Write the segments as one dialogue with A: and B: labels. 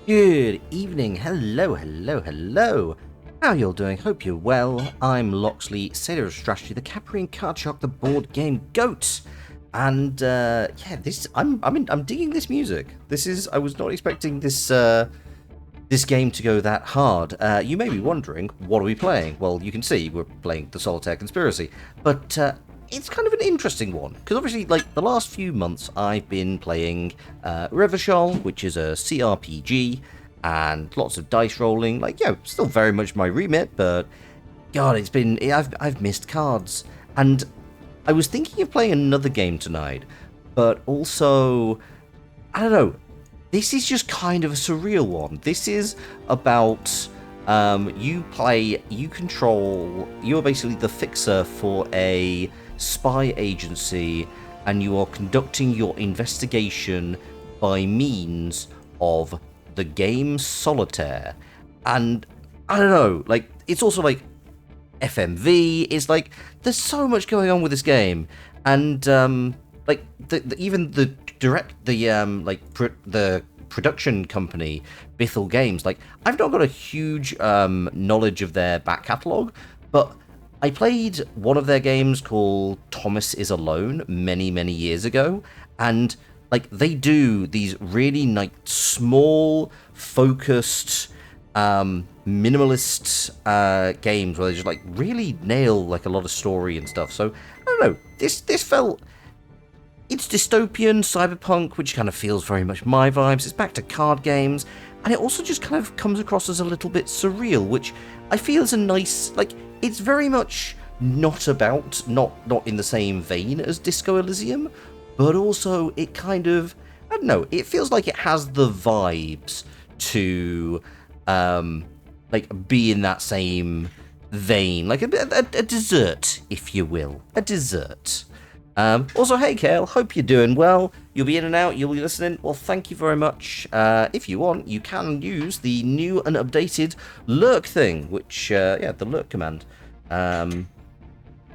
A: Good evening, hello. How y'all doing? Hope you're well. I'm Loxley, Sailor of Strategy, the Caprian Card Shark, the board game goat. And yeah, I'm digging this music. I was not expecting this game to go that hard. You may be wondering, what are we playing? Well, you can see we're playing the Solitaire Conspiracy, but it's kind of an interesting one, because obviously, like, the last few months I've been playing Revachol, which is a CRPG, and lots of dice rolling, like, still very much my remit, but God, I've missed cards, and I was thinking of playing another game tonight, but also, I don't know, this is just kind of a surreal one. This is about you are basically the fixer for a spy agency, and you are conducting your investigation by means of the game Solitaire. And I don't know, like, it's also like FMV. It's like there's so much going on with this game, and like even the production company, Bithell Games, like, I've not got a huge knowledge of their back catalogue, but I played one of their games called Thomas is Alone many years ago, and like they do these really like small, focused, minimalist games where they just like really nail like a lot of story and stuff. So I don't know, this felt, it's dystopian, cyberpunk, which kind of feels very much my vibes. It's back to card games, and it also just kind of comes across as a little bit surreal, which I feel is a nice, like, it's very much not in the same vein as Disco Elysium, but also it kind of, I don't know, it feels like it has the vibes to like be in that same vein, like a dessert, if you will, a dessert. Also, hey Kale, hope you're doing well. You'll be in and out, you'll be listening. Well, thank you very much. If you want, you can use the new and updated lurk thing, which, the lurk command.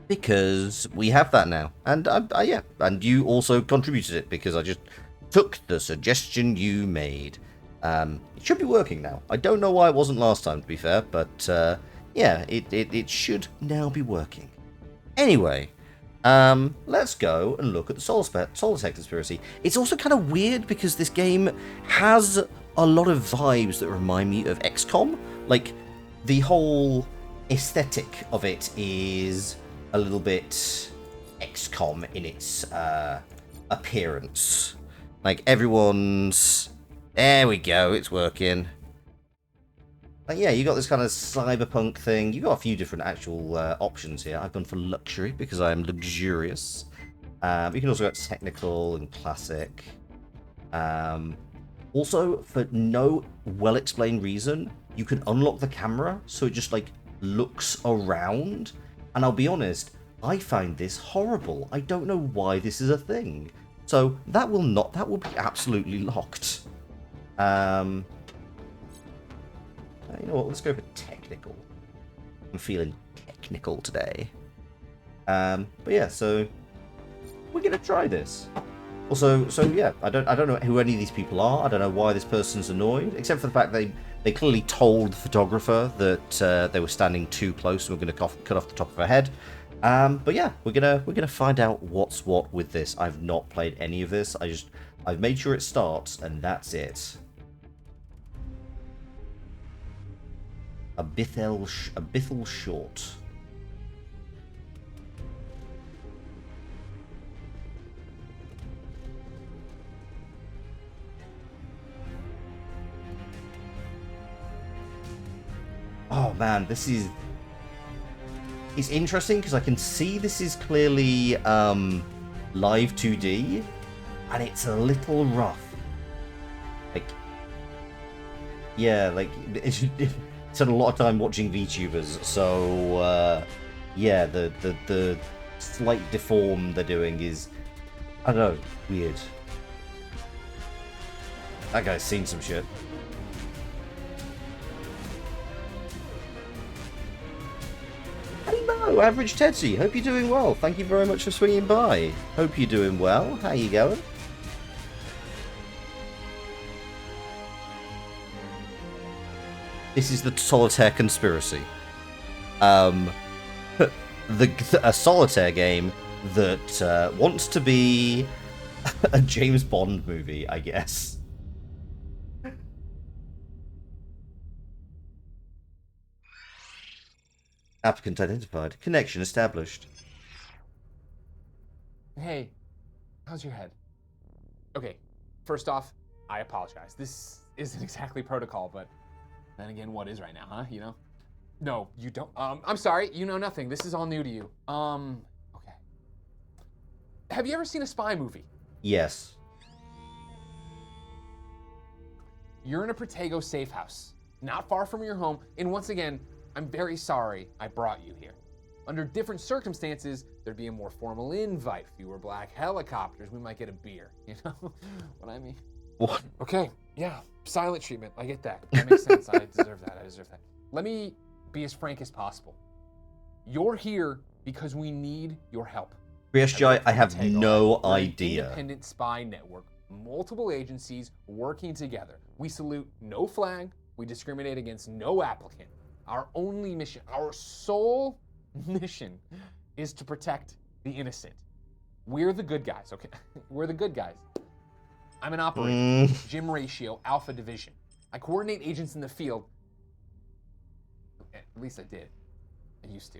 A: Because we have that now. And, and you also contributed it, because I just took the suggestion you made. It should be working now. I don't know why it wasn't last time, to be fair, but, it should now be working. Anyway, let's go and look at the Solitaire Conspiracy. It's also kind of weird because this game has a lot of vibes that remind me of XCOM. Like, the whole aesthetic of it is a little bit XCOM in its appearance. Like, everyone's... There we go, it's working. Like, yeah, you got this kind of cyberpunk thing. You got a few different actual options here. I've gone for luxury because I am luxurious. You can also go technical and classic. Also, for no well-explained reason, you can unlock the camera so it just like looks around. And I'll be honest, I find this horrible. I don't know why this is a thing. So that will be absolutely locked. You know what, let's go for technical. I'm feeling technical today. But yeah, so we're gonna try this. Also, so yeah, I don't know who any of these people are. I don't know why this person's annoyed, except for the fact they clearly told the photographer that they were standing too close and we're gonna cut off the top of her head. But yeah, we're gonna find out what's what with this. I've not played any of this. I've made sure it starts, and that's it. A Bithell short. Oh man, it's interesting because I can see this is clearly live 2D, and it's a little rough. Like, yeah, like spent a lot of time watching VTubers, so yeah, the slight deform they're doing is, I don't know, weird. That guy's seen some shit. Hello, Average Tetsu. Hope you're doing well. Thank you very much for swinging by. Hope you're doing well. How you going? This is the Solitaire Conspiracy. A solitaire game that wants to be a James Bond movie, I guess. Applicant identified. Connection established.
B: Hey, how's your head? Okay, first off, I apologize. This isn't exactly protocol, but then again, what is right now, huh? You know? No, you don't. I'm sorry, you know nothing. This is all new to you. Okay. Have you ever seen a spy movie?
A: Yes.
B: You're in a Protego safe house, not far from your home, and once again, I'm very sorry I brought you here. Under different circumstances, there'd be a more formal invite, fewer black helicopters, we might get a beer, you know what I mean?
A: What?
B: Okay, yeah, silent treatment, I get that. That makes sense, I deserve that. Let me be as frank as possible. You're here because we need your help.
A: BSGI, I have no
B: We're an
A: idea.
B: independent spy network, multiple agencies working together. We salute no flag, we discriminate against no applicant. Our only mission, our sole mission is to protect the innocent. We're the good guys, okay? We're the good guys. I'm an operator, Jim Ratio, Alpha Division. I coordinate agents in the field. At least I did. I used to.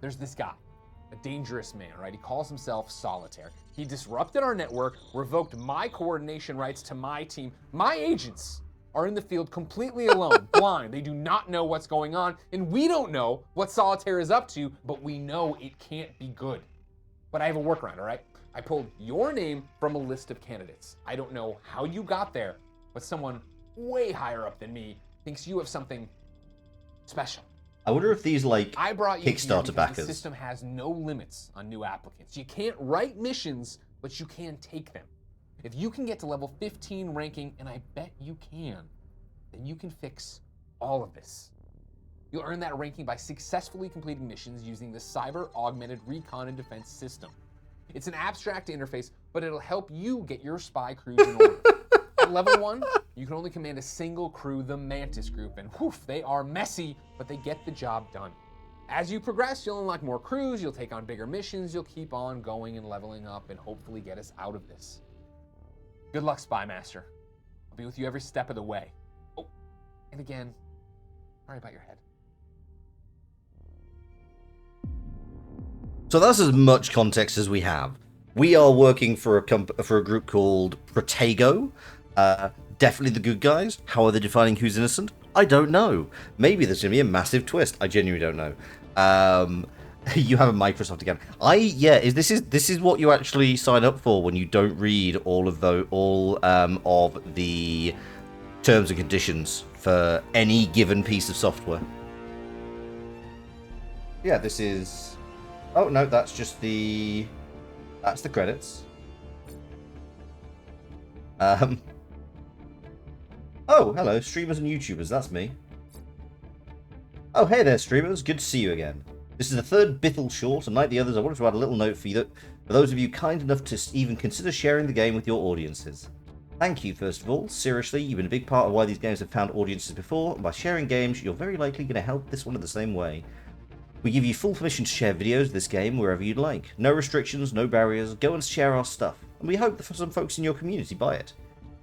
B: There's this guy, a dangerous man, right? He calls himself Solitaire. He disrupted our network, revoked my coordination rights to my team. My agents are in the field completely alone, blind. They do not know what's going on, and we don't know what Solitaire is up to, but we know it can't be good. But I have a workaround, all right? I pulled your name from a list of candidates. I don't know how you got there, but someone way higher up than me thinks you have something special.
A: I wonder if these, like,
B: I brought you
A: Kickstarter
B: here
A: backers.
B: because the system has no limits on new applicants. You can't write missions, but you can take them. If you can get to level 15 ranking, and I bet you can, then you can fix all of this. You'll earn that ranking by successfully completing missions using the Cyber Augmented Recon and Defense System. It's an abstract interface, but it'll help you get your spy crews in order. At level 1, you can only command a single crew, the Mantis Group, and whoof, they are messy, but they get the job done. As you progress, you'll unlock more crews, you'll take on bigger missions, you'll keep on going and leveling up and hopefully get us out of this. Good luck, Spy Master. I'll be with you every step of the way. Oh, and again, sorry about your head.
A: So that's as much context as we have. We are working for a group called Protego. Definitely the good guys. How are they defining who's innocent? I don't know. Maybe there's going to be a massive twist. I genuinely don't know. You have a Microsoft account. This is what you actually sign up for when you don't read all of the terms and conditions for any given piece of software. Yeah, this is. Oh no, that's just the. That's the credits. Oh, hello, streamers and YouTubers. That's me. Oh, hey there, streamers. Good to see you again. This is the third Bithel short, and like the others, I wanted to add a little note for you that for those of you kind enough to even consider sharing the game with your audiences. Thank you, first of all. Seriously, you've been a big part of why these games have found audiences before, and by sharing games, you're very likely going to help this one in the same way. We give you full permission to share videos of this game wherever you'd like. No restrictions, no barriers. Go and share our stuff, and we hope that some folks in your community buy it.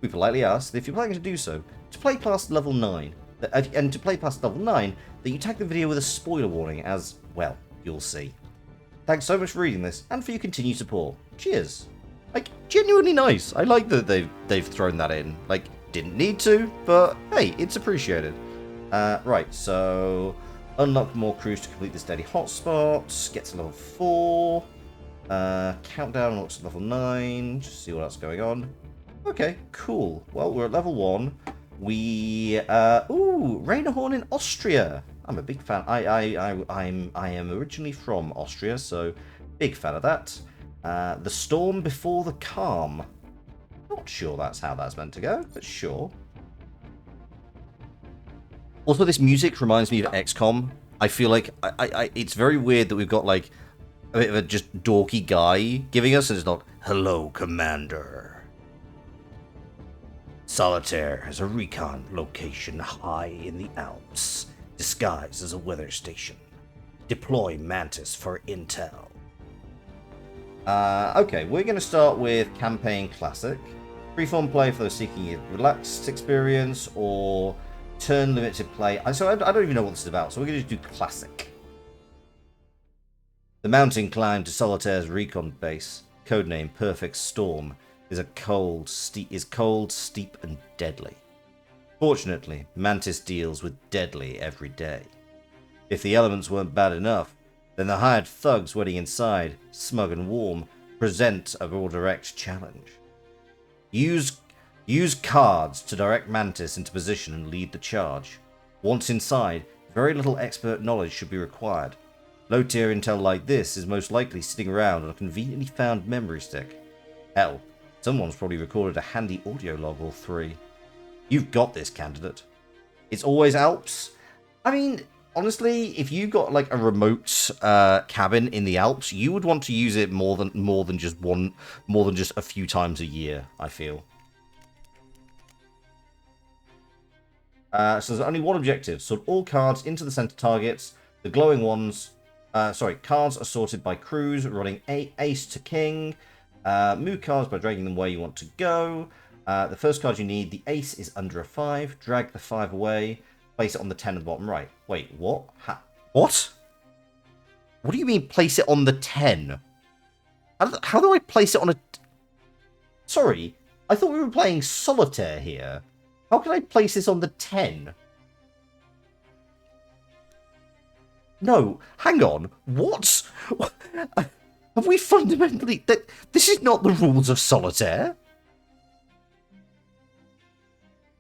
A: We politely ask that if you're planning to do so, to play past level 9, and to play past level 9, that you tag the video with a spoiler warning, as, well, you'll see. Thanks so much for reading this, and for your continued support. Cheers. Like, genuinely nice. I like that they've thrown that in. Like, didn't need to, but hey, it's appreciated. Right, so unlock more crews to complete this daily hotspot. Get to level 4. Countdown unlocks to level 9. Just see what else is going on. Okay, cool. Well, we're at level 1. We Rainhorn in Austria. I'm a big fan. I am originally from Austria, so big fan of that. The storm before the calm. Not sure that's how that's meant to go, but sure. Also, this music reminds me of XCOM. I feel like it's very weird that we've got like a bit of a just dorky guy giving us, and it's not "Hello, Commander." Solitaire is a recon location high in the Alps, disguised as a weather station. Deploy Mantis for intel. Okay, we're going to start with Campaign Classic. Freeform play for those seeking a relaxed experience, or turn limited play. So I don't even know what this is about, so we're going to do Classic. The mountain climb to Solitaire's recon base, codename Perfect Storm, is cold, steep, and deadly. Fortunately, Mantis deals with deadly every day. If the elements weren't bad enough, then the hired thugs waiting inside, smug and warm, present a more direct challenge. Use cards to direct Mantis into position and lead the charge. Once inside, very little expert knowledge should be required. Low-tier intel like this is most likely sitting around on a conveniently found memory stick. Hell, someone's probably recorded a handy audio log or 3. You've got this, candidate. It's always Alps. I mean, honestly, if you got like a remote cabin in the Alps, you would want to use it more than just a few times a year, I feel. So there's only one objective: sort all cards into the center targets. The glowing ones, cards are sorted by crews, running ace to king. Move cards by dragging them where you want to go. The first card you need, the ace, is under a 5. Drag the 5 away. Place it on the 10 at the bottom right. Wait, what? What? What do you mean place it on the 10? How do I place it on a... Sorry, I thought we were playing Solitaire here. How can I place this on the 10? No, hang on. What? Have we fundamentally... This is not the rules of Solitaire.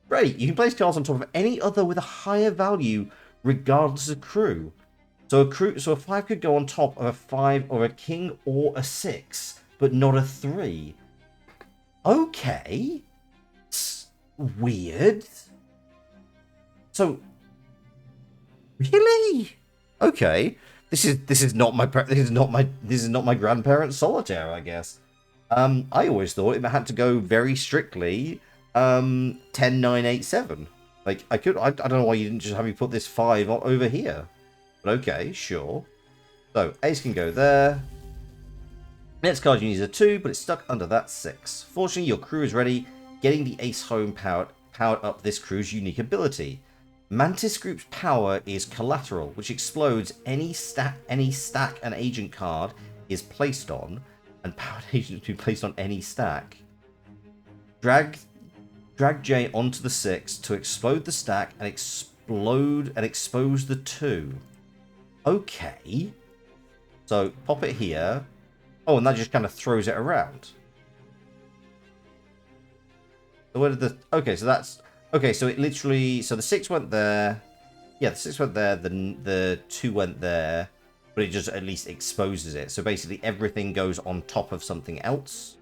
A: Right, you can place cards on top of any other with a higher value, regardless of crew. So a 5 could go on top of a 5 or a king or a 6, but not a 3. Okay. It's weird. So, really? Okay. This is not my grandparents' Solitaire, I guess. I always thought it had to go very strictly 10, 9, 8, 7. Like I don't know why you didn't just have me put this 5 over here. But okay, sure. So ace can go there. Next card you need is a 2, but it's stuck under that 6. Fortunately, your crew is ready. Getting the ace home powered up this crew's unique ability. Mantis Group's power is collateral, which explodes any stack an agent card is placed on, and powered agents to be placed on any stack. Drag J onto the 6 to explode the stack and expose the 2. Okay. So pop it here. Oh, and that just kind of throws it around. So where did the... Okay, so that's... Okay, so it literally... So the 6 went there. Yeah, the 6 went there. The 2 went there. But it just at least exposes it. So basically everything goes on top of something else.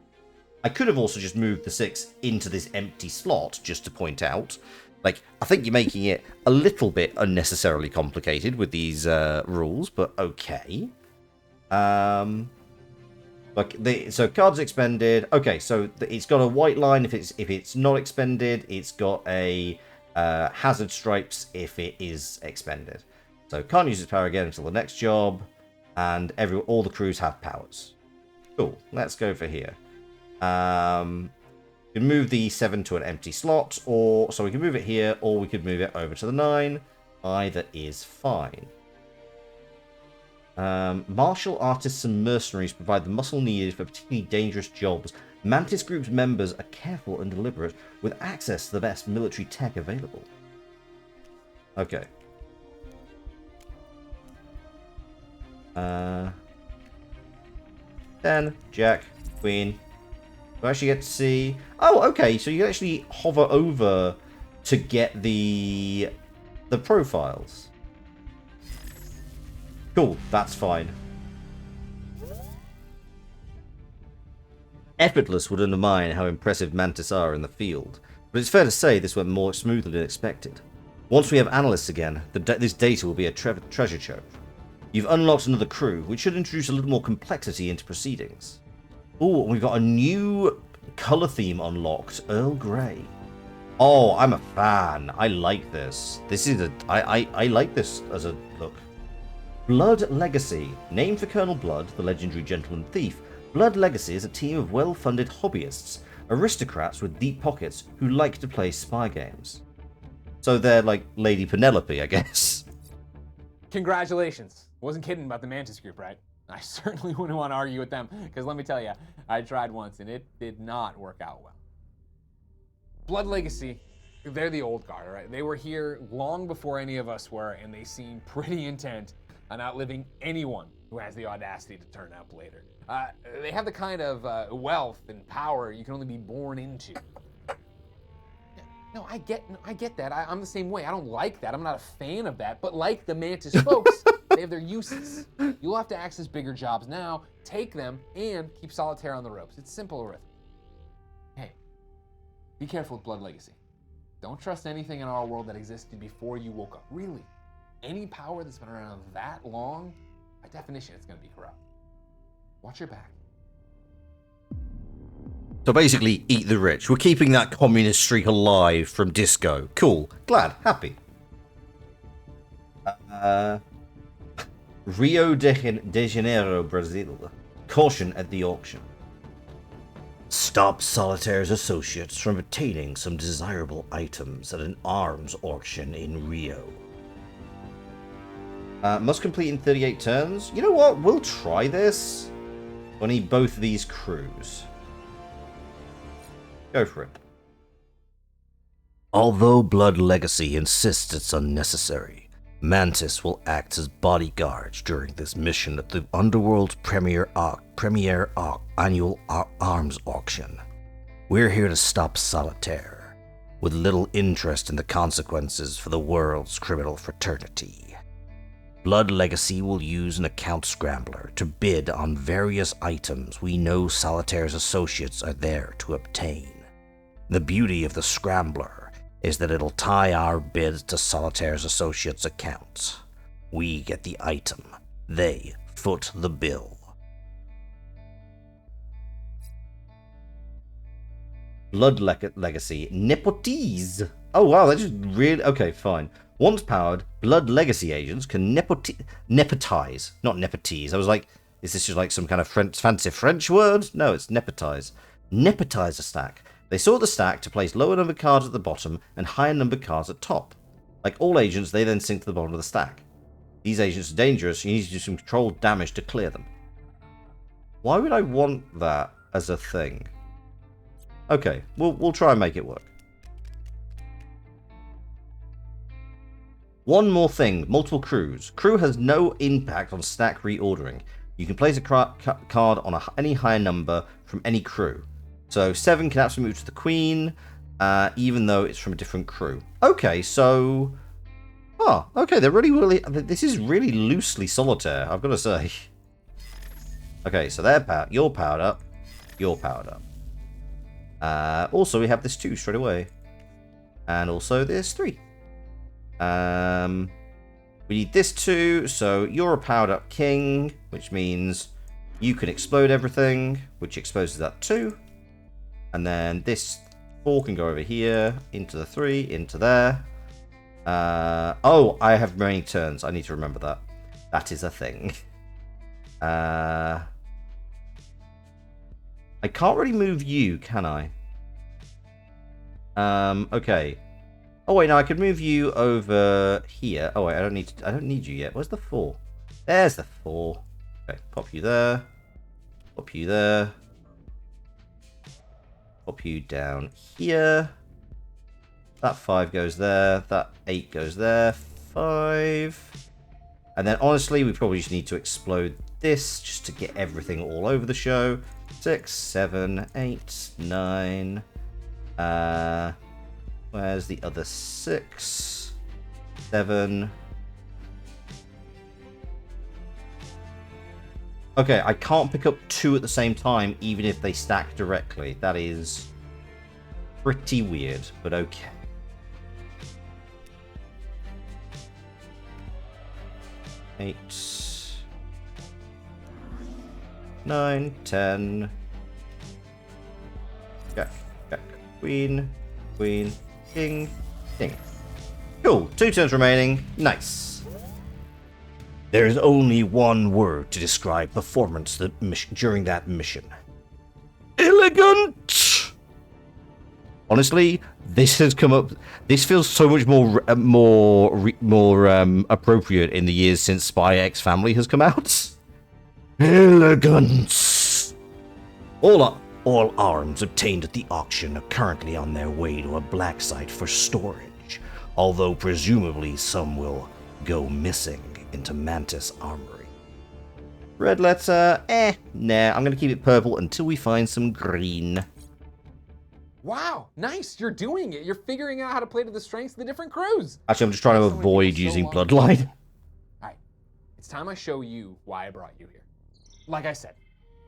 A: I could have also just moved the 6 into this empty slot, just to point out. Like, I think you're making it a little bit unnecessarily complicated with these rules, but okay. So cards expended. Okay, so it's got a white line if it's not expended. It's got a hazard stripes if it is expended. So can't use its power again until the next job, and all the crews have powers. Cool. Let's go for here. We can move the 7 to an empty slot, so we can move it here, or we could move it over to the 9. Either is fine. Martial artists and mercenaries provide the muscle needed for particularly dangerous jobs. Mantis Group's members are careful and deliberate, with access to the best military tech available. Okay. 10, Jack, Queen. You actually get to see... Oh, okay, so you actually hover over to get the profiles. Cool, that's fine. Effortless would undermine how impressive Mantis are in the field, but it's fair to say this went more smoothly than expected. Once we have analysts again, this data will be a treasure trove. You've unlocked another crew, which should introduce a little more complexity into proceedings. Oh, we've got a new colour theme unlocked, Earl Grey. Oh, I'm a fan. I like this. This is a... I like this as a look. Blood Legacy. Named for Colonel Blood, the legendary gentleman thief, Blood Legacy is a team of well-funded hobbyists, aristocrats with deep pockets who like to play spy games. So they're like Lady Penelope, I guess.
B: Congratulations. Wasn't kidding about the Mantis group, right? I certainly wouldn't want to argue with them, because let me tell you, I tried once and it did not work out well. Blood Legacy, they're the old guard, right? They were here long before any of us were, and they seem pretty intent on outliving anyone who has the audacity to turn up later. They have the kind of wealth and power you can only be born into. No, I get that. I'm the same way. I don't like that. I'm not a fan of that. But like the Mantis folks, they have their uses. You'll have to access bigger jobs now, take them, and keep Solitaire on the ropes. It's simple arithmetic. Hey, be careful with Blood Legacy. Don't trust anything in our world that existed before you woke up. Really, any power that's been around that long, by definition, it's going to be corrupt. Watch your back.
A: So basically, eat the rich. We're keeping that communist streak alive from disco. Cool. Glad. Happy. Rio de Janeiro, Brazil. Caution at the auction. Stop Solitaire's associates from obtaining some desirable items at an arms auction in Rio. Must complete in 38 turns. You know what? We'll try this. I need both of these crews. Go for it. Although Blood Legacy insists it's unnecessary, Mantis will act as bodyguards during this mission at the Underworld's premier annual arms auction. We're here to stop Solitaire, with little interest in the consequences for the world's criminal fraternity. Blood Legacy will use an account scrambler to bid on various items we know Solitaire's associates are there to obtain. The beauty of the scrambler is that it'll tie our bids to Solitaire's associates' accounts. We get the item. They foot the bill. Blood Legacy. Nepotise. Oh wow, that's just really... Okay, fine. Once powered, Blood Legacy agents can nepotize. Not nepotise. I was like, is this just like some kind of fancy French word? No, it's nepotize. Nepotize a stack. They sort the stack to place lower numbered cards at the bottom and higher numbered cards at top. Like all agents, they then sink to the bottom of the stack. These agents are dangerous, you need to do some controlled damage to clear them. Why would I want that as a thing? Okay, we'll try and make it work. One more thing, multiple crews. Crew has no impact on stack reordering. You can place a card on any higher number from any crew. So 7 can absolutely move to the Queen, even though it's from a different crew. Okay, so... Oh, okay, they're really... This is really loosely Solitaire, I've got to say. Okay, so you're powered up. You're powered up. Also, we have this 2 straight away. And also this 3. We need this 2, so you're a powered up king, which means you can explode everything, which exposes that 2. And then this 4 can go over here, into the 3, into there. Oh, I have remaining turns. I need to remember that. That is a thing. I can't really move you, can I? Okay. Oh wait, no, I could move you over here. Oh wait, I don't need you yet. Where's the 4? There's the 4. Okay, pop you there. Pop you there. Pop you down here. That 5 goes there. That 8 goes there. 5. And then honestly, we probably just need to explode this just to get everything all over the show. 6, 7, 8, 9. Where's the other 6? 7. Okay, I can't pick up 2 at the same time, even if they stack directly. That is pretty weird, but okay. Eight, 9, 10. Jack, Jack, Queen, Queen, Ding. Ding. Cool. 2 turns remaining. Nice. There is only one word to describe performance during that mission. Elegant! Honestly, this has come up. This feels so much more appropriate in the years since Spy X Family has come out. Elegance! All arms obtained at the auction are currently on their way to a black site for storage, although presumably some will go missing into Mantis Armory. Red letter, nah, I'm gonna keep it purple until we find some green.
B: Wow, nice, you're doing it. You're figuring out how to play to the strengths of the different crews.
A: Actually, I'm just trying to avoid using Bloodline.
B: Alright, it's time I show you why I brought you here. Like I said,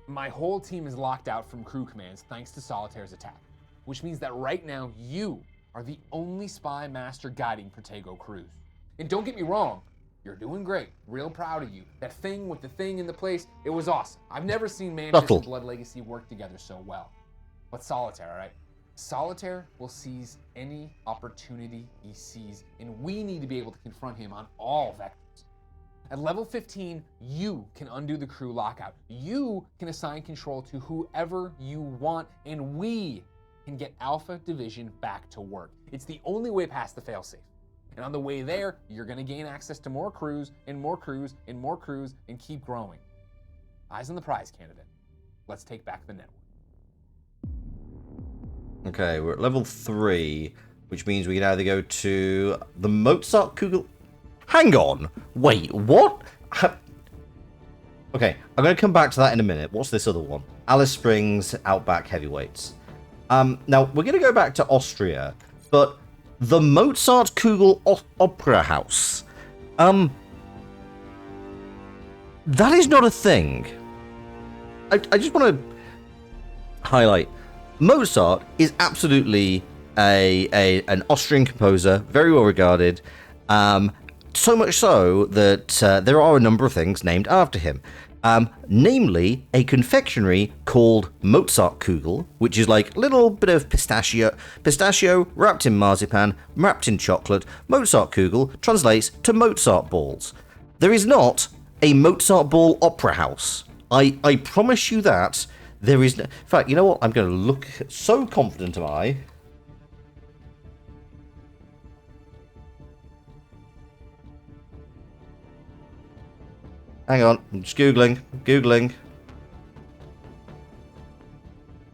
B: my whole team is locked out from crew commands thanks to Solitaire's attack, which means that right now you are the only spy master guiding Protego crews. And don't get me wrong, you're doing great, real proud of you. That thing with the thing in the place, it was awesome. I've never seen Mantis and Blood Legacy work together so well. But Solitaire, alright? Solitaire will seize any opportunity he sees, and we need to be able to confront him on all vectors. At level 15, you can undo the crew lockout. You can assign control to whoever you want, and we can get Alpha Division back to work. It's the only way past the failsafe. And on the way there, you're gonna gain access to more crews, and more crews, and more crews, and keep growing. Eyes on the prize, candidate. Let's take back the network.
A: Okay, we're at level 3, which means we can either go to the Mozart Kugel... Hang on! Wait, what? Okay, I'm going to come back to that in a minute. What's this other one? Alice Springs Outback Heavyweights. Now, we're going to go back to Austria, but the Mozart Kugel Opera House. That is not a thing. I just want to highlight... Mozart is absolutely an Austrian composer, very well regarded, so much so that there are a number of things named after him, namely a confectionery called Mozart Kugel, which is like a little bit of pistachio wrapped in marzipan, wrapped in chocolate. Mozart Kugel translates to Mozart balls. There is not a Mozart ball opera house. I promise you that. There is no... In fact, you know what? I'm going to look... So confident am I. Hang on. I'm just Googling.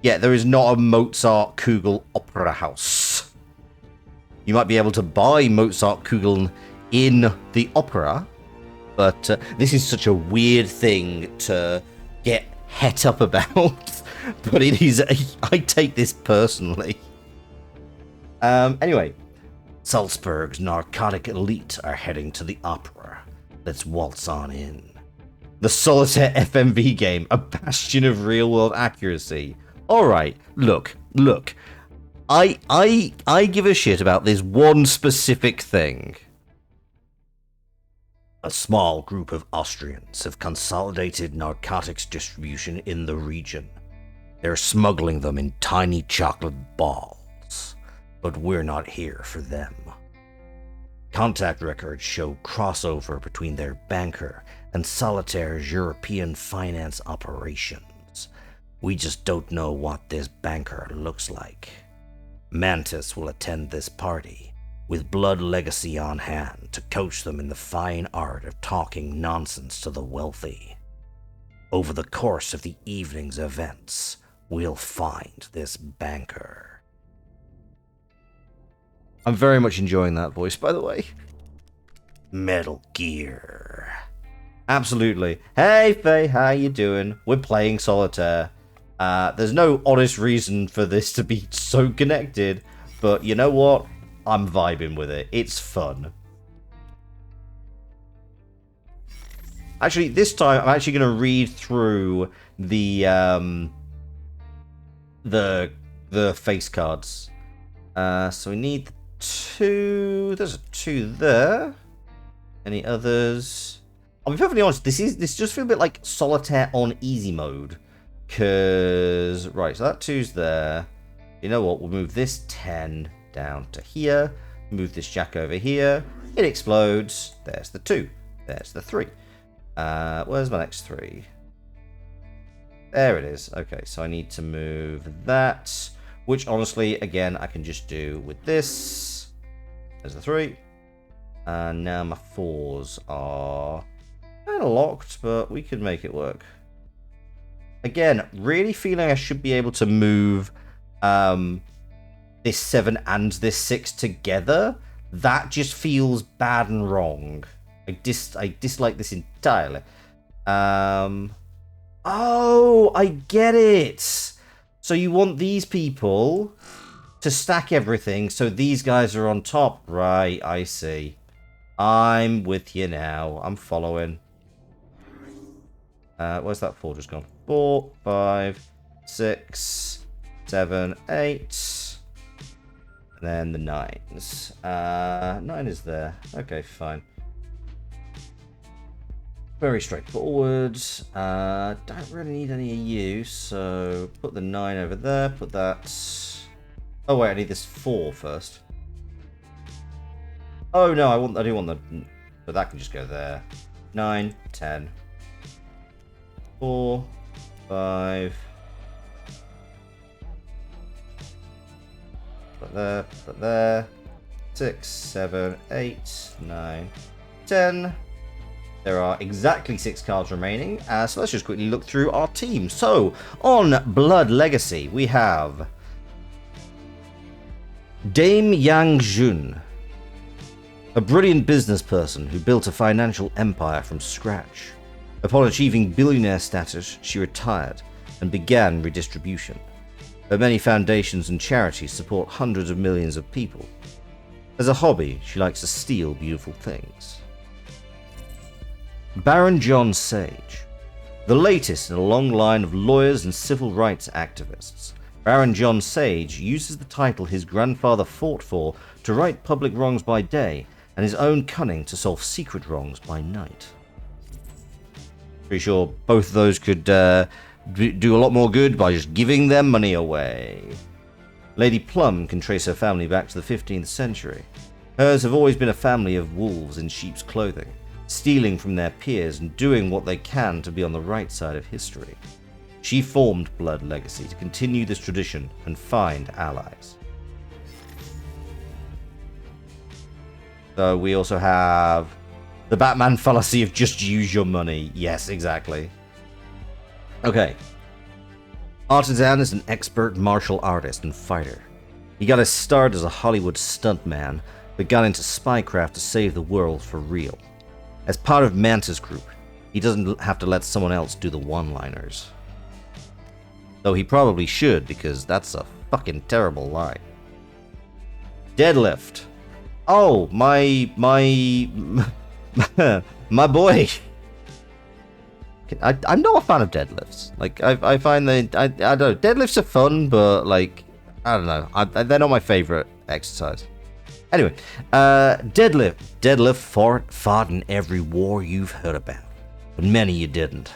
A: Yeah, there is not a Mozart Kugel Opera House. You might be able to buy Mozart Kugel in the opera, but this is such a weird thing to get het up about, but it is I take this personally. Anyway, Salzburg's narcotic elite are heading to the opera. Let's waltz on in. The Solitaire FMV game, a bastion of real-world accuracy. Alright, look. I give a shit about this one specific thing. A small group of Austrians have consolidated narcotics distribution in the region. They're smuggling them in tiny chocolate balls, but we're not here for them. Contact records show crossover between their banker and Solitaire's European finance operations. We just don't know what this banker looks like. Mantis will attend this party, with Blood Legacy on hand to coach them in the fine art of talking nonsense to the wealthy. Over the course of the evening's events, we'll find this banker. I'm very much enjoying that voice, by the way. Metal Gear. Absolutely. Hey Faye, how you doing? We're playing Solitaire. There's no honest reason for this to be so connected, but you know what? I'm vibing with it. It's fun. Actually, this time I'm actually going to read through the face cards. So we need 2. There's a 2 there. Any others? I'll be perfectly honest. This just feels a bit like Solitaire on easy mode. Cause right, so that 2's there. You know what? We'll move this 10 down to here. Move this jack over here. It explodes. There's the 2. There's the 3. Where's my next 3? There it is. Okay, so I need to move that, which honestly, again, I can just do with this. There's the 3. And now my 4s are kind of locked, but we could make it work. Again, really feeling I should be able to move this 7 and this 6 together. That just feels bad and wrong. I dislike this entirely. Oh, I get it. So you want these people to stack everything so these guys are on top. Right, I see. I'm with you now. I'm following. Where's that 4 just gone? 4, 5, 6, 7, 8. And then the 9s. 9 is there. Okay, fine. Very straightforward. Don't really need any of you, so put the 9 over there, put that... Oh wait, I need this 4 first. Oh no, I do want the... But that can just go there. 9, 10. 4, 5. Put there. 6, 7, 8, 9, 10. There are exactly 6 cards remaining, so let's just quickly look through our team. So, on Blood Legacy, we have Dame Yang Jun, a brilliant business person who built a financial empire from scratch. Upon achieving billionaire status, she retired and began redistribution. Her many foundations and charities support hundreds of millions of people. As a hobby, she likes to steal beautiful things. Baron John Sage, the latest in a long line of lawyers and civil rights activists. Baron John Sage uses the title his grandfather fought for to right public wrongs by day and his own cunning to solve secret wrongs by night. Pretty sure both of those could do a lot more good by just giving their money away. Lady Plum can trace her family back to the 15th century. Hers have always been a family of wolves in sheep's clothing, stealing from their peers and doing what they can to be on the right side of history. She formed Blood Legacy to continue this tradition and find allies. So we also have the Batman fallacy of just use your money. Yes, exactly. Okay. Artisan is an expert martial artist and fighter. He got his start as a Hollywood stuntman, but got into spycraft to save the world for real. As part of Mantis Group, he doesn't have to let someone else do the one-liners. Though he probably should, because that's a fucking terrible line. Deadlift. Oh, my boy. I'm not a fan of deadlifts. Like, I find that, I don't know, deadlifts are fun, but, like, I don't know. They're not my favorite exercise. Anyway, Deadlift fought in every war you've heard about, but many you didn't.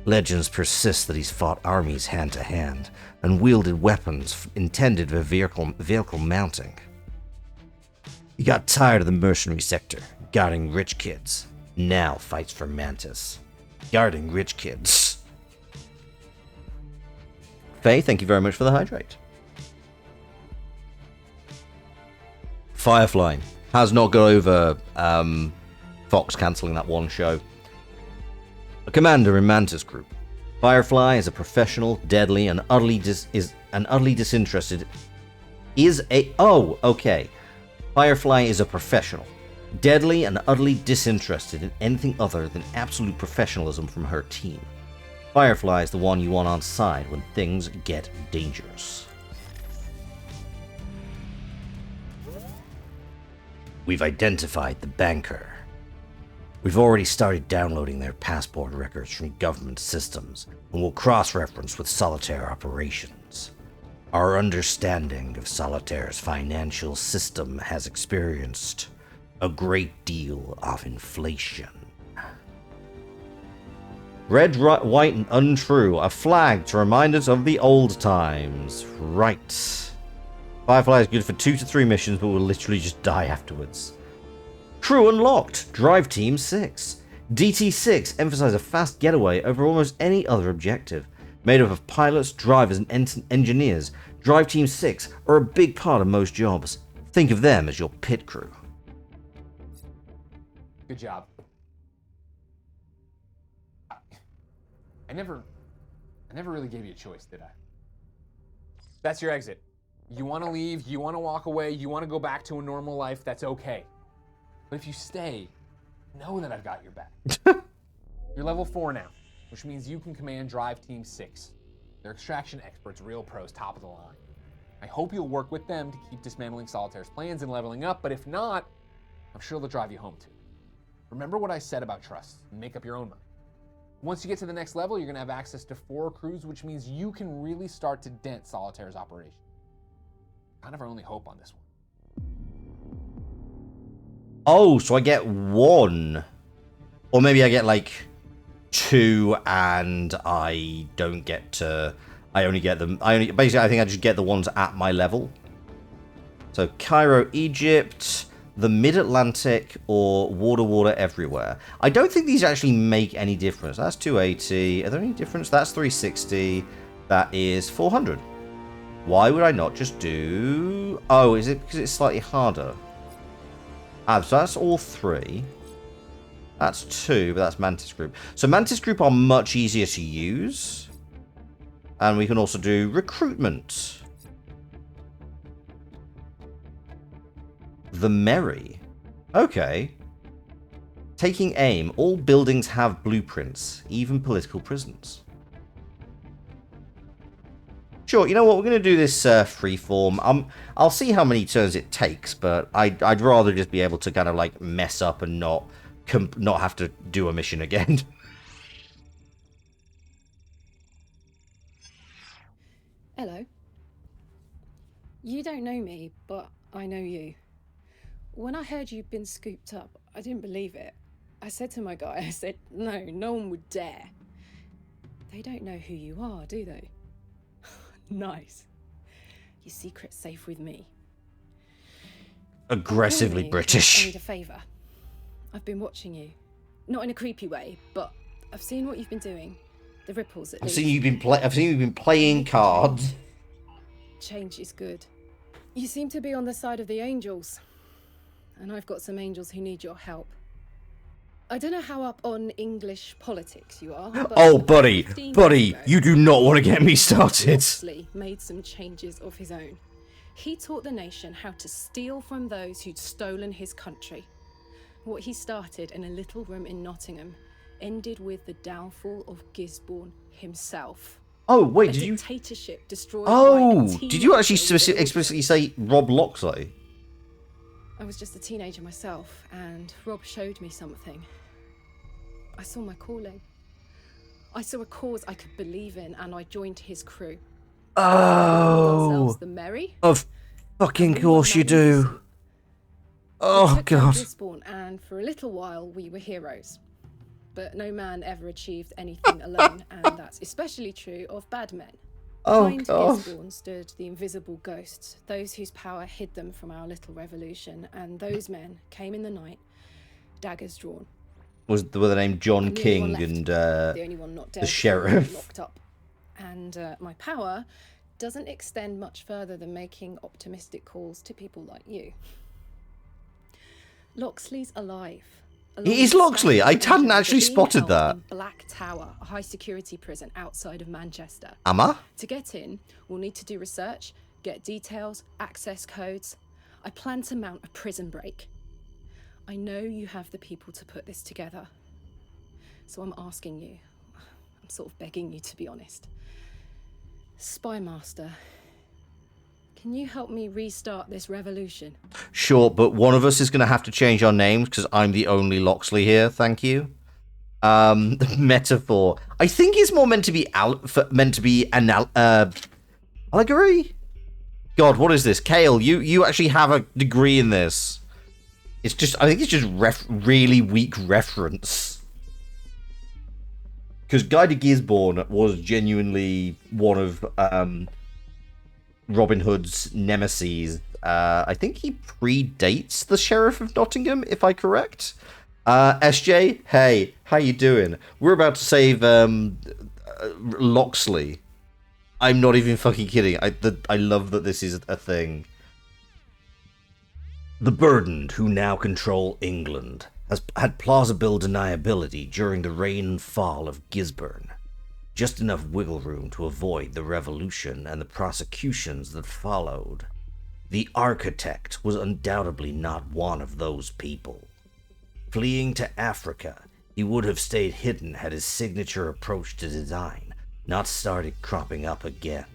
A: Legends persist that he's fought armies hand to hand and wielded weapons intended for vehicle mounting. He got tired of the mercenary sector, guarding rich kids. Now fights for Mantis, guarding rich kids. Faye, thank you very much for the hydrate. Firefly has not got over Fox cancelling that one show. A commander in Mantis Group. Firefly is a professional, deadly, and utterly disinterested. Firefly is a professional, deadly, and utterly disinterested in anything other than absolute professionalism from her team. Firefly is the one you want on side when things get dangerous. We've identified the banker. We've already started downloading their passport records from government systems, and will cross-reference with Solitaire operations. Our understanding of Solitaire's financial system has experienced a great deal of inflation. Red, white, and untrue, a flag to remind us of the old times. Right. Firefly is good for 2 to 3 missions, but will literally just die afterwards. Crew unlocked. Drive Team 6. DT6 emphasizes a fast getaway over almost any other objective. Made up of pilots, drivers, and engineers, Drive Team 6 are a big part of most jobs. Think of them as your pit crew.
B: Good job. I never really gave you a choice, did I? That's your exit. You want to leave, you want to walk away, you want to go back to a normal life, that's okay. But if you stay, know that I've got your back. You're level 4 now, which means you can command Drive Team 6. They're extraction experts, real pros, top of the line. I hope you'll work with them to keep dismantling Solitaire's plans and leveling up, but if not, I'm sure they'll drive you home too. Remember what I said about trust, and make up your own mind. Once you get to the next level, you're going to have access to 4 crews, which means you can really start to dent Solitaire's operation. Kind of our only hope on this one.
A: Oh, so I get 1. Or maybe I get like 2 and I don't get to... I only get them... Basically, I think I just get the ones at my level. So Cairo, Egypt... the Mid-Atlantic, or water everywhere. I don't think these actually make any difference. That's 280. Are there any difference? That's 360. That is 400. Why would I not just do... Oh, is it because it's slightly harder? Ah, so that's all 3. That's 2, but that's Mantis Group. So Mantis Group are much easier to use. And we can also do recruitment. The Merry. Okay. Taking aim. All buildings have blueprints, even political prisons. Sure, you know what? We're going to do this freeform. I'll see how many turns it takes, but I'd rather just be able to kind of like mess up and not have to do a mission again.
C: Hello. You don't know me, but I know you. When I heard you'd been scooped up, I didn't believe it. I said to my guy, I said, no one would dare. They don't know who you are, do they? Nice. Your secret's safe with me.
A: Aggressively British.
C: I need a favour. I've been watching you. Not in a creepy way, but I've seen what you've been doing. The ripples at least.
A: I've seen you've been playing cards.
C: Change is good. You seem to be on the side of the angels. And I've got some angels who need your help. I don't know how up on English politics you are. But
A: oh, buddy,
C: ago,
A: you do not want to get me started.
C: Loxley made some changes of his own. He taught the nation how to steal from those who'd stolen his country. What he started in a little room in Nottingham ended with the downfall of Gisborne himself.
A: Oh, wait, did you...
C: Dictatorship destroyed
A: did you actually explicitly say Rob Loxley?
C: I was just a teenager myself, and Rob showed me something. I saw my calling. I saw a cause I could believe in, and I joined his crew.
A: Oh,
C: the Merry.
A: Of fucking course you do. Oh, God.
C: And for a little while, we were heroes. But no man ever achieved anything alone, and that's especially true of bad men.
A: Oh,
C: Behind
A: God.
C: Gisborne stood the invisible ghosts, those whose power hid them from our little revolution, and those men came in the night, daggers drawn.
A: Were the name John King and
C: the only one not dead,
A: the sheriff?
C: Locked up. And my power doesn't extend much further than making optimistic calls to people like you. Loxley's alive.
A: He is Loxley. I hadn't actually spotted that.
C: Black Tower, a high-security prison outside of Manchester.
A: Amma?
C: To get in, we'll need to do research, get details, access codes. I plan to mount a prison break. I know you have the people to put this together. So I'm asking you, I'm sort of begging you to be honest. Spy Master, can you help me restart this revolution?
A: Sure, but one of us is going to have to change our names because I'm the only Loxley here. Thank you. The metaphor. I think it's more meant to be allegory. God, what is this? Kale, you actually have a degree in this. It's just, I think it's just really weak reference. Because Guy de Gisborne was genuinely one of Robin Hood's nemesis. I think he predates the Sheriff of Nottingham, if I correct. SJ, hey, how you doing? We're about to save Loxley. I'm not even fucking kidding. I love that this is a thing. The Burdened, who now control England, has had plausible deniability during the reign and fall of Gisborne. Just enough wiggle room to avoid the revolution and the prosecutions that followed. The architect was undoubtedly not one of those people. Fleeing to Africa, he would have stayed hidden had his signature approach to design not started cropping up again.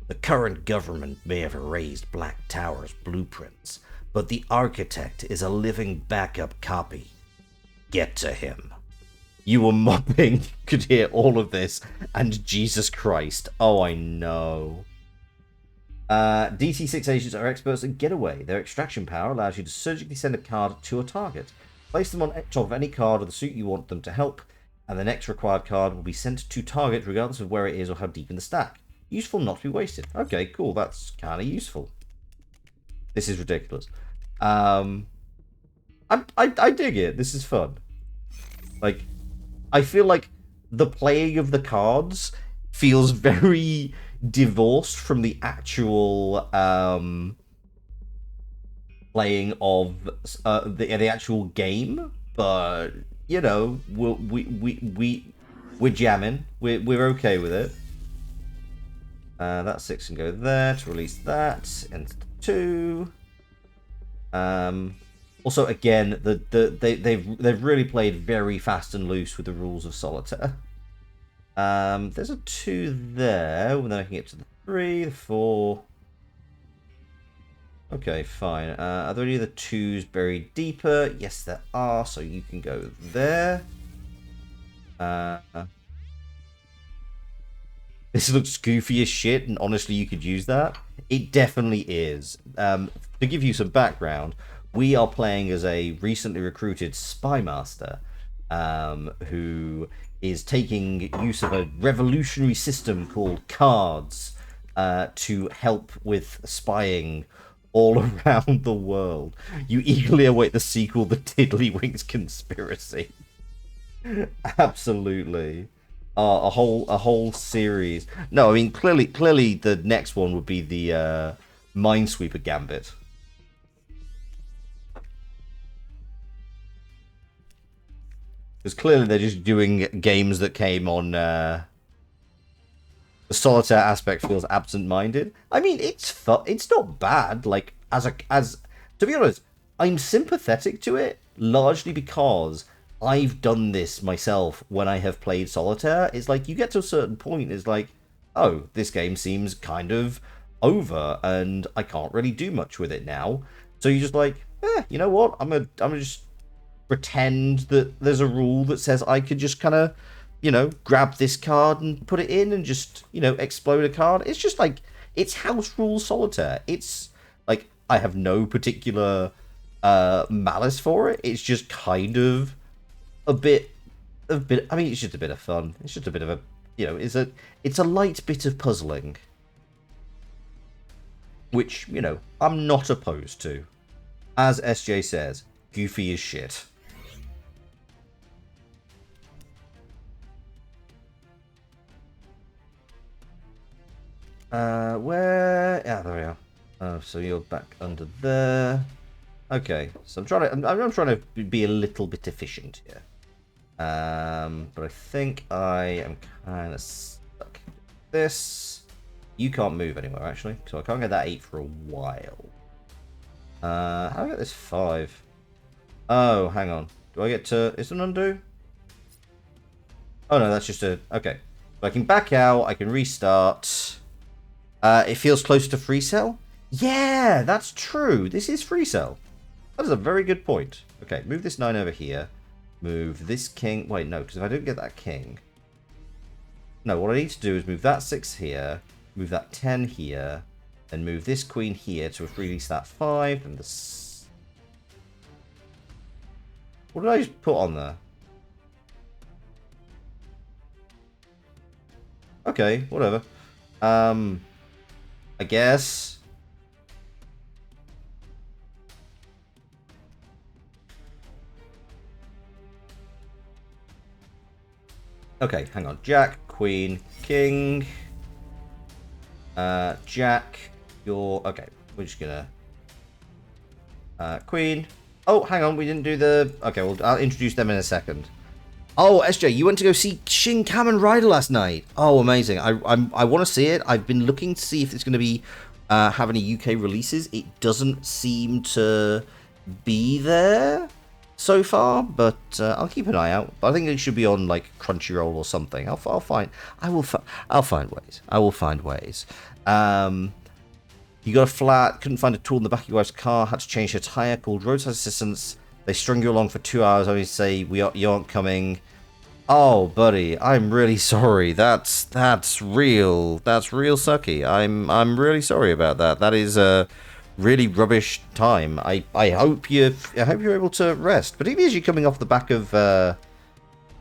A: The current government may have erased Black Tower's blueprints, but the architect is a living backup copy. Get to him. You were mopping, could hear all of this, and Jesus Christ, oh I know. DT6 agents are experts at getaway. Their extraction power allows you to surgically send a card to a target. Place them on top of any card of the suit you want them to help, and the next required card will be sent to target regardless of where it is or how deep in the stack. Useful not to be wasted. Okay, cool, that's kind of useful. This is ridiculous. I dig it. This is fun. Like, I feel like the playing of the cards feels very divorced from the actual playing of the actual game, but you know, we're jamming. We're okay with it. That 6 can go there to release that into 2. Also, again, they've really played very fast and loose with the rules of Solitaire. There's a 2 there, and then I can get to the 3, the 4. Okay, fine. Are there any other 2s buried deeper? Yes, there are, so you can go there. This looks goofy as shit, and honestly, you could use that. It definitely is. To give you some background, we are playing as a recently recruited spy master who is taking use of a revolutionary system called cards to help with spying all around the world. You eagerly await the sequel, The Tiddlywinks Conspiracy. Absolutely. A whole series. No, I mean clearly the next one would be the Minesweeper Gambit. Because clearly they're just doing games that came on. The Solitaire aspect feels absent-minded. I mean, it's fun. It's not bad. Like as to be honest, I'm sympathetic to it largely because I've done this myself when I have played Solitaire. It's like you get to a certain point, it's like, oh, this game seems kind of over, and I can't really do much with it now. So you're just like, you know what? I'm gonna just pretend that there's a rule that says I could just kind of, you know, grab this card and put it in and just, you know, explode a card. It's just like, it's house rule Solitaire. It's like, I have no particular malice for it. It's just kind of a bit. I mean, it's just a bit of fun. It's just a bit of a, you know, it's a light bit of puzzling, which, you know, I'm not opposed to. As SJ says, goofy as shit. Where? Yeah, there we are. Oh, so you're back under there. Okay, so I'm trying to be a little bit efficient here. But I think I am kind of stuck with this. You can't move anywhere, actually, so I can't get that 8 for a while. How do I get this 5? Oh, hang on. Do I get to... Is it an undo? Oh, no, that's just a... Okay. So I can back out, I can restart. It feels close to free cell? Yeah, that's true. This is free cell. That is a very good point. Okay, move this 9 over here. Move this king. Wait, no, because if I don't get that king... No, what I need to do is move that 6 here, move that 10 here, and move this queen here to release that 5, and the... What did I just put on there? Okay, whatever. I guess. Okay, hang on. Jack, Queen, King. Jack, you're... Okay, we're just gonna... Queen. Oh, hang on, we didn't do the... Okay, well, I'll introduce them in a second. Oh, SJ, you went to go see Shin Kamen Rider last night. Oh, amazing. I want to see it. I've been looking to see if it's going to be have any UK releases. It doesn't seem to be there so far, but I'll keep an eye out. But I think it should be on like Crunchyroll or something. I'll find ways. I will find ways. You got a flat, couldn't find a tool in the back of your wife's car, had to change her tire, called roadside assistance. They strung you along for 2 hours, only to say you aren't coming. Oh, buddy, I'm really sorry. That's real sucky. I'm really sorry about that. That is a really rubbish time. I hope you're able to rest, particularly as you're coming off the back of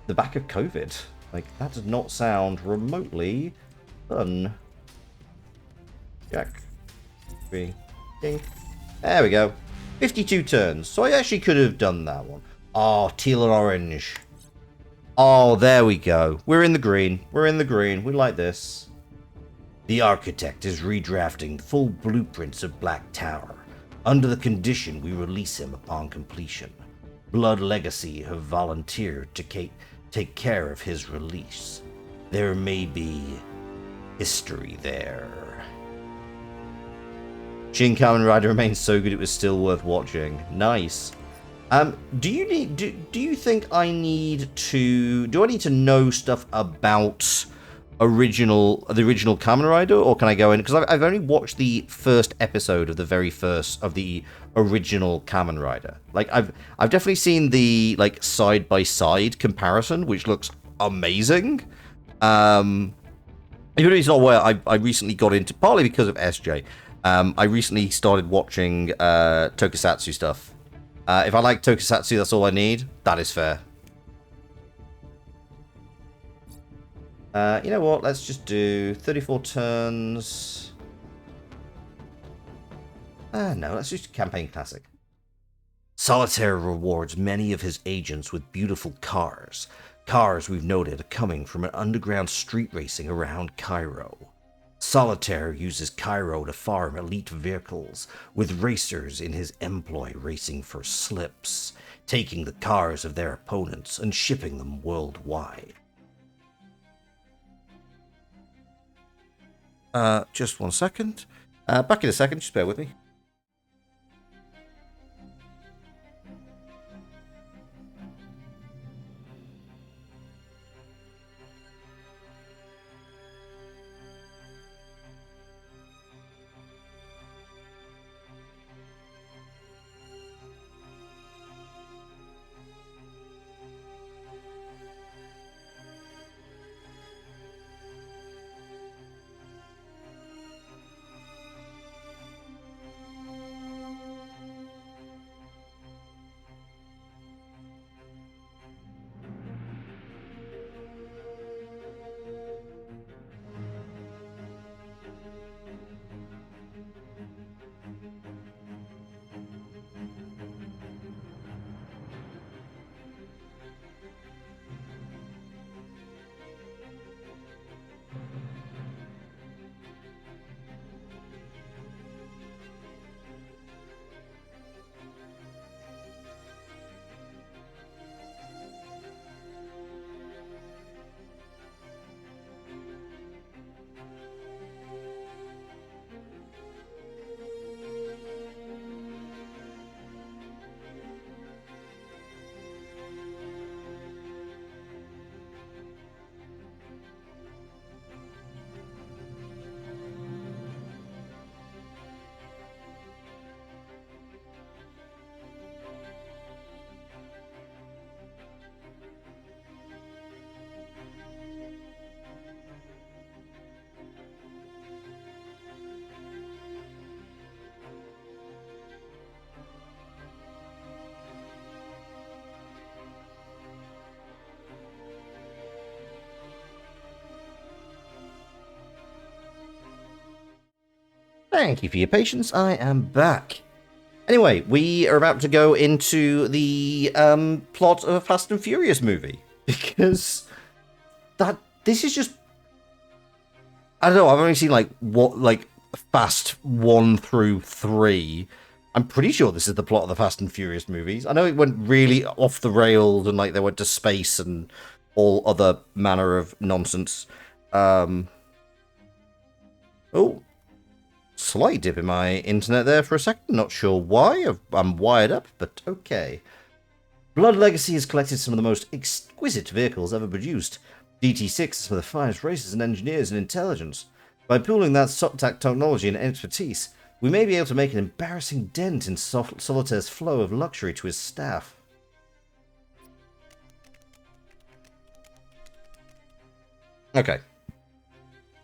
A: COVID. Like, that does not sound remotely fun. Jack, Queen, King. There we go. 52 turns. So I actually could have done that one. Oh, teal and orange. Oh, there we go. We're in the green. We're in the green. We like this. The architect is redrafting full blueprints of Black Tower, under the condition we release him upon completion. Blood Legacy have volunteered to take care of his release. There may be history there. Shin Kamen Rider remains so good it was still worth watching. Nice. Do you think I need to know stuff about the original Kamen Rider, or can I go in, because I've only watched the first episode of the very first of the original Kamen Rider. Like I've definitely seen the like side by side comparison, which looks amazing. The reason why I recently got into, partly because of SJ. I recently started watching tokusatsu stuff. If I like tokusatsu, that's all I need. That is fair. You know what? Let's just do 34 turns. No, let's just campaign classic. Solitaire rewards many of his agents with beautiful cars. Cars we've noted are coming from an underground street racing around Cairo. Solitaire uses Cairo to farm elite vehicles, with racers in his employ racing for slips, taking the cars of their opponents and shipping them worldwide. Just 1 second. Back in a second, just bear with me. Thank you for your patience. I am back. Anyway, we are about to go into the plot of a Fast and Furious movie because this is just, I don't know. I've only seen like Fast 1 through 3. I'm pretty sure this is the plot of the Fast and Furious movies. I know it went really off the rails and like they went to space and all other manner of nonsense. Oh, slight dip in my internet there for a second. Not sure why. I'm wired up, but okay. Blood Legacy has collected some of the most exquisite vehicles ever produced. DT6 is for the finest racers and engineers and intelligence. By pooling that subtac technology and expertise, we may be able to make an embarrassing dent in Solitaire's flow of luxury to his staff. Okay.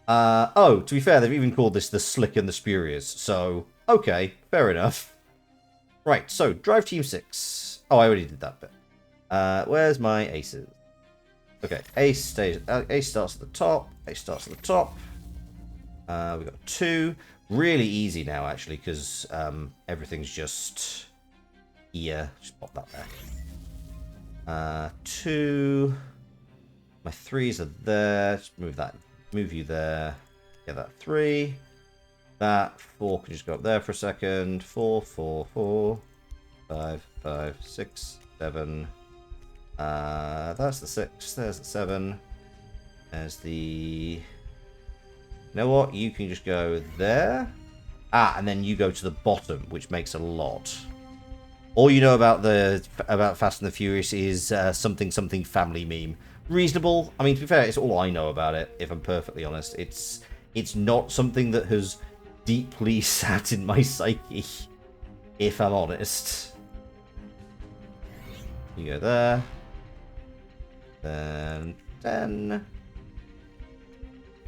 A: Oh, to be fair, they've even called this the Slick and the Spurious, so, okay, fair enough. Right, so, Drive Team 6. Oh, I already did that bit. Where's my aces? Okay, Ace starts at the top, Ace starts at the top. We've got 2. Really easy now, actually, because everything's just here. Just pop that back. 2. My 3s are there. Just move that. Move you there. Get that 3. That 4 can just go up there for a second. 4, 4, 4. 5, 5, 6, 7. That's the 6. There's the 7. There's the... You know what? You can just go there. And then you go to the bottom, which makes a lot. All you know about Fast and the Furious is something family meme. Reasonable. I mean, to be fair, it's all I know about it, if I'm perfectly honest. It's not something that has deeply sat in my psyche, if I'm honest. You go there. Then 10.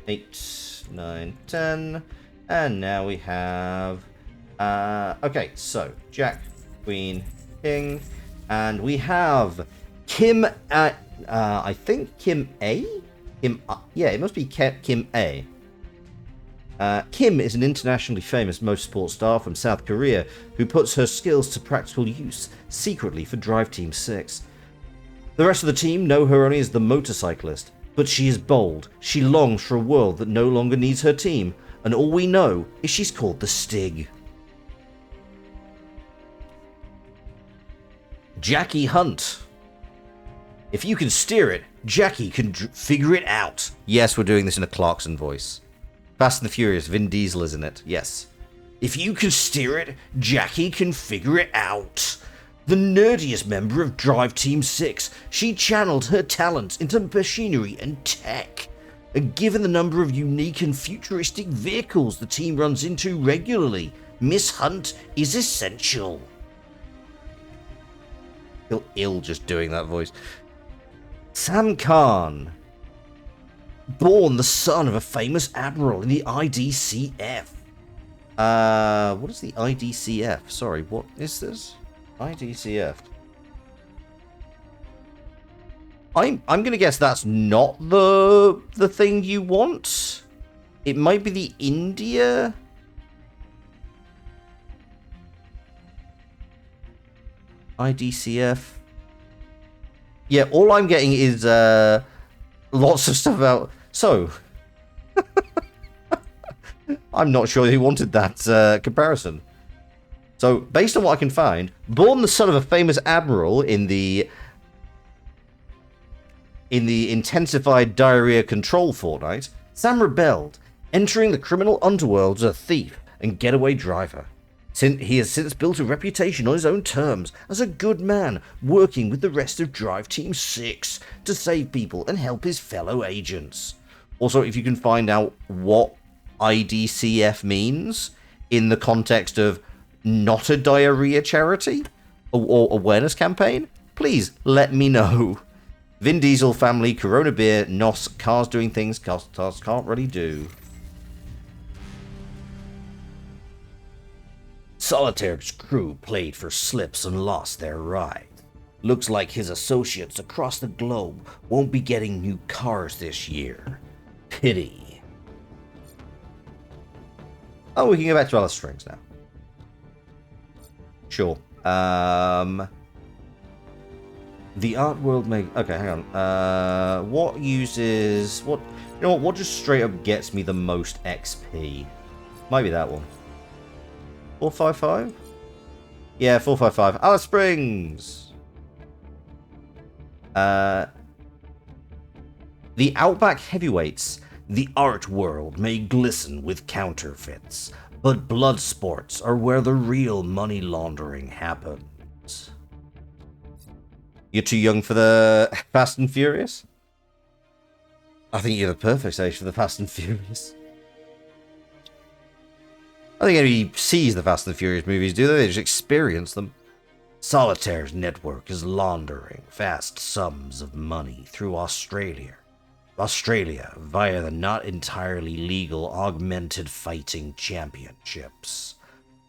A: 8, 9, 10. And now we have... okay, so Jack, Queen, King. And we have Kim... I think Kim A? Yeah, it must be Kim A. Kim is an internationally famous motorsport star from South Korea who puts her skills to practical use secretly for Drive Team 6. The rest of the team know her only as the motorcyclist, but she is bold. She longs for a world that no longer needs her team, and all we know is she's called the Stig. Jackie Hunt. If you can steer it, Jackie can figure it out. Yes, we're doing this in a Clarkson voice. Fast and the Furious, Vin Diesel is in it, yes. If you can steer it, Jackie can figure it out. The nerdiest member of Drive Team 6, she channeled her talents into machinery and tech. And given the number of unique and futuristic vehicles the team runs into regularly, Miss Hunt is essential. Feel ill just doing that voice. Sam Khan. Born the son of a famous admiral in the IDCF. What is the IDCF? Sorry, what is this? IDCF. I'm gonna guess that's not the thing you want. It might be the India. IDCF. Yeah, all I'm getting is lots of stuff about. So, I'm not sure he wanted that comparison. So, based on what I can find, born the son of a famous admiral in the intensified diarrhea control fortnight, Sam rebelled, entering the criminal underworld as a thief and getaway driver. He has since built a reputation on his own terms as a good man, working with the rest of Drive Team 6 to save people and help his fellow agents. Also, if you can find out what IDCF means in the context of not a diarrhea charity or awareness campaign, please let me know. Vin Diesel family, Corona beer, NOS, cars doing things cars can't really do. Solitaire's crew played for slips and lost their ride. Looks like his associates across the globe won't be getting new cars this year. Pity. Oh, we can go back to Alice Springs now. Sure. The art world may... Okay, hang on. What uses... What... You know what just straight up gets me the most XP? Might be that one. 455? Yeah, 455. Alice Springs! The Outback Heavyweights. The art world may glisten with counterfeits, but blood sports are where the real money laundering happens. You're too young for the Fast and Furious? I think you're the perfect age for the Fast and Furious. I think anybody sees the Fast and the Furious movies, do they? They just experience them. Solitaire's network is laundering vast sums of money through Australia via the not entirely legal Augmented Fighting Championships.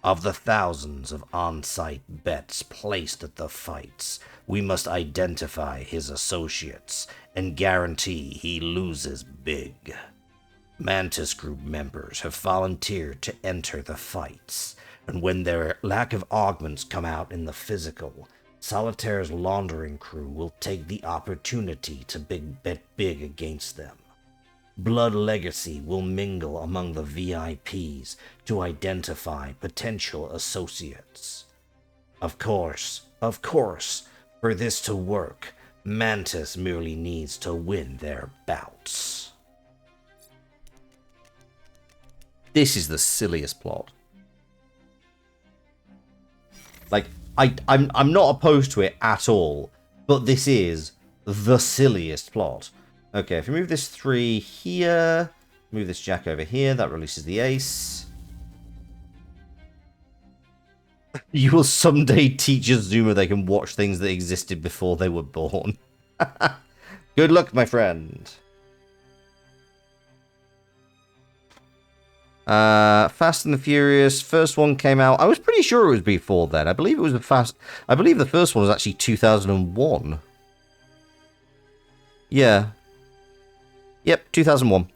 A: Of the thousands of on-site bets placed at the fights, we must identify his associates and guarantee he loses big. Mantis Group members have volunteered to enter the fights, and when their lack of augments come out in the physical, Solitaire's laundering crew will take the opportunity to bet big against them. Blood Legacy will mingle among the VIPs to identify potential associates. Of course, for this to work, Mantis merely needs to win their bouts. This is the silliest plot. Like, I'm not opposed to it at all, but this is the silliest plot. Okay, if we move this 3 here, move this jack over here, that releases the ace. You will someday teach a Zoomer they can watch things that existed before they were born. Good luck, my friend. Fast and the Furious, first one came out. I was pretty sure it was before then. I believe it was I believe the first one was actually 2001. Yeah. Yep, 2001.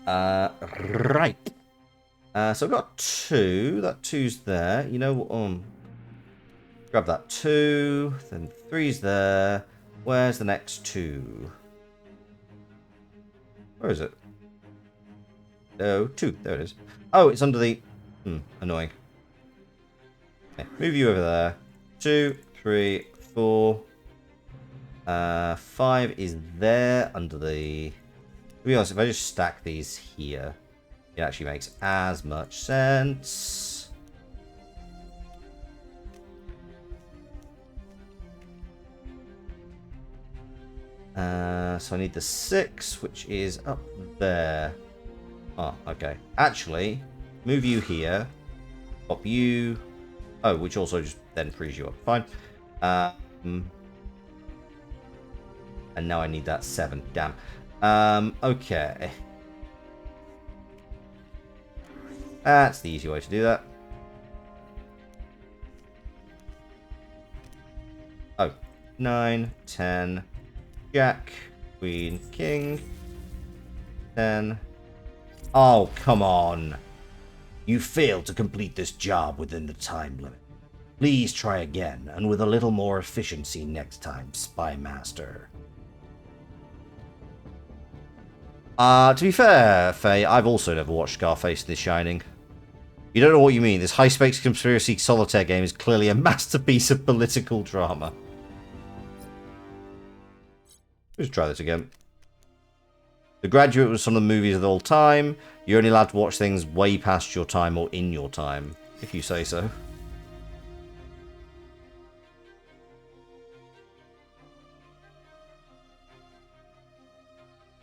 A: Right. So I've got 2. That 2's there. You know what? Grab that 2. Then 3's there. Where's the next 2? Where is it? No, 2. There it is. Oh, it's under the... annoying. Okay, move you over there. 2, 3, 4. 5 is there under the... To be honest, if I just stack these here, it actually makes as much sense. So I need the 6, which is up there. Oh, okay. Actually, move you here. Pop you. Oh, which also just then frees you up. Fine. And now I need that 7. Damn. Okay. That's the easy way to do that. Oh. 9, 10. Jack. Queen. King. 10. Oh, come on. You failed to complete this job within the time limit. Please try again, and with a little more efficiency next time, Spy Master. To be fair, Faye, I've also never watched Scarface The Shining. You don't know what you mean. This high-stakes conspiracy solitaire game is clearly a masterpiece of political drama. Let's try this again. The Graduate was some of the movies of all time. You're only allowed to watch things way past your time or in your time, if you say so.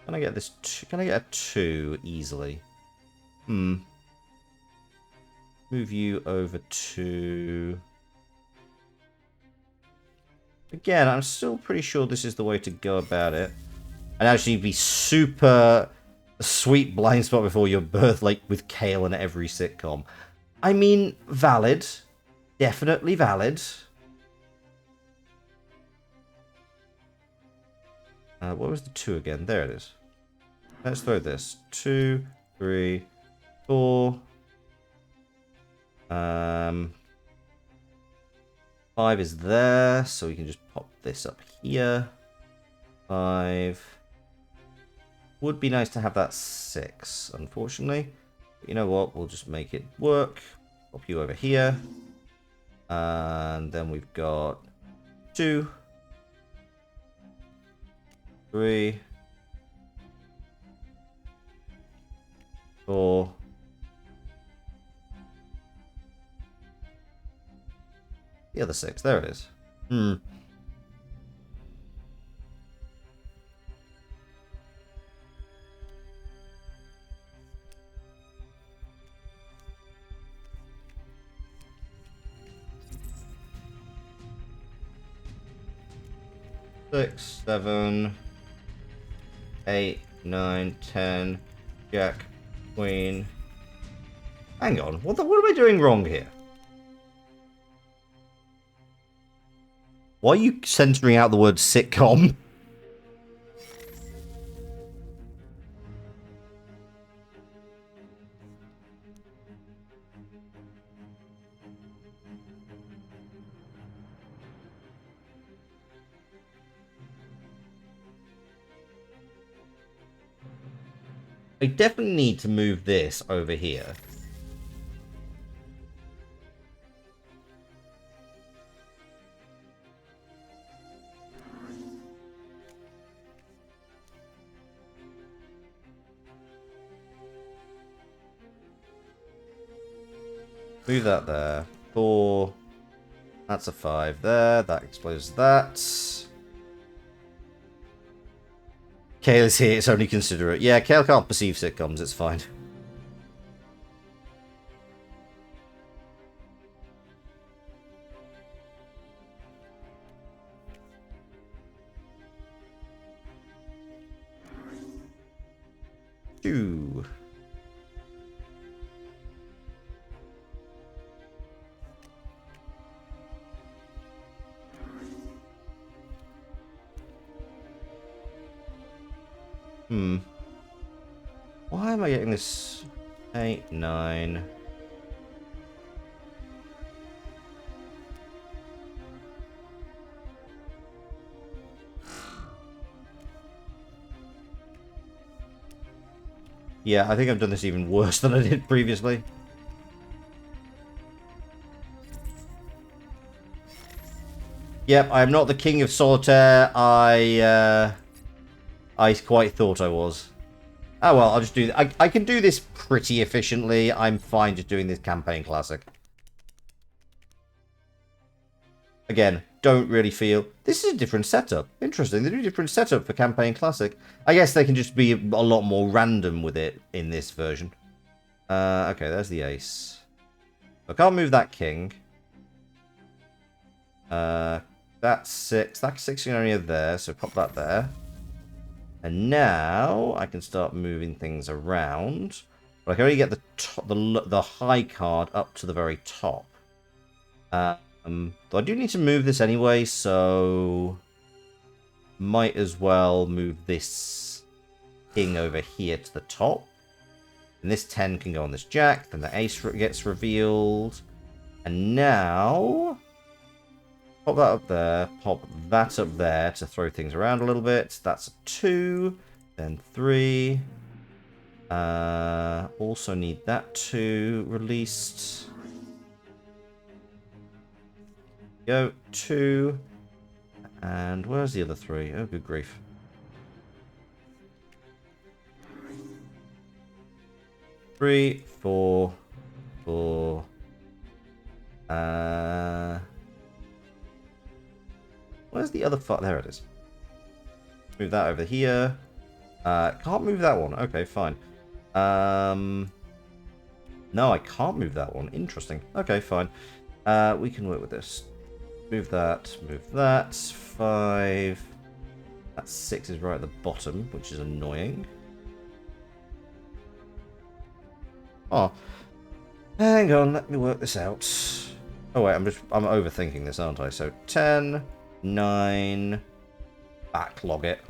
A: Can I get this? Can I get a 2 easily? Move you over to... Again, I'm still pretty sure this is the way to go about it. And actually be super sweet blind spot before your birth, like with Kale in every sitcom. I mean, valid. Definitely valid. What was the 2 again? There it is. Let's throw this. 2, 3, 4. 5 is there, so we can just pop this up here. 5. Would be nice to have that 6, unfortunately. But you know what? We'll just make it work. Pop you over here. And then we've got 2, 3, 4. The other 6, there it is. 6, 7, 8, 9, 10, Jack, Queen. Hang on, what am I doing wrong here? Why are you censoring out the word sitcom? I definitely need to move this over here. Move that there. 4. That's a 5 there. That explains that. Kale is here, it's only considerate. Yeah, Kale can't perceive sitcoms, it's fine. Two. Why am I getting this? 8, 9. Yeah, I think I've done this even worse than I did previously. Yep, I am not the king of solitaire. I quite thought I was. Oh well, I'll just do that. I can do this pretty efficiently. I'm fine just doing this campaign classic. Again, don't really feel... This is a different setup. Interesting, they do a different setup for campaign classic. I guess they can just be a lot more random with it in this version. Okay, there's the ace. I can't move that king. That's 6. That 6 can only go there, so pop that there. And now I can start moving things around. But I can only get the high card up to the very top. But I do need to move this anyway, so might as well move this king over here to the top. And this 10 can go on this jack, then the ace gets revealed. And now... Pop that up there, pop that up there to throw things around a little bit. That's a 2, then 3. Also need that 2 released. Go, 2. And where's the other 3? Oh, good grief. Three, 4, 4. Where's the other fuck? There it is. Move that over here. Can't move that one. Okay, fine. No, I can't move that one. Interesting. Okay, fine. We can work with this. Move that. Move that. 5. That 6 is right at the bottom, which is annoying. Oh. Hang on, let me work this out. Oh wait, I'm overthinking this, aren't I? So 10, 9, backlog it.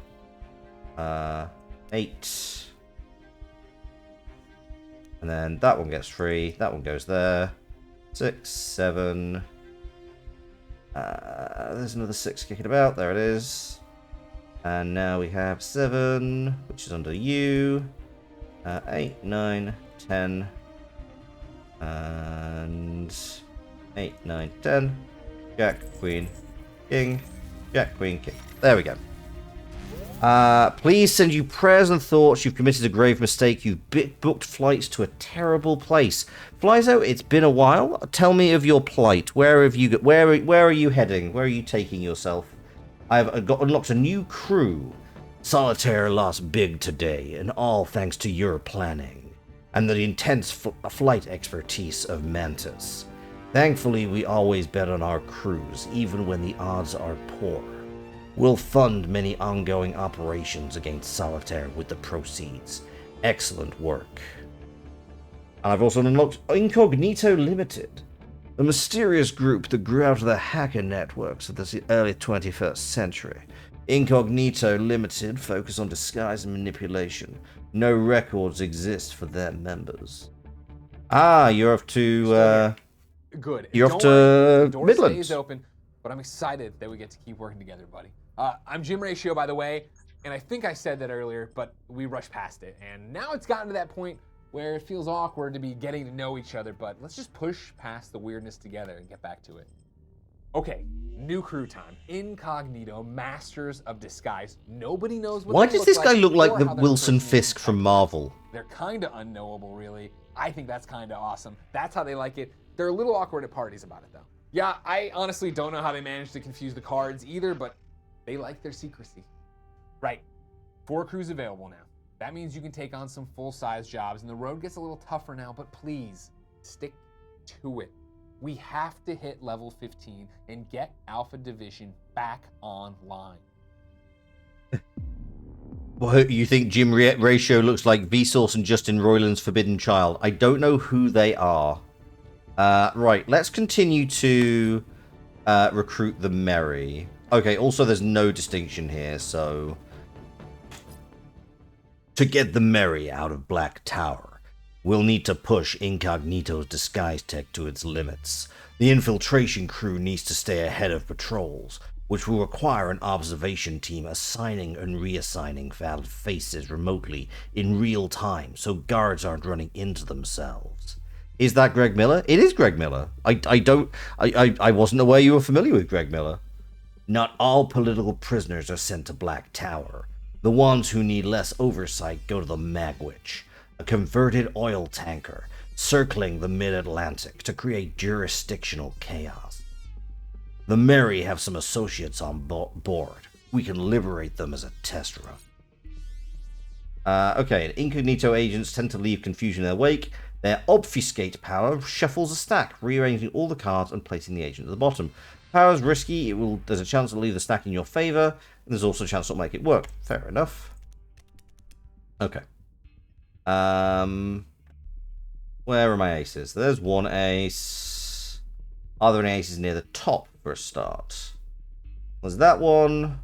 A: 8, And then that one gets 3. That one goes there. 6, 7. There's another 6 kicking about. There it is. And now we have 7, which is under you. 8, 9, 10. And 8, 9, 10. Jack, Queen, King. Jack, Queen, King. There we go. Please send you prayers and thoughts. You've committed a grave mistake. You've booked flights to a terrible place. Flyzo, it's been a while. Tell me of your plight. Where have you? Where are you heading? Where are you taking yourself? I've unlocked a new crew. Solitaire lost big today, and all thanks to your planning and the intense flight expertise of Mantis. Thankfully, we always bet on our crews, even when the odds are poor. We'll fund many ongoing operations against Solitaire with the proceeds. Excellent work. I've also unlocked Incognito Limited, a mysterious group that grew out of the hacker networks of the early 21st century. Incognito Limited focus on disguise and manipulation. No records exist for their members. You're off to...
B: Good.
A: You're off to
B: door
A: Midlands.
B: Stays open, but I'm excited that we get to keep working together, buddy. I'm Jim Ratio, by the way, and I think I said that earlier, but we rushed past it, and now it's gotten to that point where it feels awkward to be getting to know each other, but let's just push past the weirdness together and get back to it. Okay, new crew time. Incognito, Masters of Disguise. Nobody knows what
A: Why
B: they
A: does this guy look like
B: or
A: the
B: how they're
A: Wilson
B: personally
A: Fisk from Marvel?
B: They're kind of unknowable, really. I think that's kind of awesome. That's how they like it. They're a little awkward at parties about it, though. Yeah, I honestly don't know how they managed to confuse the cards either, but they like their secrecy. Right. 4 crews available now. That means you can take on some full-size jobs, and the road gets a little tougher now, but please, stick to it. We have to hit level 15 and get Alpha Division back online.
A: What, you think Jim Ratio looks like Vsauce and Justin Roiland's Forbidden Child? I don't know who they are. Right, let's continue to recruit the Merry. Okay, also there's no distinction here, so... To get the Merry out of Black Tower, we'll need to push Incognito's disguise tech to its limits. The infiltration crew needs to stay ahead of patrols, which will require an observation team assigning and reassigning valid faces remotely in real time so guards aren't running into themselves. Is that Greg Miller? It is Greg Miller. I wasn't aware you were familiar with Greg Miller. Not all political prisoners are sent to Black Tower. The ones who need less oversight go to the Magwitch, a converted oil tanker circling the mid-Atlantic to create jurisdictional chaos. The Merry have some associates on board. We can liberate them as a test run. Okay, incognito agents tend to leave confusion in their wake. Their obfuscate power shuffles a stack, rearranging all the cards and placing the agent at the bottom. Power is risky. There's a chance to leave the stack in your favor, and there's also a chance to make it work. Fair enough. Okay. Where are my aces? There's one ace. Are there any aces near the top for a start? There's that one.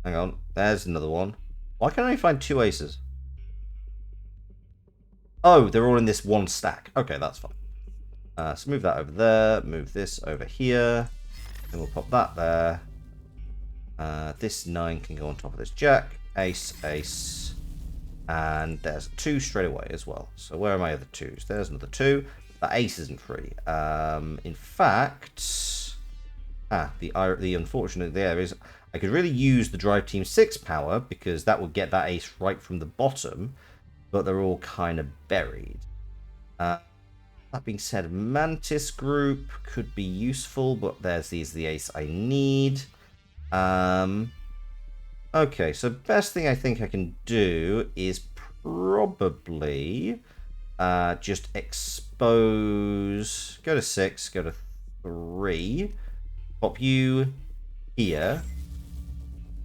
A: Hang on. There's another one. Why can't I find 2 aces? Oh, they're all in this one stack. Okay, that's fine. So move that over there. Move this over here. And we'll pop that there. This 9 can go on top of this jack. Ace, ace. And there's 2 straight away as well. So where are my other 2s? There's another 2. That ace isn't free. In fact... the unfortunate there is... I could really use the Drive Team 6 power, because that would get that ace right from the bottom. But they're all kind of buried. That being said, Mantis Group could be useful, but there's the ace I need. Okay, so best thing I think I can do is probably just expose... Go to 6, go to 3. Pop you here.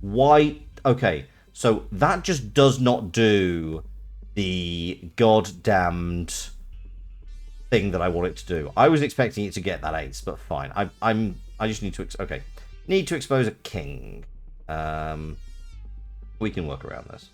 A: Why? Okay, so that just does not do the goddamned thing that I want it to do. I was expecting it to get that ace, but fine. I just need to need to expose a king. We can work around this.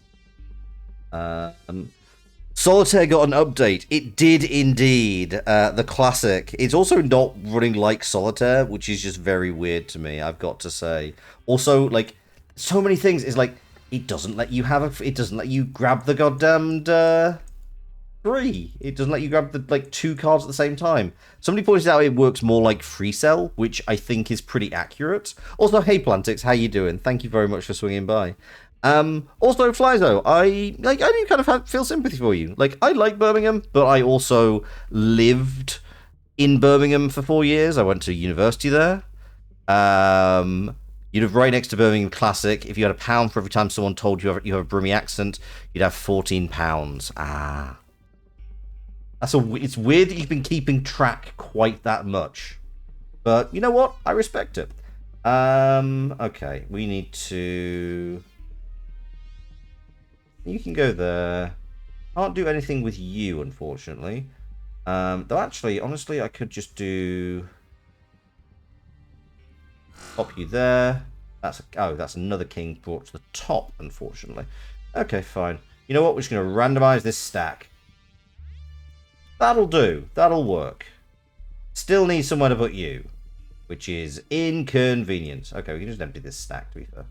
A: Solitaire got an update. It did indeed. The classic. It's also not running like Solitaire, which is just very weird to me, I've got to say. Also, like, so many things is like, it doesn't let you have it doesn't let you grab the goddamned 3. It doesn't let you grab the like 2 cards at the same time. Somebody pointed out it works more like Free Cell, which I think is pretty accurate. Also, hey Plantix, how you doing? Thank you very much for swinging by. Also, Flyzo, I do kind of feel sympathy for you. Like, I like Birmingham, but I also lived in Birmingham for 4 years. I went to university there. You'd have right next to Birmingham Classic. If you had £1 for every time someone told you you have a Brummy accent, you'd have £14. Ah. It's weird that you've been keeping track quite that much. But you know what? I respect it. Okay, we need to... You can go there. Can't do anything with you, unfortunately. Though actually, honestly, I could just do... Pop you there. That's another king brought to the top, unfortunately. Okay, fine. You know what? We're just going to randomize this stack. That'll do. That'll work. Still need somewhere to put you, which is inconvenient. Okay, we can just empty this stack, to be fair.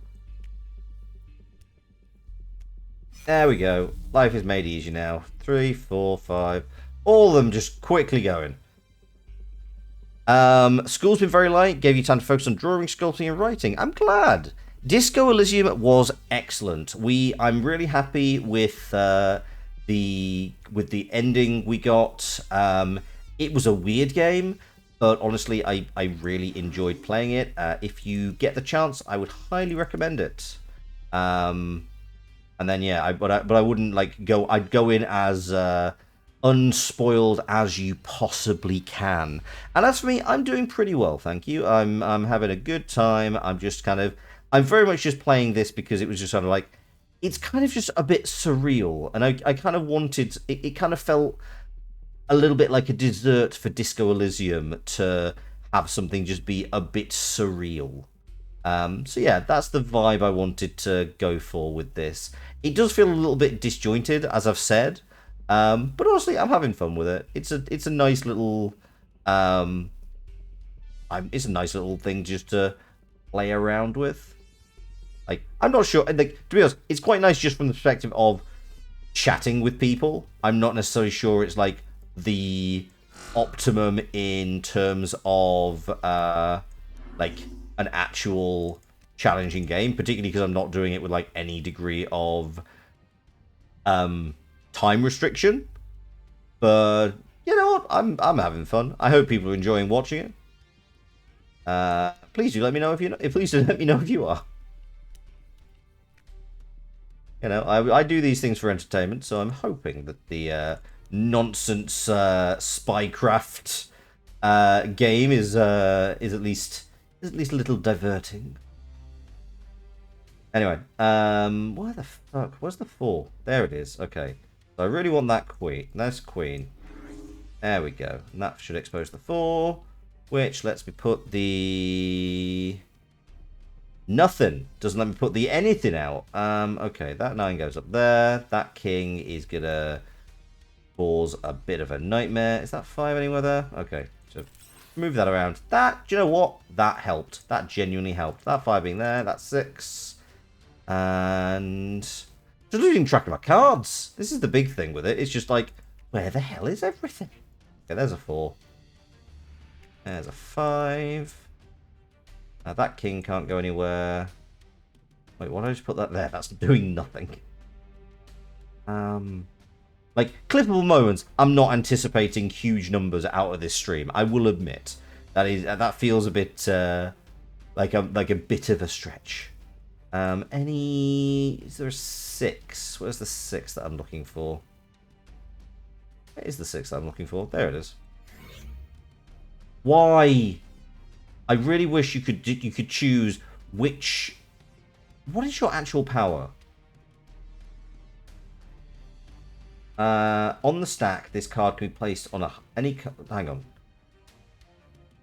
A: There we go. Life is made easy now. 3, 4, 5. All of them just quickly going. School's been very light. Gave you time to focus on drawing, sculpting, and writing. I'm glad. Disco Elysium was excellent. I'm really happy with the ending we got. It was a weird game, but honestly, I really enjoyed playing it. If you get the chance, I would highly recommend it. And then yeah, but I wouldn't like go. I'd go in as unspoiled as you possibly can. And as for me, I'm doing pretty well, thank you. I'm having a good time. I'm very much just playing this because it was just sort of like, it's kind of just a bit surreal, and I kind of wanted it kind of felt a little bit like a dessert for Disco Elysium to have something just be a bit surreal. So yeah, that's the vibe I wanted to go for with this. It does feel a little bit disjointed, as I've said, but honestly, I'm having fun with it. It's a nice little it's a nice little thing just to play around with. Like, I'm not sure. Like, to be honest, it's quite nice just from the perspective of chatting with people. I'm not necessarily sure it's like the optimum in terms of like an actual challenging game, particularly because I'm not doing it with like any degree of time restriction. But you know what? I'm having fun. I hope people are enjoying watching it. Please do let me know if you're not. Please do let me know if you are. You know, I do these things for entertainment, so I'm hoping that the nonsense spycraft game is at least a little diverting. Anyway, why the fuck? Where's the 4? There it is. Okay, so I really want that queen. That's queen. There we go. And that should expose the 4, which lets me put the nothing. Doesn't let me put the anything out. Okay, that 9 goes up there. That king is gonna cause a bit of a nightmare. Is that 5 anywhere there? Okay, so move that around. That, do you know what? That helped. That genuinely helped. That 5 being there. That's 6. And just losing track of my cards. This is the big thing with it. It's just like, where the hell is everything? Okay, there's a 4. There's a 5. Now that king can't go anywhere. Wait, why did I just put that there? That's doing nothing. Like, clippable moments, I'm not anticipating huge numbers out of this stream. I will admit. That feels a bit like a bit of a stretch. Is there a 6? Where's the 6 that I'm looking for? Where is the 6 that I'm looking for? There it is. Why? I really wish you could choose which. What is your actual power? On the stack, this card can be placed on any. Hang on.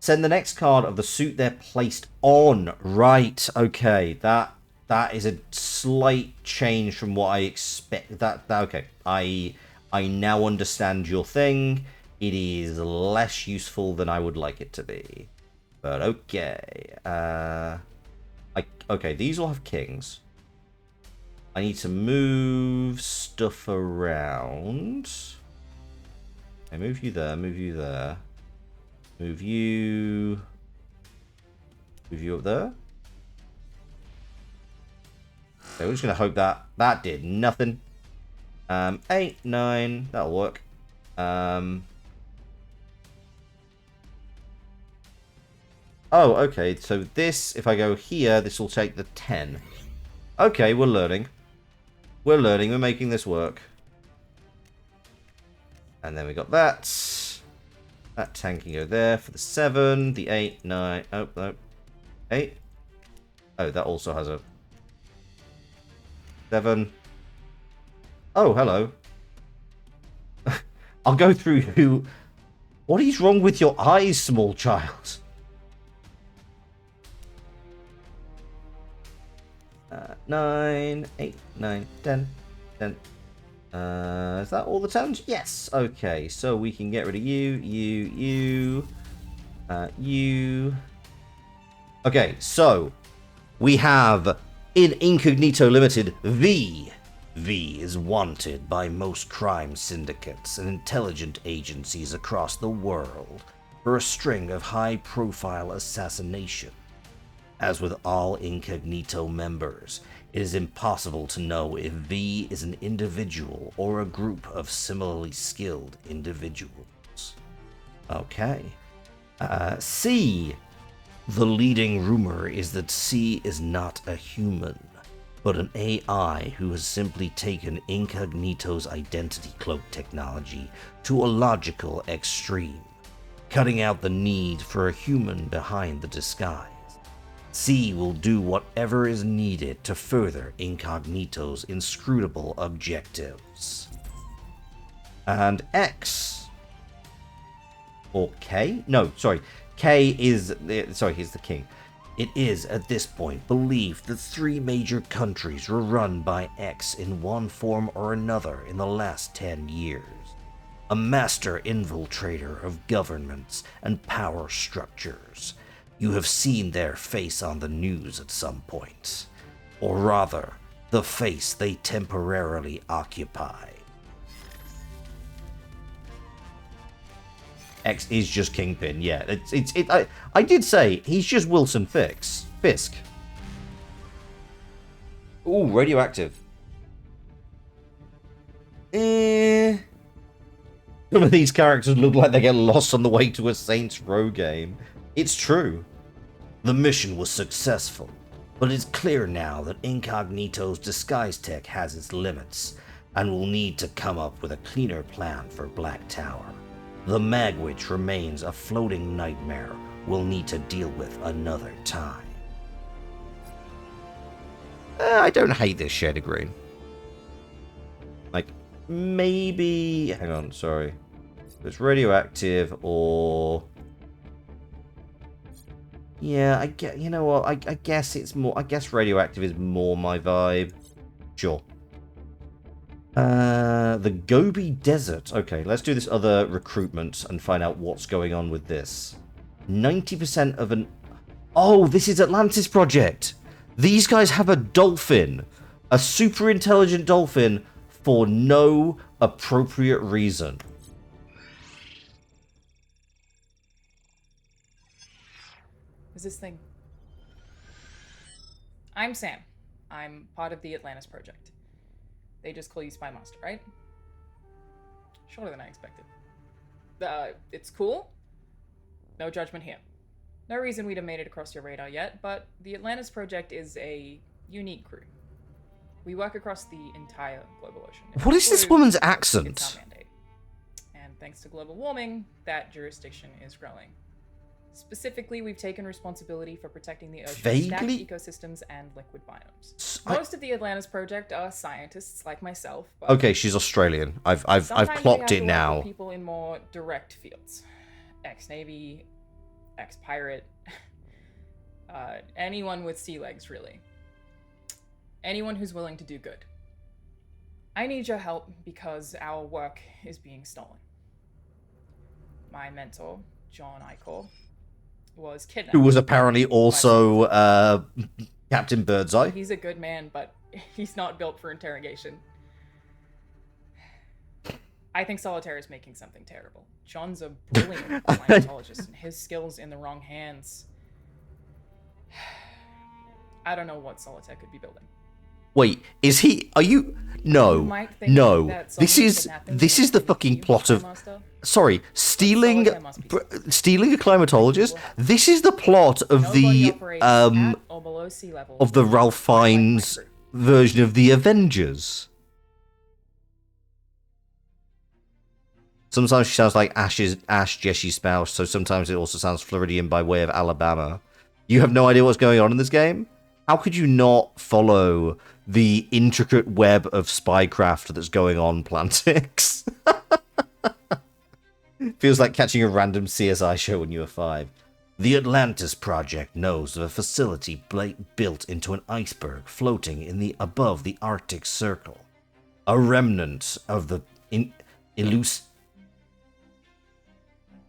A: Send the next card of the suit they're placed on. Right. Okay. That That is a slight change from what I expect. Okay. I now understand your thing. It is less useful than I would like it to be. But okay. Okay, these all have kings. I need to move stuff around. I move you there, move you there. Move you up there. So we're just gonna hope that did nothing. 8, 9, that'll work. Oh, okay, so this, if I go here, this will take the 10. Okay, we're learning. We're learning, we're making this work. And then we got that. That tank can go there for the 7, the 8, 9, oh, no. 8. Oh, that also has a 7. Oh, hello. I'll go through who... What is wrong with your eyes, small child? 9, 8, 9, 10, 10. Is that all the towns? Yes. Okay, so we can get rid of you. Okay, so we have in Incognito Limited V. V is wanted by most crime syndicates and intelligence agencies across the world for a string of high-profile assassination. As with all Incognito members, it is impossible to know if V is an individual or a group of similarly skilled individuals. Okay. C. The leading rumor is that C is not a human, but an AI who has simply taken Incognito's identity cloak technology to a logical extreme, cutting out the need for a human behind the disguise. C will do whatever is needed to further Incognito's inscrutable objectives. And X. Or K? No, sorry. K is... Sorry, he's the king. It is, at this point, believed that 3 major countries were run by X in one form or another in the last 10 years. A master infiltrator of governments and power structures. You have seen their face on the news at some point. Or rather, the face they temporarily occupy. X is just Kingpin, yeah. I did say, he's just Wilson Fisk. Ooh, radioactive. Some of these characters look like they get lost on the way to a Saints Row game. It's true. The mission was successful, but it's clear now that Incognito's disguise tech has its limits, and will need to come up with a cleaner plan for Black Tower. The Magwitch remains a floating nightmare we'll need to deal with another time. I don't hate this shade of green. Like, maybe... Hang on, sorry. It's radioactive or... Yeah, you know what? I guess it's more... I guess radioactive is more my vibe. Sure. The Gobi Desert. Okay, let's do this other recruitment and find out what's going on with this. 90% of an... Oh, this is Atlantis Project! These guys have a dolphin. A super intelligent dolphin for no appropriate reason.
D: Is this thing? I'm Sam. I'm part of the Atlantis Project. They just call you Spy Master, right? Shorter than I expected. It's cool. No judgment here. No reason we'd have made it across your radar yet, but the Atlantis Project is a unique crew. We work across the entire global ocean.
A: What is this woman's
D: It's
A: accent?
D: our mandate. And thanks to global warming, that jurisdiction is growing. Specifically, we've taken responsibility for protecting the ocean's stacked ecosystems and liquid biomes. Most of the Atlantis Project are scientists like myself. But
A: okay, she's Australian. I've clocked it now.
D: People in more direct fields, ex-Navy, ex-pirate, anyone with sea legs, really. Anyone who's willing to do good. I need your help because our work is being stolen. My mentor, John Icor, was kidnapped.
A: Who was apparently also Captain Birdseye.
D: He's a good man, but he's not built for interrogation. I think Solitaire is making something terrible. John's a brilliant climatologist, and his skills in the wrong hands. I don't know what Solitaire could be building.
A: Wait, is he? Are you? No, no. This is the fucking plot of. Sorry, stealing a climatologist. This is the plot of the Ralph Fiennes version of the Avengers. Sometimes she sounds like Ash Jesse's spouse, so sometimes it also sounds Floridian by way of Alabama. You have no idea what's going on in this game? How could you not follow the intricate web of spycraft that's going on, Plantix? Feels like catching a random CSI show when you were 5. The Atlantis Project knows of a facility built into an iceberg floating above the Arctic Circle. A remnant of the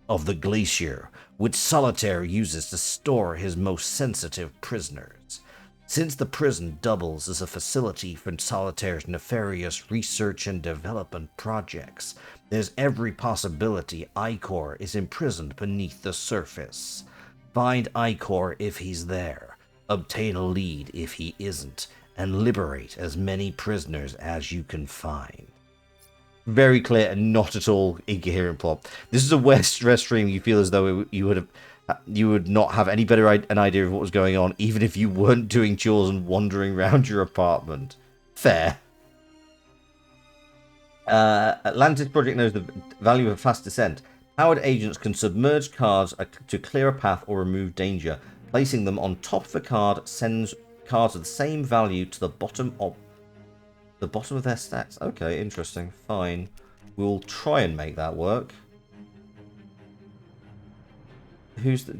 A: of the glacier, which Solitaire uses to store his most sensitive prisoners. Since the prison doubles as a facility for Solitaire's nefarious research and development projects, there's every possibility Icor is imprisoned beneath the surface. Find Icor if he's there, obtain a lead if he isn't, and liberate as many prisoners as you can find. Very clear and not at all incoherent plot. This is a West stream. You feel as though you would not have any better an idea of what was going on, even if you weren't doing chores and wandering around your apartment. Fair. Atlantis Project knows the value of a fast descent. Powered agents can submerge cards to clear a path or remove danger. Placing them on top of a card sends cards of the same value to the bottom of their stacks. Okay, interesting. Fine. We'll try and make that work.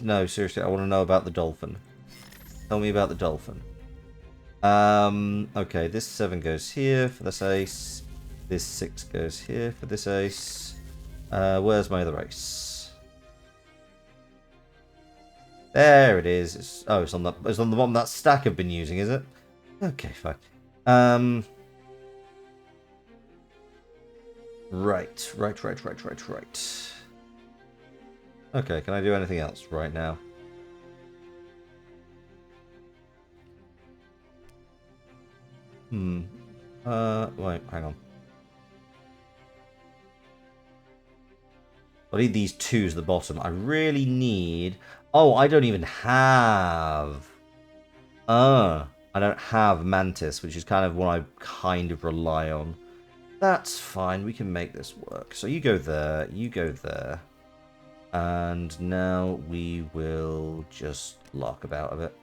A: No, seriously, I want to know about the dolphin. Tell me about the dolphin. Okay, this 7 goes here for this ace. This 6 goes here for this ace. Where's my other ace? There it is. It's on the bottom of that stack I've been using, is it? Okay, fine. Right. Okay, can I do anything else right now? Wait, hang on. I need these 2s at the bottom. I really need... Oh, I don't even have... I don't have Mantis, which is kind of what I kind of rely on. That's fine, we can make this work. So you go there, you go there. And now we will just lark about a bit.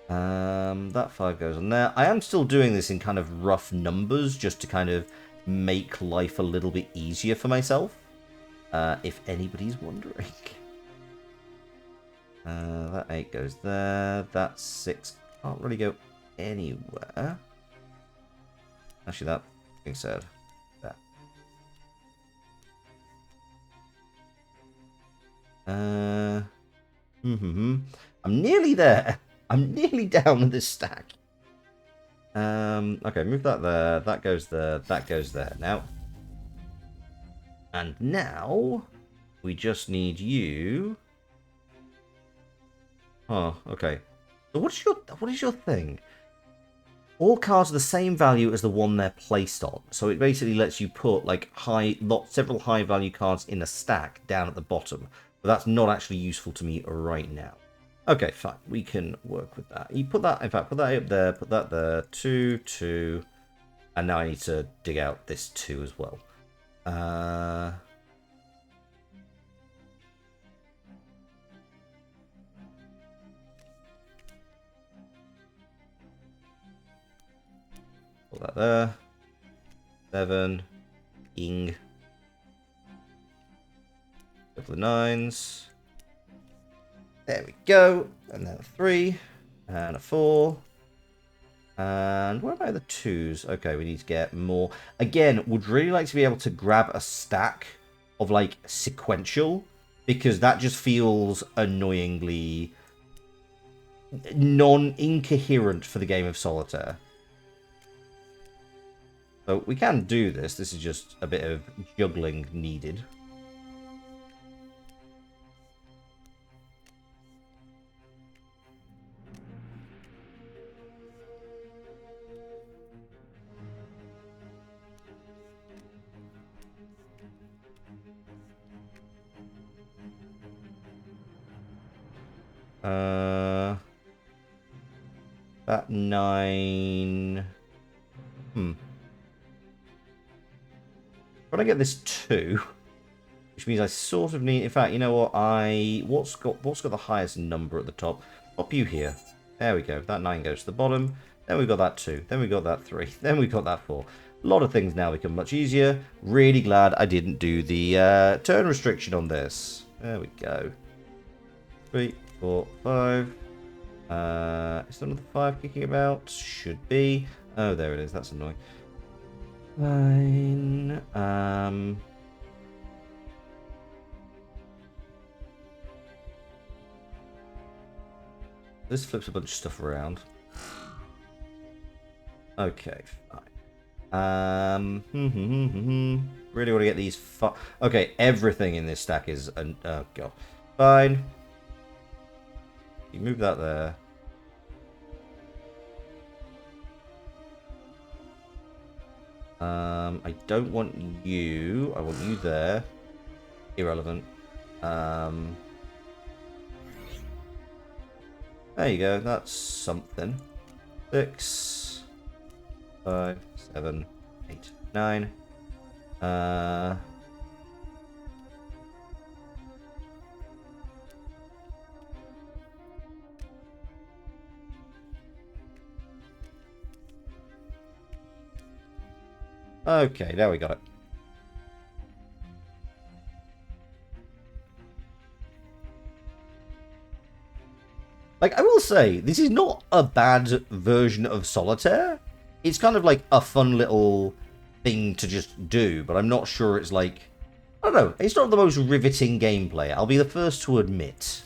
A: That 5 goes on there. I am still doing this in kind of rough numbers, just to kind of make life a little bit easier for myself. If anybody's wondering. That 8 goes there. That 6 can't really go anywhere. Actually, that being said... I'm nearly there. I'm nearly down in this stack. Okay, move that there. That goes there. That goes there. Now. And now we just need you. Oh, okay. So what is your thing? All cards are the same value as the one they're placed on. So it basically lets you put like several high value cards in a stack down at the bottom. But that's not actually useful to me right now. Okay, fine. We can work with that. You put that, in fact, put that up there, put that there. 2, 2. And now I need to dig out this 2 as well. Put that there. 7. Ing. Couple of 9s. There we go. And then a 3. And a 4. And what about the 2s? Okay, we need to get more. Again, would really like to be able to grab a stack of, like, sequential, because that just feels annoyingly non-incoherent for the game of Solitaire. So we can do this. This is just a bit of juggling needed. That 9. When I get this 2, which means I sort of need. In fact, you know what? What's got the highest number at the top? Pop you here. There we go. That 9 goes to the bottom. Then we've got that 2. Then we've got that 3. Then we've got that 4. A lot of things now become much easier. Really glad I didn't do the turn restriction on this. There we go. 3, 4, 5. Is there another 5 kicking about? Should be. Oh, there it is. That's annoying. Fine. This flips a bunch of stuff around. Okay, fine. Really want to get these. Okay, everything in this stack is. Oh god. Fine. You move that there. I don't want you. I want you there. Irrelevant. There you go. That's something. 6, 5, 7, 8, 9. Okay, there we got it. Like, I will say, this is not a bad version of Solitaire. It's kind of like a fun little thing to just do, but I'm not sure it's like... I don't know, it's not the most riveting gameplay, I'll be the first to admit.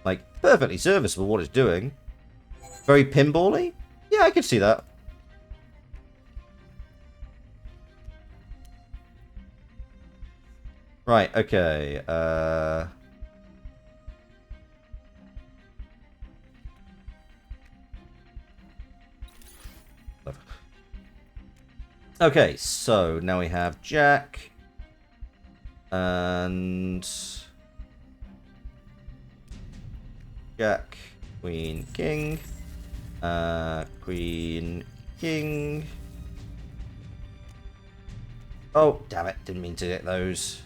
A: Like, perfectly serviceable what it's doing. Very pinball-y? Yeah, I could see that. Right, okay. Okay, so now we have Jack. And... Jack, Queen, King. Queen, King. Oh, damn it. Didn't mean to get those.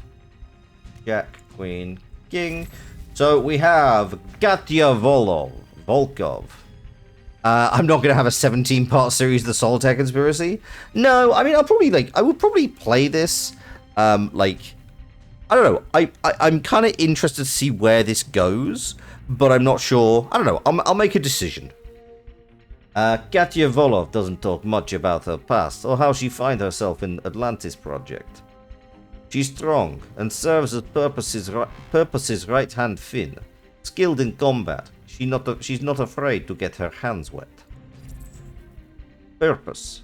A: Jack, Queen, King. So we have Katya Volkov. I'm not going to have a 17-part series of the Solitaire Conspiracy. No, I mean, I would probably play this, like, I don't know. I'm kind of interested to see where this goes, but I'm not sure. I don't know. I'll make a decision. Katya Volov doesn't talk much about her past or how she finds herself in Atlantis project. She's strong and serves as Purpose's right-hand fin. Skilled in combat, she's not afraid to get her hands wet. Purpose.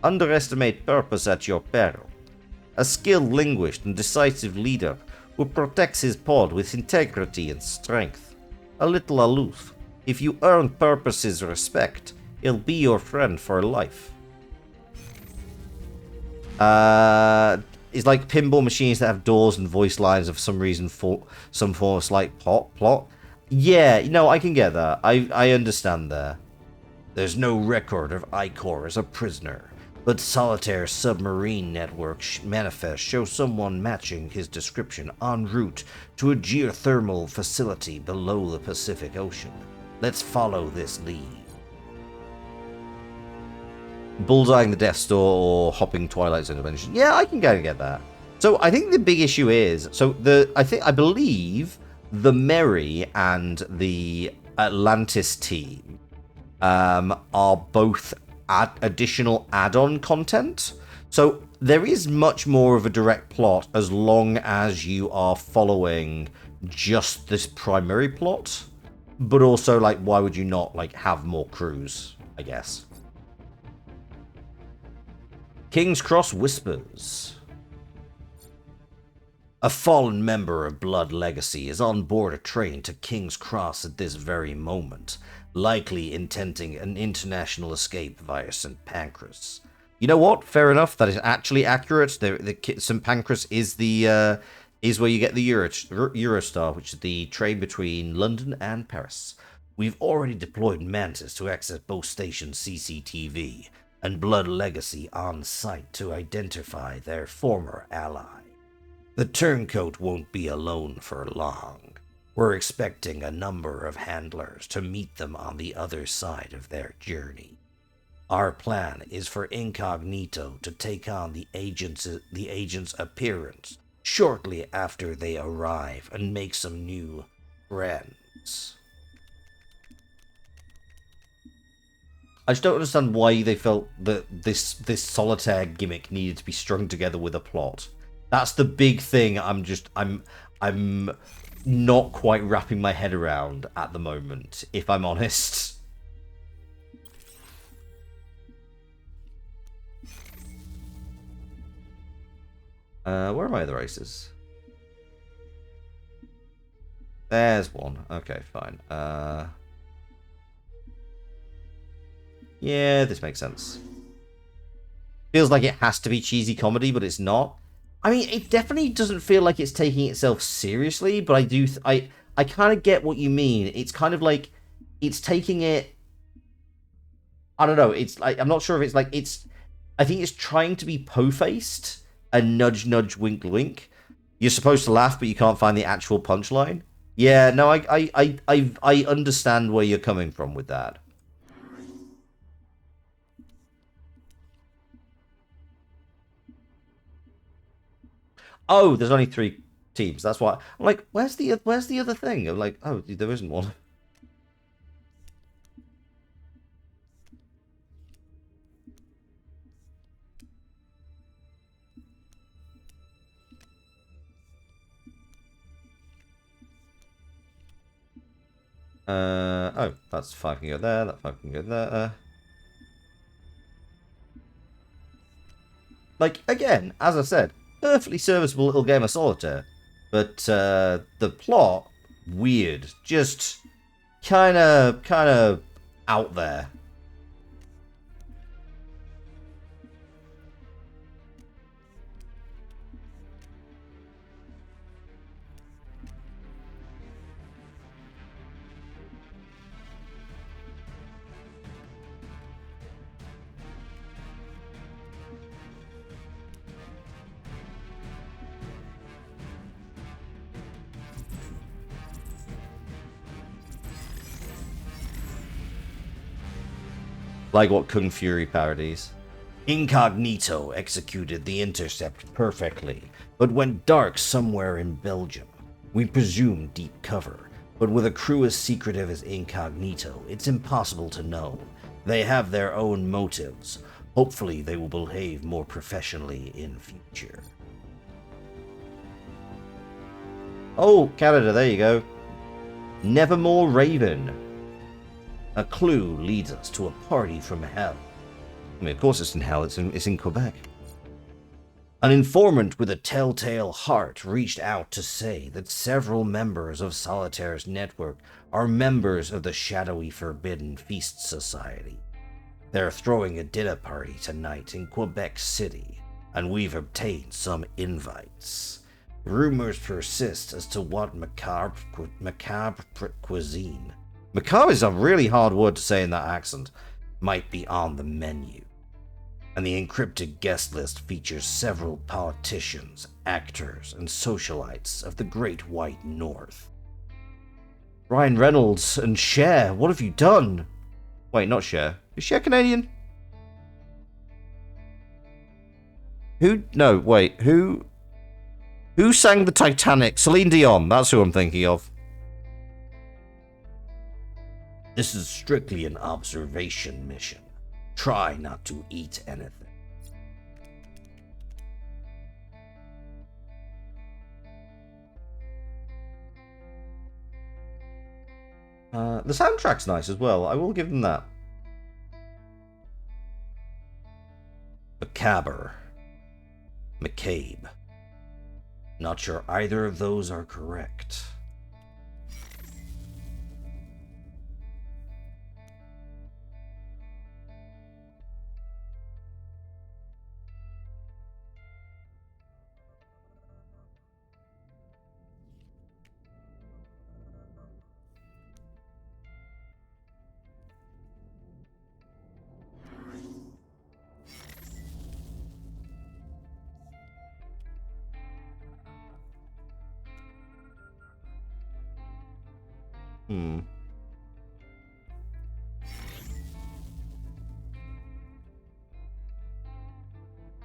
A: Underestimate Purpose at your peril. A skilled linguist and decisive leader who protects his pod with integrity and strength. A little aloof. If you earn Purpose's respect, he'll be your friend for life. It's like pinball machines that have doors and voice lines of some reason for some form of slight plot. Yeah, no, I can get that. I understand that. There's no record of Icor as a prisoner, but Solitaire's submarine network manifest shows someone matching his description en route to a geothermal facility below the Pacific Ocean. Let's follow this lead. Bullseyeing the Death Star or hopping Twilight Zone dimension. Yeah, I can kind of get that. So I think the big issue is, I believe the Mary and the Atlantis team are both additional add-on content. So there is much more of a direct plot as long as you are following just this primary plot. But also, like, why would you not, like, have more crews, I guess? King's Cross Whispers. A fallen member of Blood Legacy is on board a train to King's Cross at this very moment, likely intending an international escape via St. Pancras. You know what? Fair enough. That is actually accurate. The St. Pancras is the is where you get the Eurostar, which is the train between London and Paris. We've already deployed Mantis to access both stations' CCTV and Blood Legacy on site to identify their former ally. The turncoat won't be alone for long. We're expecting a number of handlers to meet them on the other side of their journey. Our plan is for Incognito to take on the agent's appearance shortly after they arrive and make some new friends. I just don't understand why they felt that this solitaire gimmick needed to be strung together with a plot. That's the big thing. I'm not quite wrapping my head around at the moment, if I'm honest. Where are my other races? There's one. Okay, fine. Yeah, this makes sense. Feels like it has to be cheesy comedy, but it's not. I mean, it definitely doesn't feel like it's taking itself seriously, but I kind of get what you mean. It's kind of like it's taking it. I don't know. It's like I'm not sure if it's like it's. I think it's trying to be po-faced and nudge, nudge, wink, wink. You're supposed to laugh, but you can't find the actual punchline. Yeah, no, I understand where you're coming from with that. Oh, there's only 3 teams. That's why I'm like, where's the other thing? I'm like, oh, there isn't one. Oh, that's 5 can go there. That 5 can go there. Like again, as I said, perfectly serviceable little game of solitaire, but the plot weird, just kind of out there. Like what Kung Fury parodies. Incognito executed the intercept perfectly, but went dark somewhere in Belgium. We presume deep cover, but with a crew as secretive as Incognito, it's impossible to know. They have their own motives. Hopefully they will behave more professionally in future. Oh, Canada, there you go. Nevermore Raven. A clue leads us to a party from hell. I mean, of course it's in hell, it's in Quebec. An informant with a telltale heart reached out to say that several members of Solitaire's network are members of the shadowy Forbidden Feast Society. They're throwing a dinner party tonight in Quebec City, and we've obtained some invites. Rumors persist as to what macabre cuisine. Macabre is a really hard word to say in that accent. Might be on the menu. And the encrypted guest list features several politicians, actors, and socialites of the Great White North. Ryan Reynolds and Cher, what have you done? Wait, not Cher. Is Cher Canadian? Who? No, wait. Who sang the Titanic? Celine Dion. That's who I'm thinking of. This is strictly an observation mission. Try not to eat anything. The soundtrack's nice as well, I will give them that. Macabre. McCabe. Not sure either of those are correct.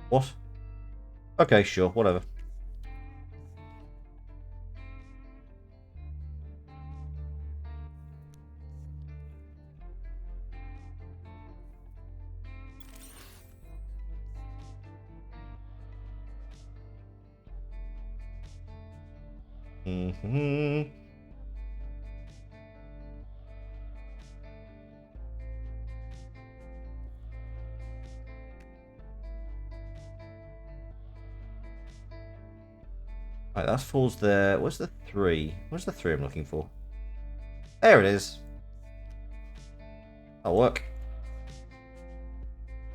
A: What? Okay, sure, whatever. Right, that falls there. Where's the 3? Where's the 3 I'm looking for? There it is. That'll work.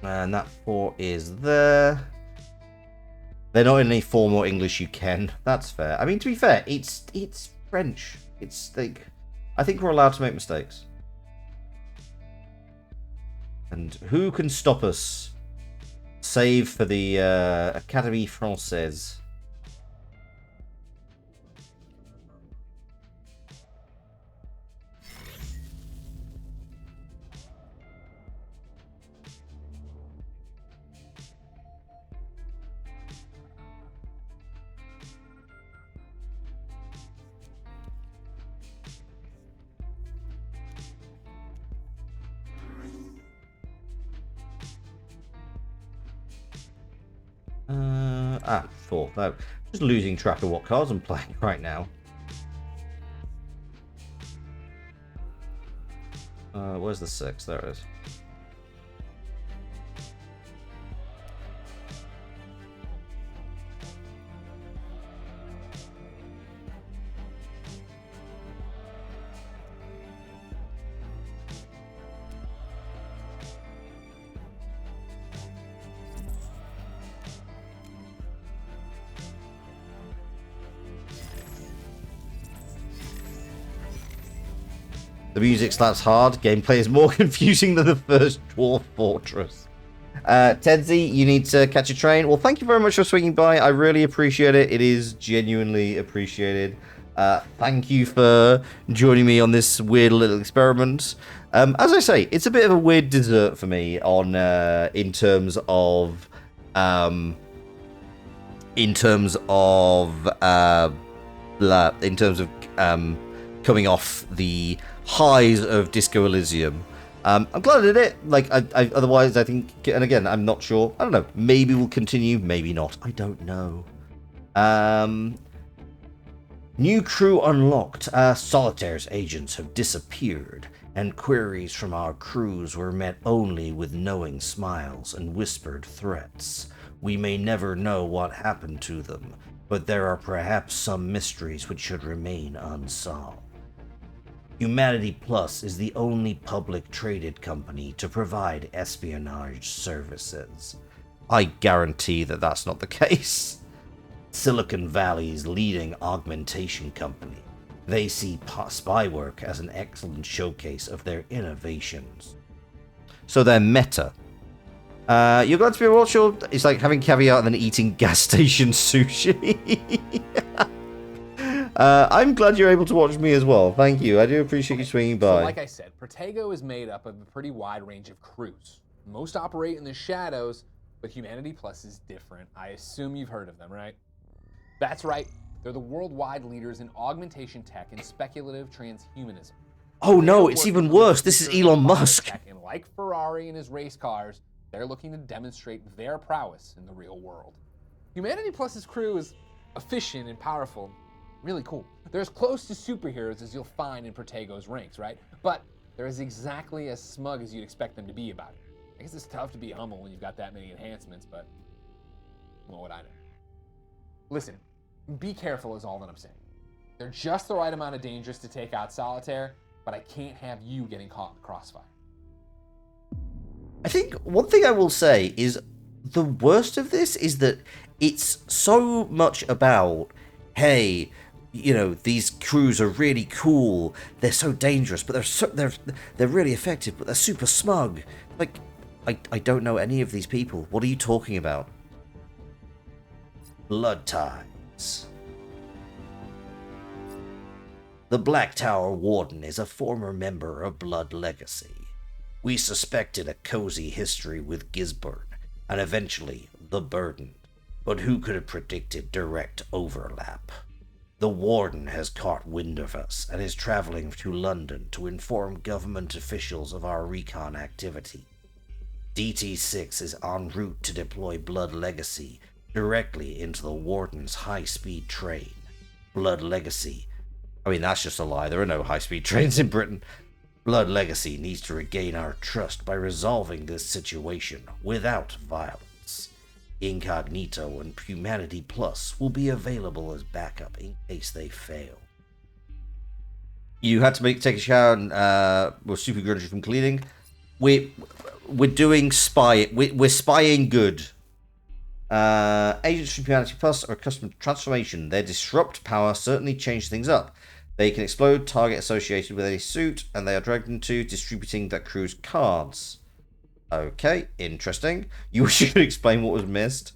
A: And that 4 is there. They're not in any form or English you can. That's fair. I mean, to be fair, it's French. It's like, I think we're allowed to make mistakes. And who can stop us? Save for the Académie Française. Four. No, just losing track of what cards I'm playing right now. Where's the 6? There it is. The music slaps hard. Gameplay is more confusing than the first Dwarf Fortress. Tedsy, you need to catch a train. Well, thank you very much for swinging by. I really appreciate it. It is genuinely appreciated. Thank you for joining me on this weird little experiment. As I say, it's a bit of a weird dessert for me on in terms of coming off the highs of Disco Elysium. I'm glad I did it. Like, otherwise, I think, and again, I'm not sure. I don't know. Maybe we'll continue. Maybe not. I don't know. New crew unlocked. Solitaire's agents have disappeared, and queries from our crews were met only with knowing smiles and whispered threats. We may never know what happened to them, but there are perhaps some mysteries which should remain unsolved. Humanity Plus is the only public traded company to provide espionage services. I guarantee that that's not the case. Silicon Valley's leading augmentation company. They see spy work as an excellent showcase of their innovations. So they're meta. You're glad to be a Revachol? It's like having caviar and then eating gas station sushi. I'm glad you're able to watch me as well. Thank you. I do appreciate you swinging by.
B: So like I said, Protego is made up of a pretty wide range of crews. Most operate in the shadows, but Humanity Plus is different. I assume you've heard of them, right? That's right. They're the worldwide leaders in augmentation tech and speculative transhumanism.
A: Oh
B: They're
A: no, it's
B: working
A: even
B: on the
A: worse. This is
B: future of
A: Elon Musk.
B: biotech, and like Ferrari and his race cars, they're looking to demonstrate their prowess in the real world. Humanity Plus's crew is efficient and powerful. Really cool. They're as close to superheroes as you'll find in Protego's ranks, right? But they're exactly as smug as you'd expect them to be about it. I guess it's tough to be humble when you've got that many enhancements, but what would I know? Listen, be careful is all that I'm saying. They're just the right amount of dangerous to take out Solitaire, but I can't have you getting caught in the crossfire.
A: I think one thing I will say is the worst of this is that it's so much about, hey, you know, these crews are really cool. They're so dangerous, but they're really effective, but they're super smug. Like, I don't know any of these people. What are you talking about? Blood ties. The Black Tower Warden is a former member of Blood Legacy. We suspected a cozy history with Gisborne, and eventually the Burden. But who could have predicted direct overlap? The Warden has caught wind of us and is traveling to London to inform government officials of our recon activity. DT-6 is en route to deploy Blood Legacy directly into the Warden's high-speed train. Blood Legacy... I mean, that's just a lie. There are no high-speed trains in Britain. Blood Legacy needs to regain our trust by resolving this situation without violence. Incognito and Humanity Plus will be available as backup in case they fail. You had to take a shower and we're super grungy from cleaning. We're doing spy. We're spying good. Agents from Humanity Plus are accustomed to transformation. Their disrupt power certainly changed things up. They can explode target associated with any suit, and they are dragged into distributing that crew's cards. Okay, interesting. You should explain what was missed.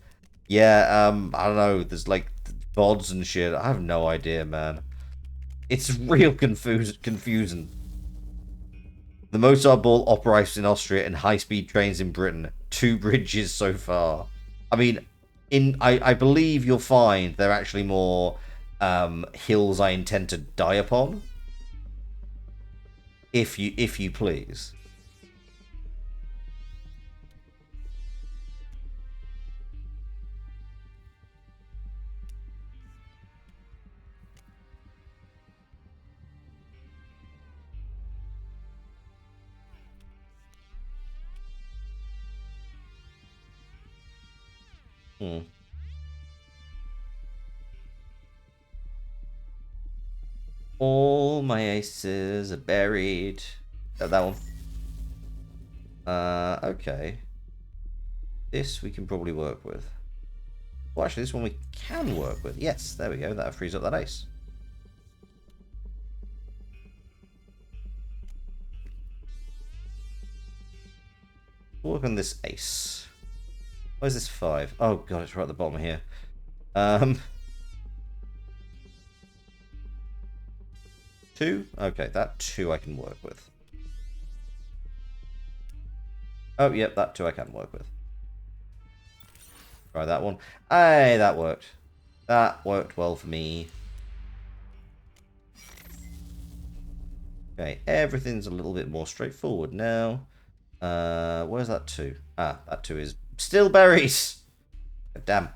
A: Yeah, I don't know. There's like VODs and shit. I have no idea, man. It's real confusing. The Mozart Ball operates in Austria and high-speed trains in Britain. 2 bridges so far. I mean, I believe you'll find they're actually more hills I intend to die upon. If you please. All my aces are buried. Oh, that one. Okay. This we can probably work with. Well, actually, this one we can work with. Yes, there we go. That frees up that ace. Work on this ace. Where's this 5? Oh god, it's right at the bottom here. 2? Okay, that 2 I can work with. Oh, yep, that 2 I can work with. Try that one. Hey, that worked. That worked well for me. Okay, everything's a little bit more straightforward now. Where's that 2? Ah, that 2 is still berries. Damn.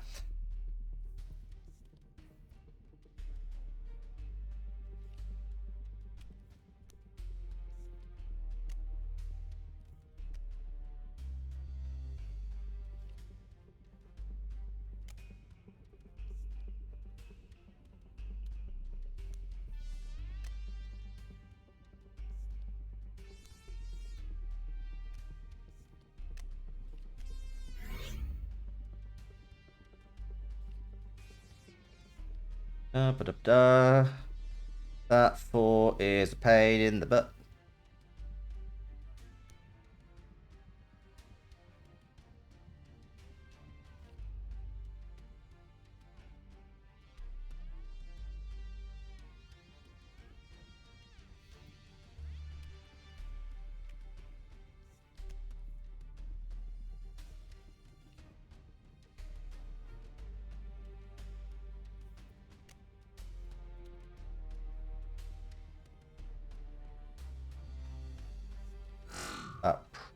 A: Ba-da-da. That 4 is a pain in the butt.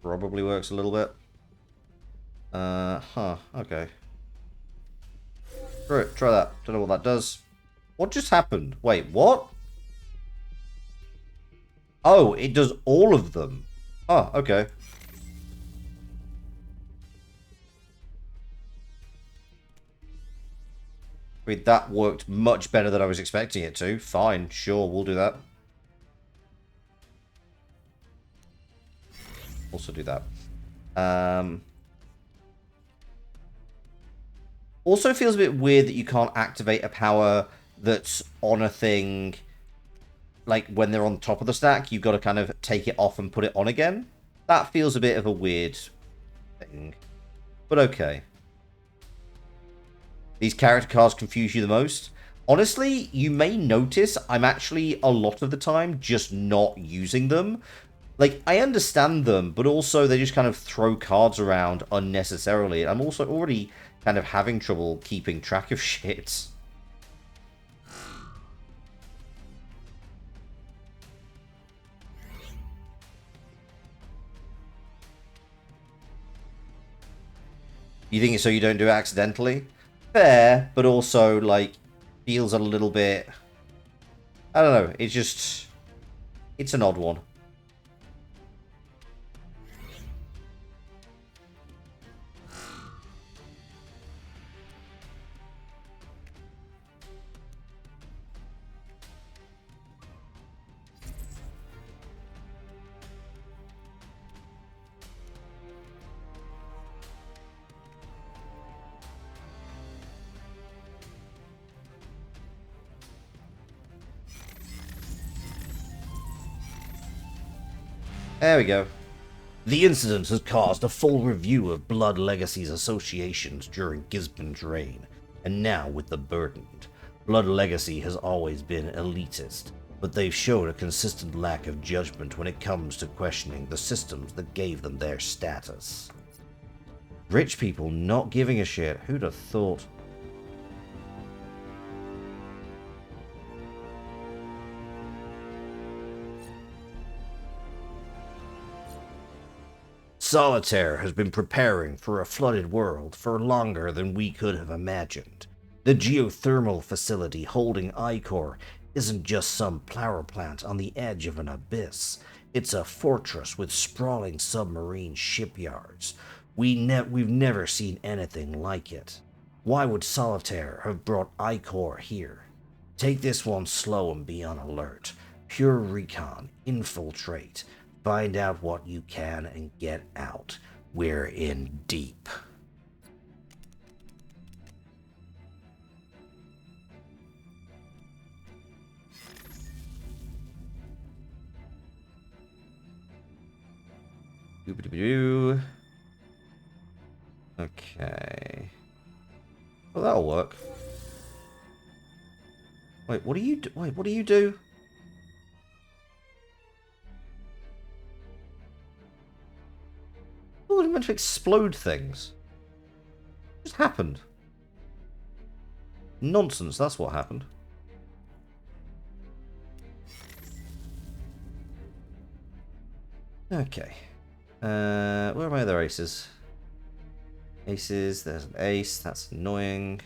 A: probably works a little bit. Okay. Try that. Don't know what that does. What just happened? Wait, what? Oh, it does all of them. Oh, okay. I mean, that worked much better than I was expecting it to. Fine, sure, we'll do that. Also do that. Also feels a bit weird that you can't activate a power that's on a thing. Like, when they're on top of the stack, you've got to kind of take it off and put it on again. That feels a bit of a weird thing. But okay. These character cards confuse you the most. Honestly, you may notice I'm actually, a lot of the time, just not using them. Like, I understand them, but also they just kind of throw cards around unnecessarily. I'm also already kind of having trouble keeping track of shit. You think it's so you don't do it accidentally? Fair, but also, like, feels a little bit... I don't know, it's just... It's an odd one. There we go. The incident has caused a full review of Blood Legacy's associations during Gisborne's reign, and now with the Burdened. Blood Legacy has always been elitist, but they've shown a consistent lack of judgment when it comes to questioning the systems that gave them their status. Rich people not giving a shit, who'd have thought? Solitaire has been preparing for a flooded world for longer than we could have imagined. The geothermal facility holding Icor isn't just some power plant on the edge of an abyss. It's a fortress with sprawling submarine shipyards. We've never seen anything like it. Why would Solitaire have brought Icor here? Take this one slow and be on alert. Pure recon, infiltrate. Find out what you can and get out. We're in deep. Doobity-doo. Okay. Well, that'll work. Wait, what do you do? Wait, what do you do? Oh, it meant to explode things. What just happened? Nonsense, that's what happened. Okay. Where are my other aces? Aces, there's an ace, that's annoying.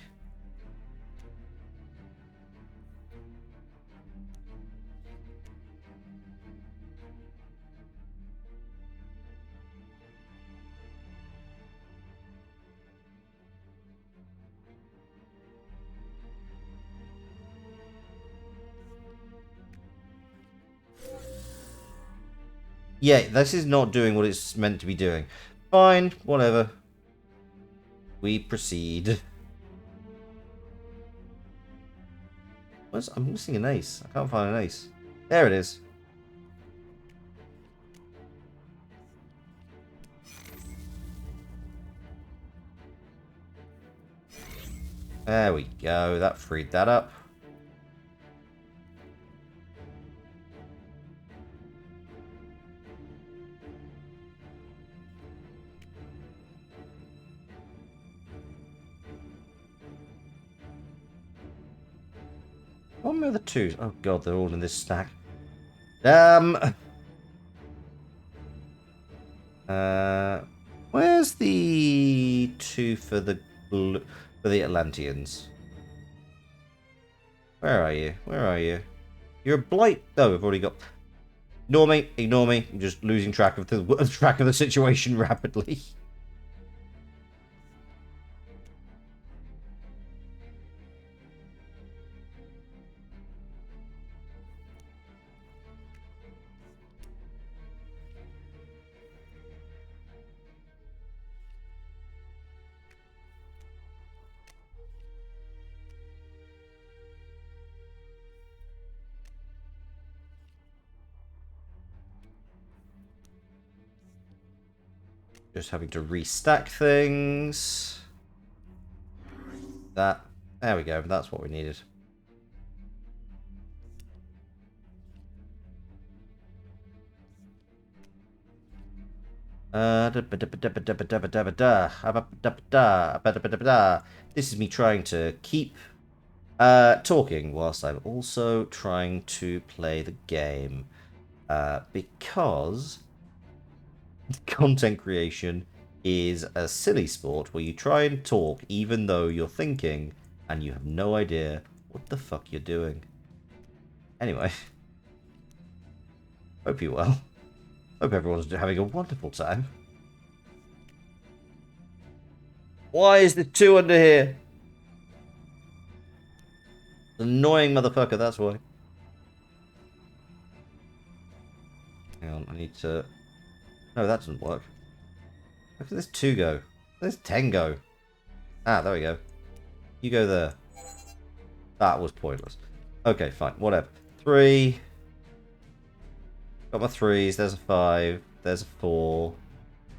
A: Yeah, this is not doing what it's meant to be doing. Fine, whatever. We proceed. I'm missing an ace. I can't find an ace. There it is. There we go. That freed that up. What are the twos? Oh god, they're all in this stack. Where's the 2 for the Atlanteans? Where are you? Where are you? You're a blight. Oh, I've already got. Ignore me. Ignore me. I'm just losing track of the situation rapidly. Just having to restack things. There we go. That's what we needed. This is me trying to keep talking whilst I'm also trying to play the game. Because content creation is a silly sport where you try and talk even though you're thinking and you have no idea what the fuck you're doing. Anyway, hope you're well. Hope everyone's having a wonderful time. Why is the 2 under here? Annoying motherfucker, that's why. Hang on, I need to... No, that doesn't work. Where did this 2 go? Where's 10 go? Ah, there we go. You go there. That was pointless. Okay, fine. Whatever. 3. Got my 3s. There's a 5. There's a 4.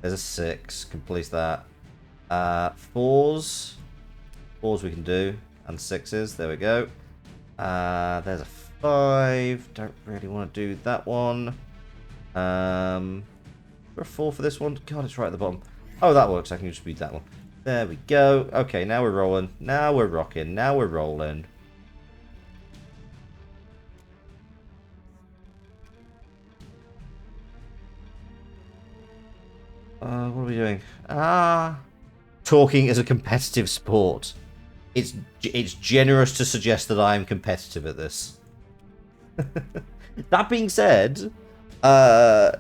A: There's a 6. Can place that. 4s. 4s we can do. And 6s. There we go. There's a 5. Don't really want to do that one. A 4 for this one? God, it's right at the bottom. Oh, that works. I can just read that one. There we go. Okay, now we're rolling. Now we're rocking. Now we're rolling. What are we doing? Talking is a competitive sport. It's generous to suggest that I am competitive at this. That being said...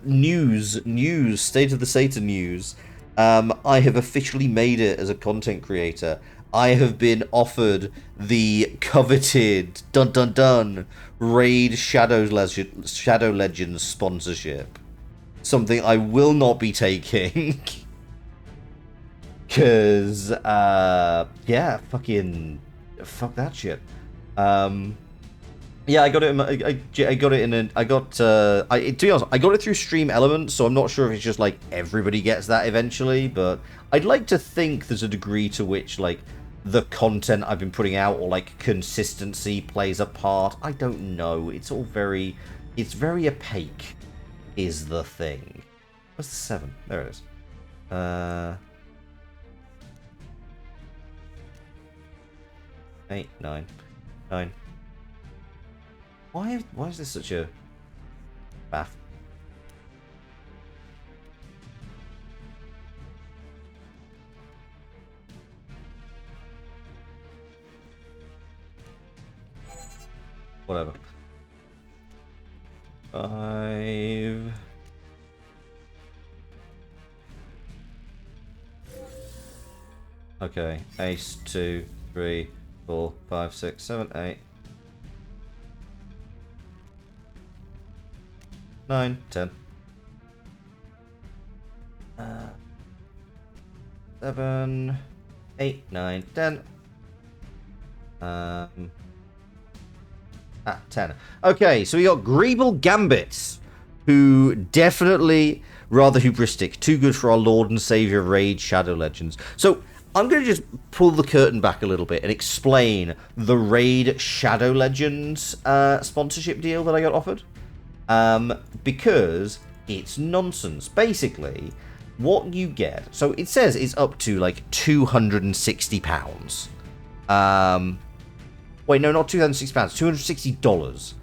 A: news, State of the Satan news. I have officially made it as a content creator. I have been offered the coveted Raid Shadow Legends sponsorship. Something I will not be taking. Cause yeah, fuck that shit. Yeah, I got it. I got it in an. To be honest, I got it through Stream Elements, so I'm not sure if it's just like everybody gets that eventually. But I'd like to think there's a degree to which like the content I've been putting out or like consistency plays a part. I don't know. It's very opaque, is the thing. What's the 7? There it is. 8, 9, 9. Why is this such a bath? Whatever. 5. Okay. Ace, 2, 3, 4, 5, 6, 7, 8. 9, 10. 7, 8, 9, 10. 10. Okay, so we got Greeble Gambits, who definitely rather hubristic. Too good for our Lord and Savior Raid Shadow Legends. So I'm going to just pull the curtain back a little bit and explain the Raid Shadow Legends sponsorship deal that I got offered. Because it's nonsense. Basically, what you get... So it says it's up to, like, £260. Wait, no, not £260, $260.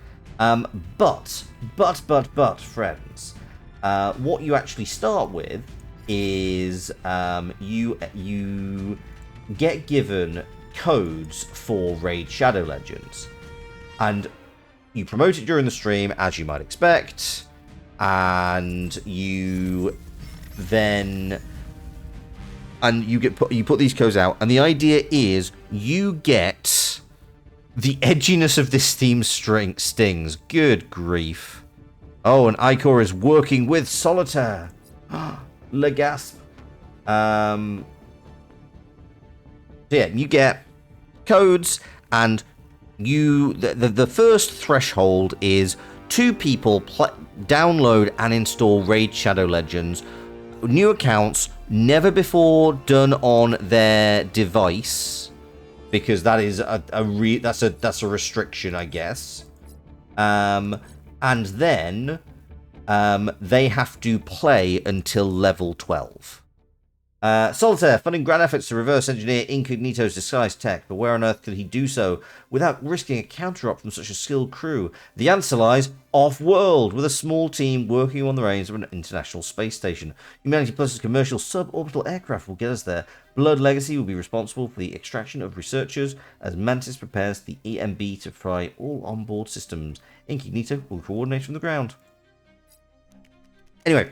A: But, friends, what you actually start with is you get given codes for Raid Shadow Legends, and you promote it during the stream, as you might expect, and you put these codes out, and the idea is you get the edginess of this theme stings. Good grief. Oh, and Icor is working with Solitaire. Le gasp. So yeah, you get codes, and the first threshold is 2 people download and install Raid Shadow Legends. New accounts, never before done on their device, because that is that's a restriction, I guess. And then they have to play until level 12. Solitaire, funding grand efforts to reverse engineer Incognito's disguised tech, but where on earth could he do so without risking a counter-op from such a skilled crew? The answer lies off-world, with a small team working on the reins of an international space station. Humanity Plus's commercial suborbital aircraft will get us there. Blood Legacy will be responsible for the extraction of researchers as Mantis prepares the EMB to fry all onboard systems. Incognito will coordinate from the ground. Anyway,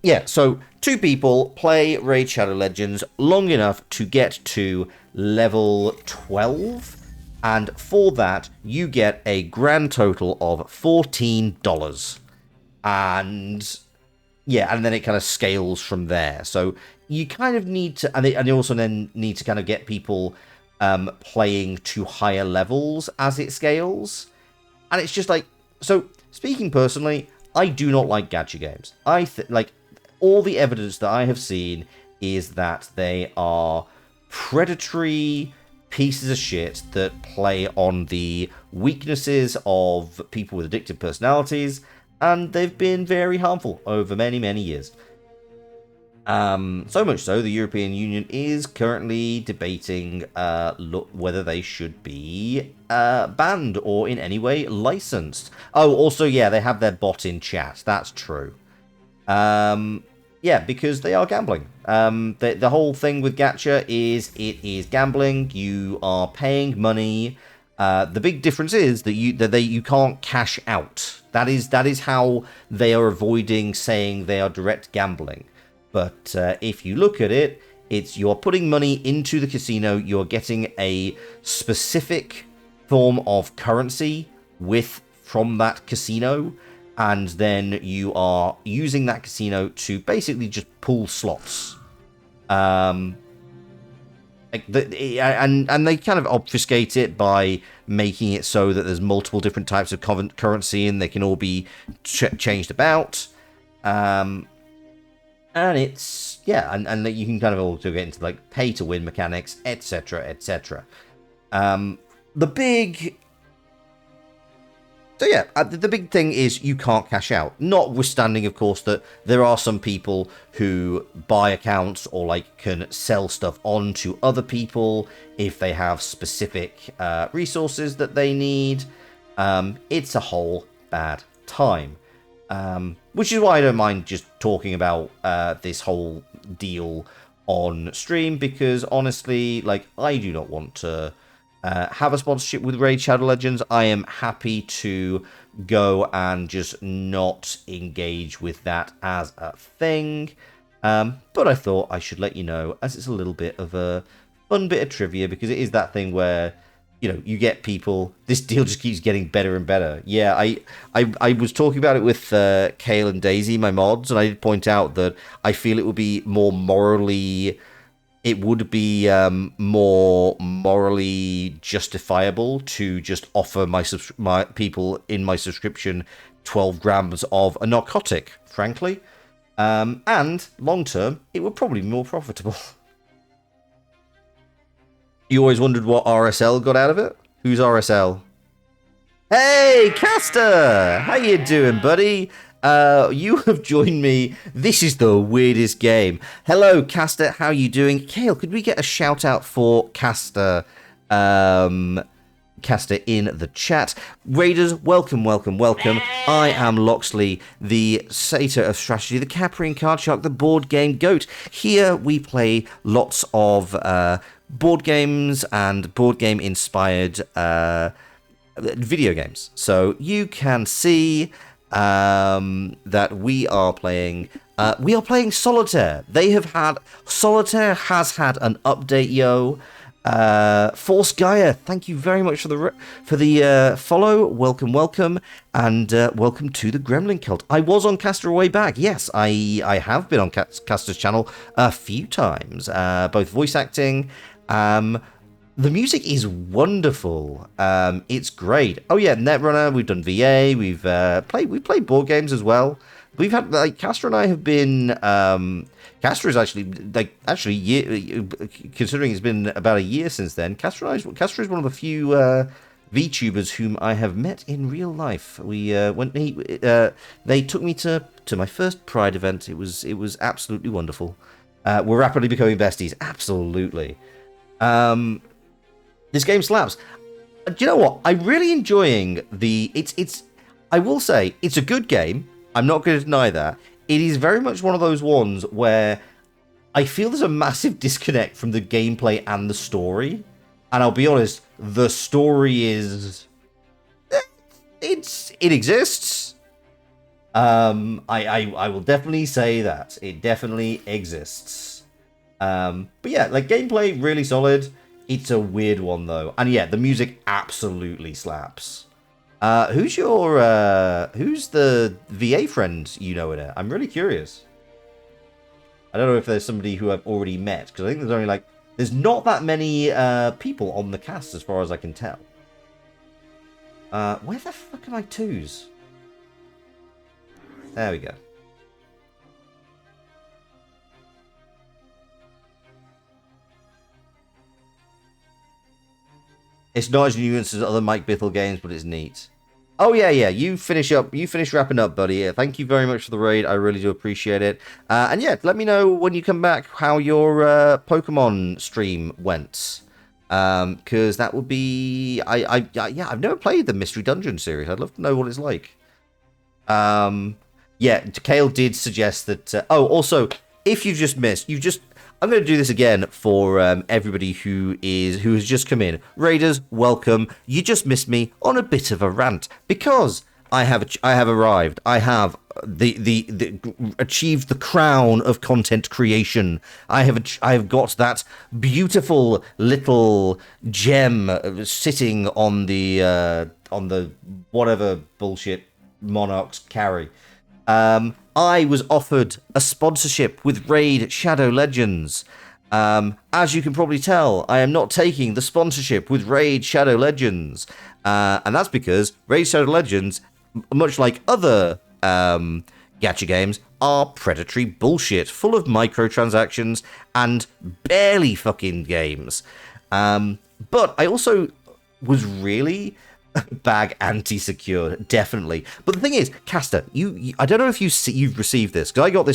A: yeah, so 2 people play Raid Shadow Legends long enough to get to level 12, and for that, you get a grand total of $14. And yeah, and then it kind of scales from there. So you kind of need to, and you also then need to kind of get people playing to higher levels as it scales. And it's just like, so speaking personally, I do not like gacha games. Like, all the evidence that I have seen is that they are predatory pieces of shit that play on the weaknesses of people with addictive personalities, and they've been very harmful over many, many years. So much so, the European Union is currently debating whether they should be banned or in any way licensed. Oh, also, yeah, they have their bot in chat. That's true. Yeah, because they are gambling. The whole thing with gacha is it is gambling. You are paying money. The big difference is that you can't cash out. That is how they are avoiding saying they are direct gambling. But if you look at it, you're putting money into the casino, you're getting a specific form of currency from that casino, and then you are using that casino to basically just pull slots. And they kind of obfuscate it by making it so that there's multiple different types of currency and they can all be changed about. And it's, yeah, and you can kind of also get into, like, pay-to-win mechanics, etc., etc. The big thing is you can't cash out. Notwithstanding, of course, that there are some people who buy accounts or, like, can sell stuff on to other people if they have specific resources that they need. It's a whole bad time. Which is why I don't mind just talking about this whole deal on stream, because honestly, like, I do not want to have a sponsorship with Raid Shadow Legends. I am happy to go and just not engage with that as a thing. But I thought I should let you know, as it's a little bit of a fun bit of trivia, because it is that thing where, you know, you get people, this deal just keeps getting better and better. Yeah, I was talking about it with Kale and Daisy, my mods, and I did point out that I feel it would be more morally justifiable to just offer my people in my subscription 12 grams of a narcotic, frankly. And long term, it would probably be more profitable. You always wondered what RSL got out of it? Who's RSL? Hey, Caster! How you doing, buddy? You have joined me. This is the weirdest game. Hello, Caster. How you doing? Kale, could we get a shout out for Caster? Kale Caster in the chat. Raiders, welcome, welcome, welcome. I am Loxley, the satyr of strategy, the Caprian card shark, the board game goat. Here we play lots of board games and board game inspired video games. So you can see that we are playing Solitaire. Solitaire has had an update, yo. Force Gaia, thank you very much for the follow. Welcome, welcome, and welcome to the Gremlin Cult. I was on Caster a way back. Yes, I have been on Caster's channel a few times, both voice acting. The music is wonderful. It's great. Oh yeah, Netrunner. We've done VA. We've played board games as well. We've had Caster and I have been. Caster is actually considering it's been about a year since then. Caster is one of the few VTubers whom I have met in real life. They took me to my first Pride event. It was absolutely wonderful. We're rapidly becoming besties. Absolutely. This game slaps. Do you know what? I'm really enjoying I will say it's a good game. I'm not going to deny that. It is very much one of those ones where I feel there's a massive disconnect from the gameplay and the story. And I'll be honest, the story is it exists. I will definitely say that. It definitely exists. But yeah, gameplay really solid. It's a weird one though. And yeah, the music absolutely slaps. Who's the VA friend you know in it? I'm really curious. I don't know if there's somebody who I've already met, because I think there's only there's not that many people on the cast as far as I can tell. Where the fuck are my twos? There we go. It's not as nuanced as other Mike Bithell games, but it's neat. Oh yeah. You finish wrapping up, buddy. Thank you very much for the raid. I really do appreciate it. And yeah, let me know when you come back how your Pokemon stream went. Because that would be I've never played the Mystery Dungeon series. I'd love to know what it's like. Yeah, Kale did suggest that. Oh, also, if you've just missed, I'm going to do this again for everybody who has just come in. Raiders, welcome. You just missed me on a bit of a rant because I have arrived. I have achieved the crown of content creation. I have got that beautiful little gem sitting on the whatever bullshit monarchs carry. I was offered a sponsorship with Raid Shadow Legends. As you can probably tell, I am not taking the sponsorship with Raid Shadow Legends. And that's because Raid Shadow Legends, much like other gacha games, are predatory bullshit, full of microtransactions and barely fucking games. But I also was really bag anti-secure, definitely. But the thing is, Caster, you I don't know if you've received this, because I got it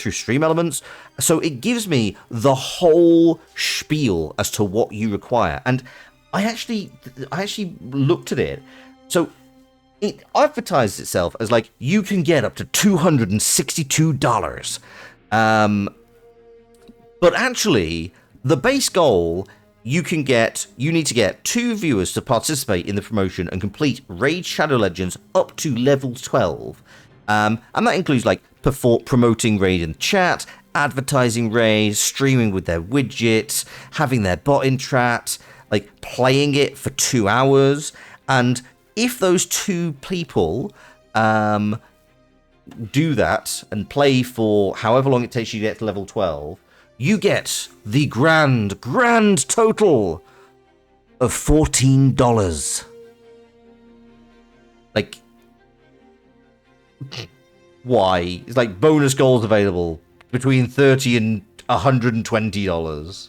A: through Stream Elements, so it gives me the whole spiel as to what you require. And I actually looked at it. So it advertised itself as you can get up to $262. But actually, the base goal. You need to get 2 viewers to participate in the promotion and complete Raid Shadow Legends up to level 12. And that includes promoting Raid in chat, advertising Raid, streaming with their widgets, having their bot in chat, playing it for 2 hours. And if those 2 people do that and play for however long it takes you to get to level 12, you get the grand total of $14. Why? It's bonus goals available between $30 and $120.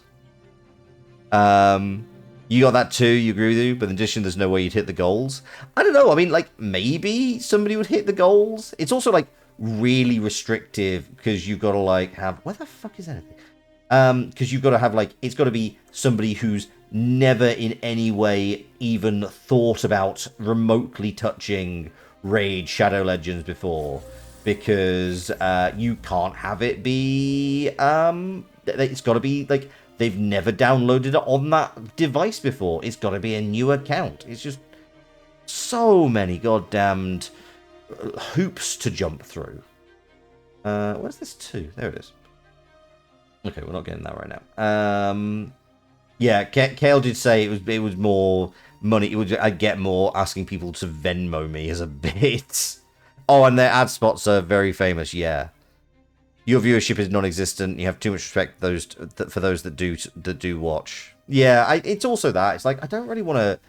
A: You got that too, you agree with you? But in addition, there's no way you'd hit the goals. I don't know, I mean, maybe somebody would hit the goals. It's also, really restrictive, because you've got to, have... Where the fuck is anything? Because you've got to have, like, it's got to be somebody who's never in any way even thought about remotely touching Raid Shadow Legends before. Because you can't have it be, it's got to be, like, they've never downloaded it on that device before. It's got to be a new account. It's just so many goddamned hoops to jump through. Where's this 2? There it is. Okay, we're not getting that right now. Yeah, Kale did say it was more money. I'd get more asking people to Venmo me as a bit. Oh, and their ad spots are very famous. Yeah, your viewership is non-existent. You have too much respect for those that do watch. Yeah, it's also that. It's like I don't really want to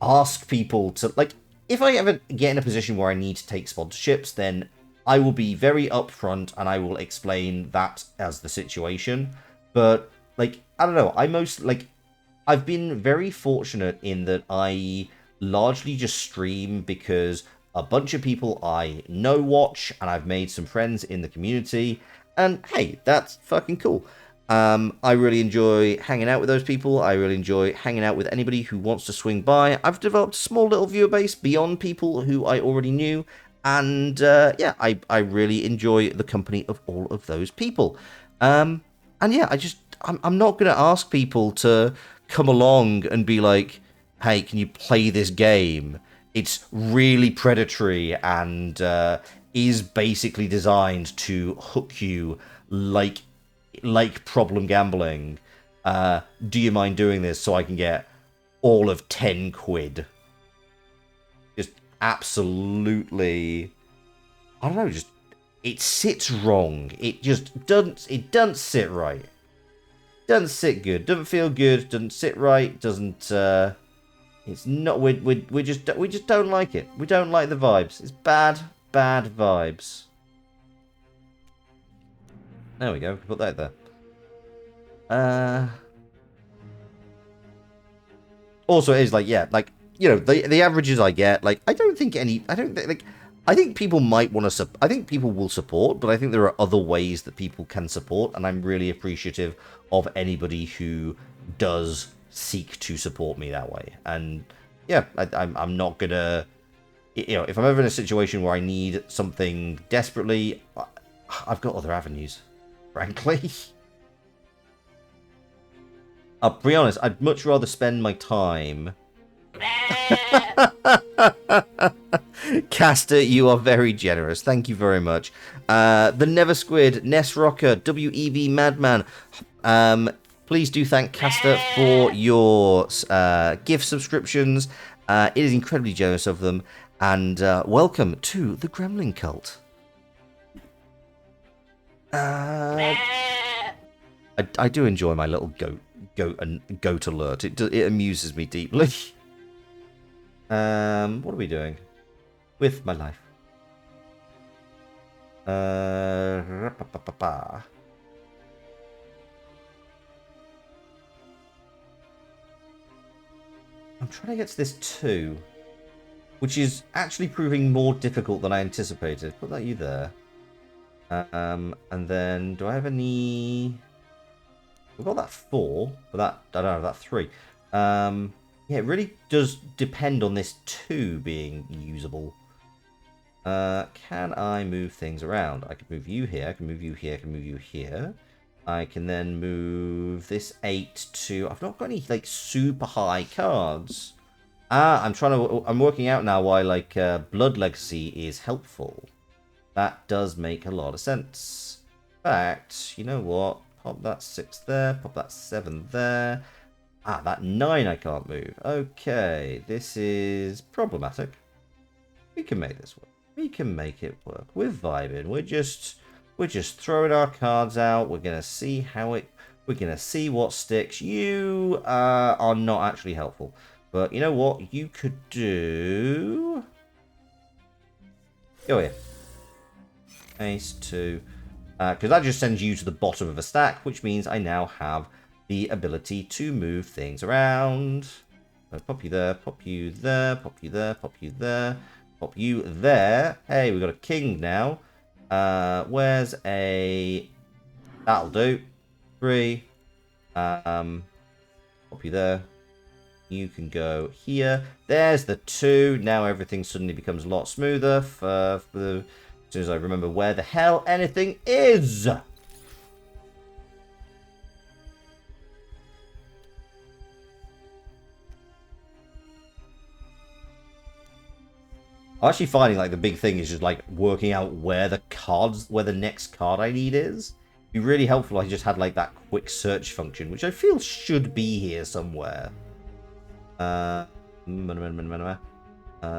A: ask people to, like, if I ever get in a position where I need to take sponsorships, then I will be very upfront and I will explain that as the situation. But, like, I don't know. I've been very fortunate in that I largely just stream because a bunch of people I know watch, and I've made some friends in the community, and hey, that's fucking cool. I really enjoy hanging out with those people. I really enjoy hanging out with anybody who wants to swing by. I've developed a small little viewer base beyond people who I already knew, and yeah, I really enjoy the company of all of those people. And yeah, I'm not going to ask people to come along and be like, hey, can you play this game? It's really predatory and is basically designed to hook you like problem gambling. Do you mind doing this so I can get all of 10 quid? Just absolutely, I don't know, just it sits wrong. It just doesn't sit right. Doesn't sit good. Doesn't feel good. Doesn't sit right. Doesn't. It's not. We just don't like it. We don't like the vibes. It's bad vibes. There we go. Put that there. Also, it is like, yeah, like, you know, the averages I get, like, I think people might want to, I think people will support, but I think there are other ways that people can support, and I'm really appreciative of anybody who does seek to support me that way. And yeah, I'm not gonna, you know, if I'm ever in a situation where I need something desperately, I've got other avenues, frankly. I'll be honest, I'd much rather spend my time... Caster, you are very generous. Thank you very much. The Never Squid, Ness Rocker, WEV Madman. Please do thank Caster for your gift subscriptions. It is incredibly generous of them. And welcome to the Gremlin Cult. I do enjoy my little goat alert. It amuses me deeply. What are we doing with my life? I'm trying to get to this 2, which is actually proving more difficult than I anticipated. Put that you there. And then, do I have any... We've got that 4, but that, I don't have that 3. Yeah, it really does depend on this 2 being usable. Can I move things around? I can move you here, I can move you here, I can move you here. I can then move this 8 to... I've not got any, like, super high cards. I'm working out now why, like, Blood Legacy is helpful. That does make a lot of sense. In fact, you know what? Pop that 6 there, pop that 7 there. Ah, that 9 I can't move. Okay, this is problematic. We can make this work. We can make it work. We're vibing. We're just throwing our cards out. We're gonna see we're gonna see what sticks. You are not actually helpful. But you know what? You could do... Go here. Ace 2. Because that just sends you to the bottom of a stack, which means I now have the ability to move things around. So pop you there, pop you there, pop you there, pop you there, pop you there. Hey, we've got a king now. Where's a... That'll do. 3. Pop you there. You can go here. There's the 2. Now everything suddenly becomes a lot smoother. As soon as I remember where the hell anything is. I'm actually finding like the big thing is just like working out where the next card I need is. It'd be really helpful if I just had like that quick search function, which I feel should be here somewhere.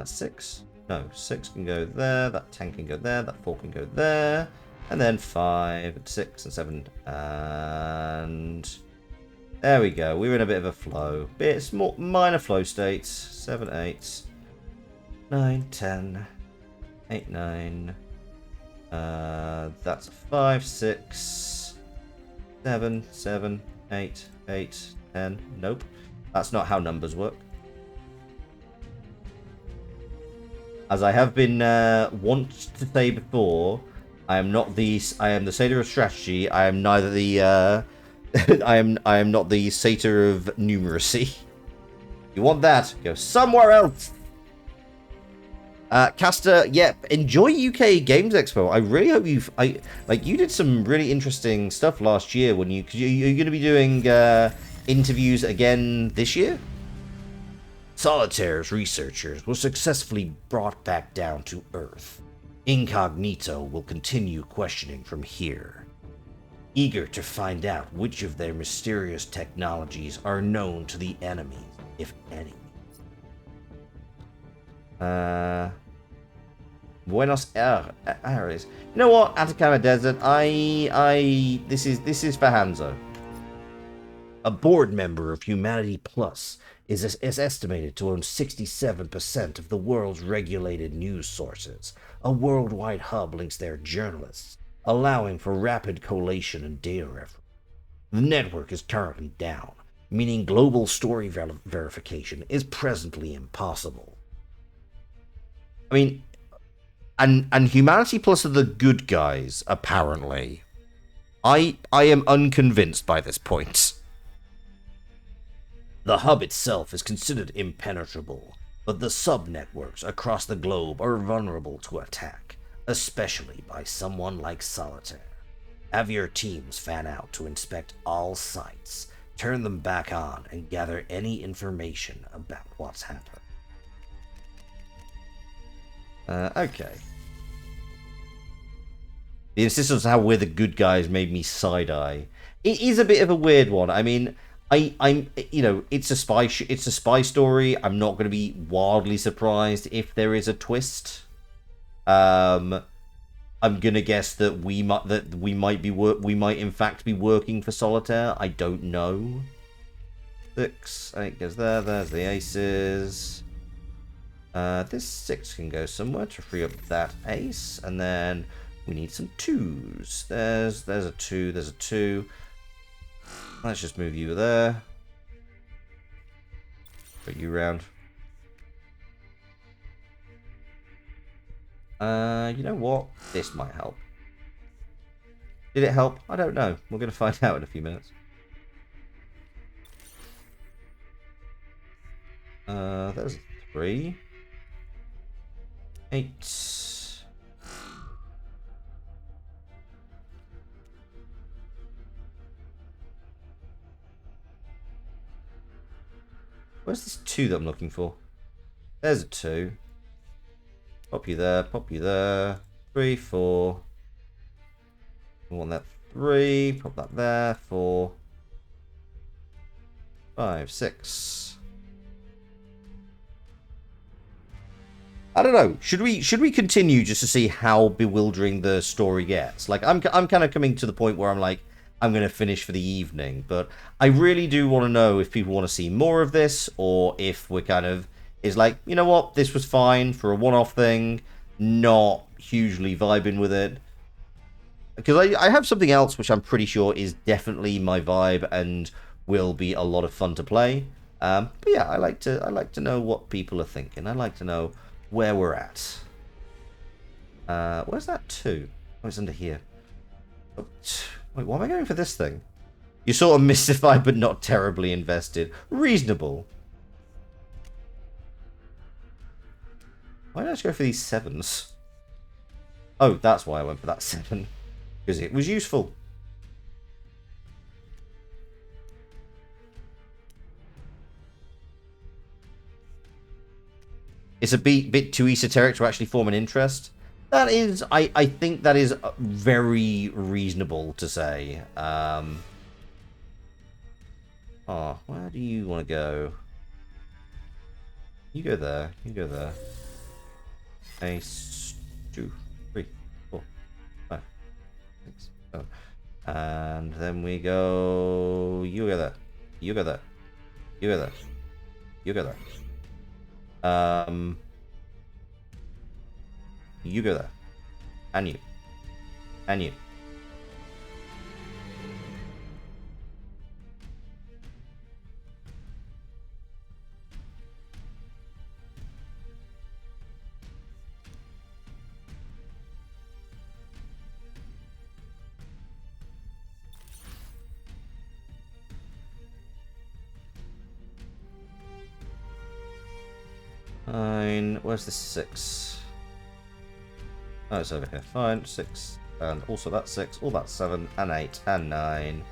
A: 6? No, 6 can go there, that 10 can go there, that 4 can go there, and then 5, and 6, and 7, and there we go. We're in a bit of a flow. Bit more minor flow states. 7, 8, 9, 10, 8, 9. That's 5, 6, 7, 7, 8, 8, 10. Nope. That's not how numbers work. As I have been wont to say before, I am the satyr of strategy. I am neither the I am not the satyr of numeracy. You want that? Go somewhere else. Caster, yep. Enjoy UK Games Expo. I really hope you did some really interesting stuff last year when you're going to be doing interviews again this year. Solitaire's researchers were successfully brought back down to Earth. Incognito will continue questioning from here, eager to find out which of their mysterious technologies are known to the enemy, if any. Buenos Aires. You know what, Atacama Desert? This is for Hanzo. A board member of Humanity Plus is estimated to own 67% of the world's regulated news sources. A worldwide hub links their journalists, allowing for rapid collation and data reference. The network is currently down, meaning global story verification is presently impossible. I mean, and Humanity Plus are the good guys, apparently. I am unconvinced by this point. The hub itself is considered impenetrable, but the sub-networks across the globe are vulnerable to attack, especially by someone like Solitaire. Have your teams fan out to inspect all sites, turn them back on, and gather any information about what's happened. Okay. The insistence on how we're the good guys made me side-eye. It is a bit of a weird one. I mean, I'm you know, it's a spy story. I'm not going to be wildly surprised if there is a twist. I'm gonna guess that we might in fact be working for Solitaire. I don't know. 6, 8 goes there. There's the aces. This 6 can go somewhere to free up that ace, and then we need some 2s. There's a 2. There's a 2. Let's just move you there. Put you round. You know what? This might help. Did it help? I don't know. We're going to find out in a few minutes. There's 3. 8. Where's this 2 that I'm looking for? There's a 2. Pop you there, pop you there. 3, 4. I want that 3. Pop that there. 4. 5, 6. I don't know. Should we continue just to see how bewildering the story gets? Like, I'm kind of coming to the point where I'm like, I'm going to finish for the evening, but I really do want to know if people want to see more of this, or if we're kind of, is like, you know what, this was fine for a one-off thing, not hugely vibing with it. Because I have something else which I'm pretty sure is definitely my vibe and will be a lot of fun to play. But yeah, I like to know what people are thinking. I like to know where we're at. Where's that 2? Oh, it's under here. Oh, wait, why am I going for this thing? You're sort of mystified, but not terribly invested. Reasonable. Why did I just go for these 7s? Oh, that's why I went for that 7. Because it was useful. It's a bit too esoteric to actually form an interest. That is, I think that is very reasonable to say. Oh, where do you want to go? You go there. You go there. 1, 2, 3, 4, 5, 6, 7. And then we go. You go there. You go there. You go there. You go there. You go there. And you. And you. Fine. Where's the 6? Oh, it's over here. Fine. 6. And also that's 6. All that's 7. And 8. And 9.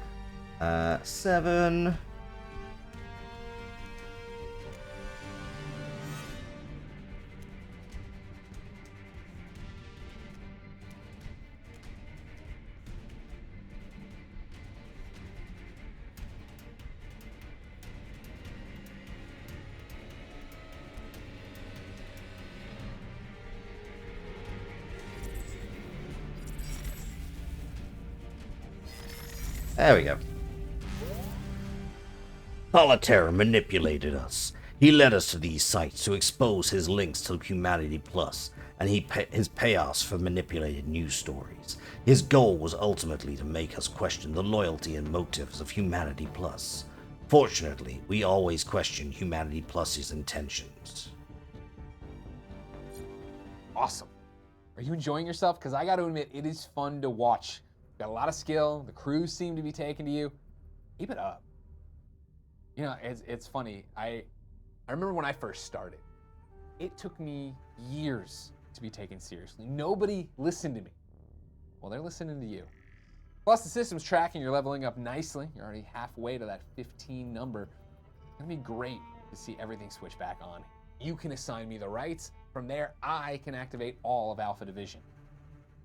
A: 7. There we go. Solitaire manipulated us. He led us to these sites to expose his links to Humanity Plus, and his payoffs for manipulated news stories. His goal was ultimately to make us question the loyalty and motives of Humanity Plus. Fortunately, we always question Humanity Plus's intentions.
B: Awesome. Are you enjoying yourself? Because I got to admit, it is fun to watch. Got a lot of skill. The crews seem to be taking to you. Keep it up. You know, it's funny. I remember when I first started. It took me years to be taken seriously. Nobody listened to me. Well, they're listening to you. Plus, the system's tracking. You're leveling up nicely. You're already halfway to that 15 number. It's gonna be great to see everything switch back on. You can assign me the rights. From there, I can activate all of Alpha Division.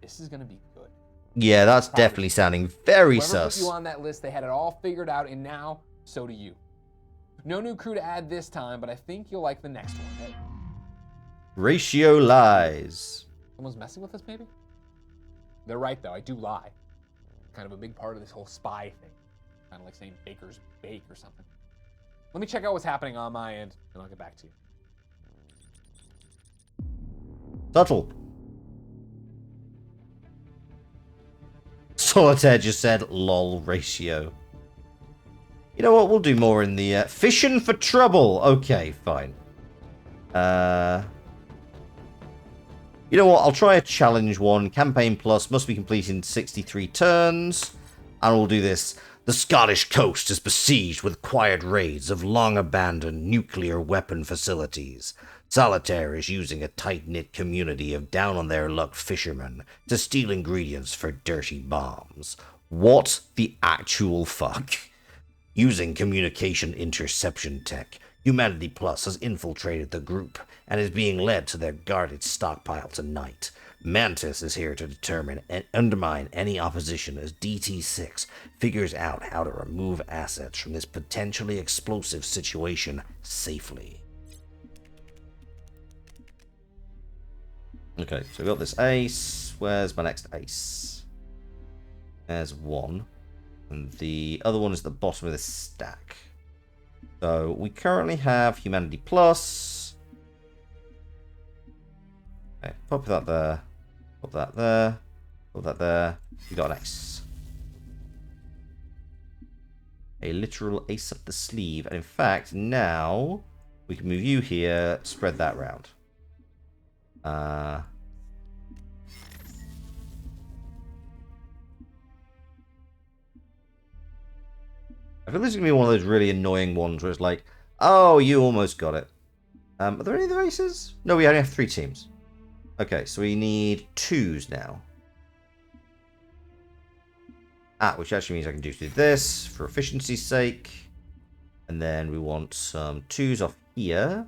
B: This is gonna be good.
A: Yeah, that's definitely sounding very
B: Whoever
A: sus.
B: put you on that list, they had it all figured out, and now, so do you. No new crew to add this time, but I think you'll like the next one. Hey,
A: Ratio lies.
B: someone's messing with us, maybe? They're right, though. I do lie. Kind of a big part of this whole spy thing. Kind of like saying Baker's Bake or something. Let me check out what's happening on my end, and I'll get back to you.
A: Subtle. Solitaire just said, lol, ratio. You know what? We'll do more in the fishing for trouble. Okay, fine. You know what? I'll try a challenge one. Campaign Plus must be completed in 63 turns. And we'll do this. The Scottish coast is besieged with quiet raids of long-abandoned nuclear weapon facilities. Solitaire is using a tight-knit community of down-on-their-luck fishermen to steal ingredients for dirty bombs. What the actual fuck? Using communication interception tech, Humanity Plus has infiltrated the group and is being led to their guarded stockpile tonight. Mantis is here to determine and undermine any opposition as DT6 figures out how to remove assets from this potentially explosive situation safely. Okay, so we got this ace. Where's my next ace? There's one. And the other one is at the bottom of this stack. So we currently have Humanity Plus. Okay, pop that there. Pop that there. Pop that there. We got an ace. A literal ace up the sleeve. And in fact, now we can move you here, spread that round. I feel this is going to be one of those really annoying ones where it's like, oh, you almost got it. Are there any other races? No, we only have 3 teams. Okay, so we need 2s now. Which actually means I can do this for efficiency's sake. And then we want some 2s off here.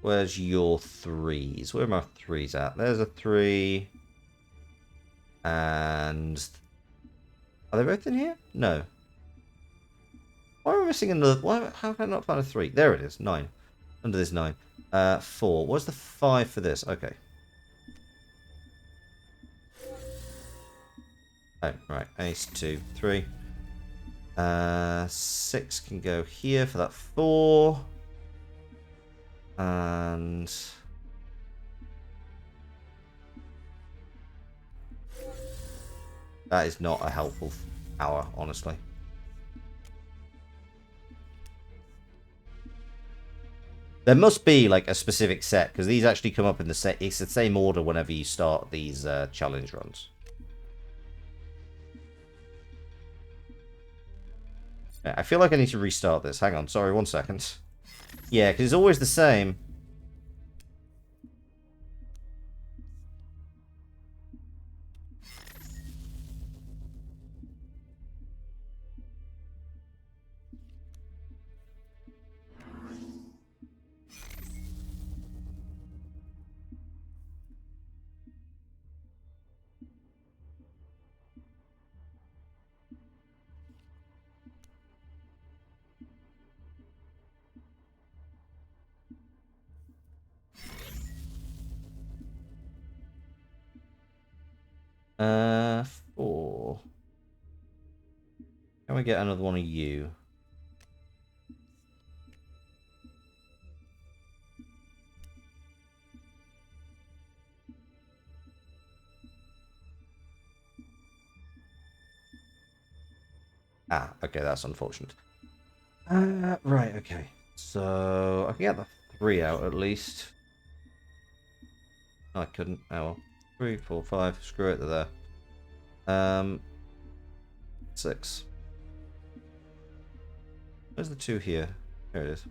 A: Where's your 3s? Where are my 3s at? There's a 3. And... Are they both in here? No. Why am I missing another... Why? How can I not find a 3? There it is. 9. Under this 9. 4. What's the 5 for this? Okay. Oh, right. Ace, 2, 3. 6 can go here for that 4. And... That is not a helpful hour, honestly. There must be like a specific set, because these actually come up in the set. It's the same order whenever you start these challenge runs. I feel like I need to restart this. Hang on, sorry, 1 second. Yeah, because it's always the same. Four. Can we get another one of you? Okay, that's unfortunate. Right, okay. So, I can get the 3 out at least. No, I couldn't. Oh well. 3, 4, 5. Screw it, they're there. 6. Where's the 2 here? Here it is.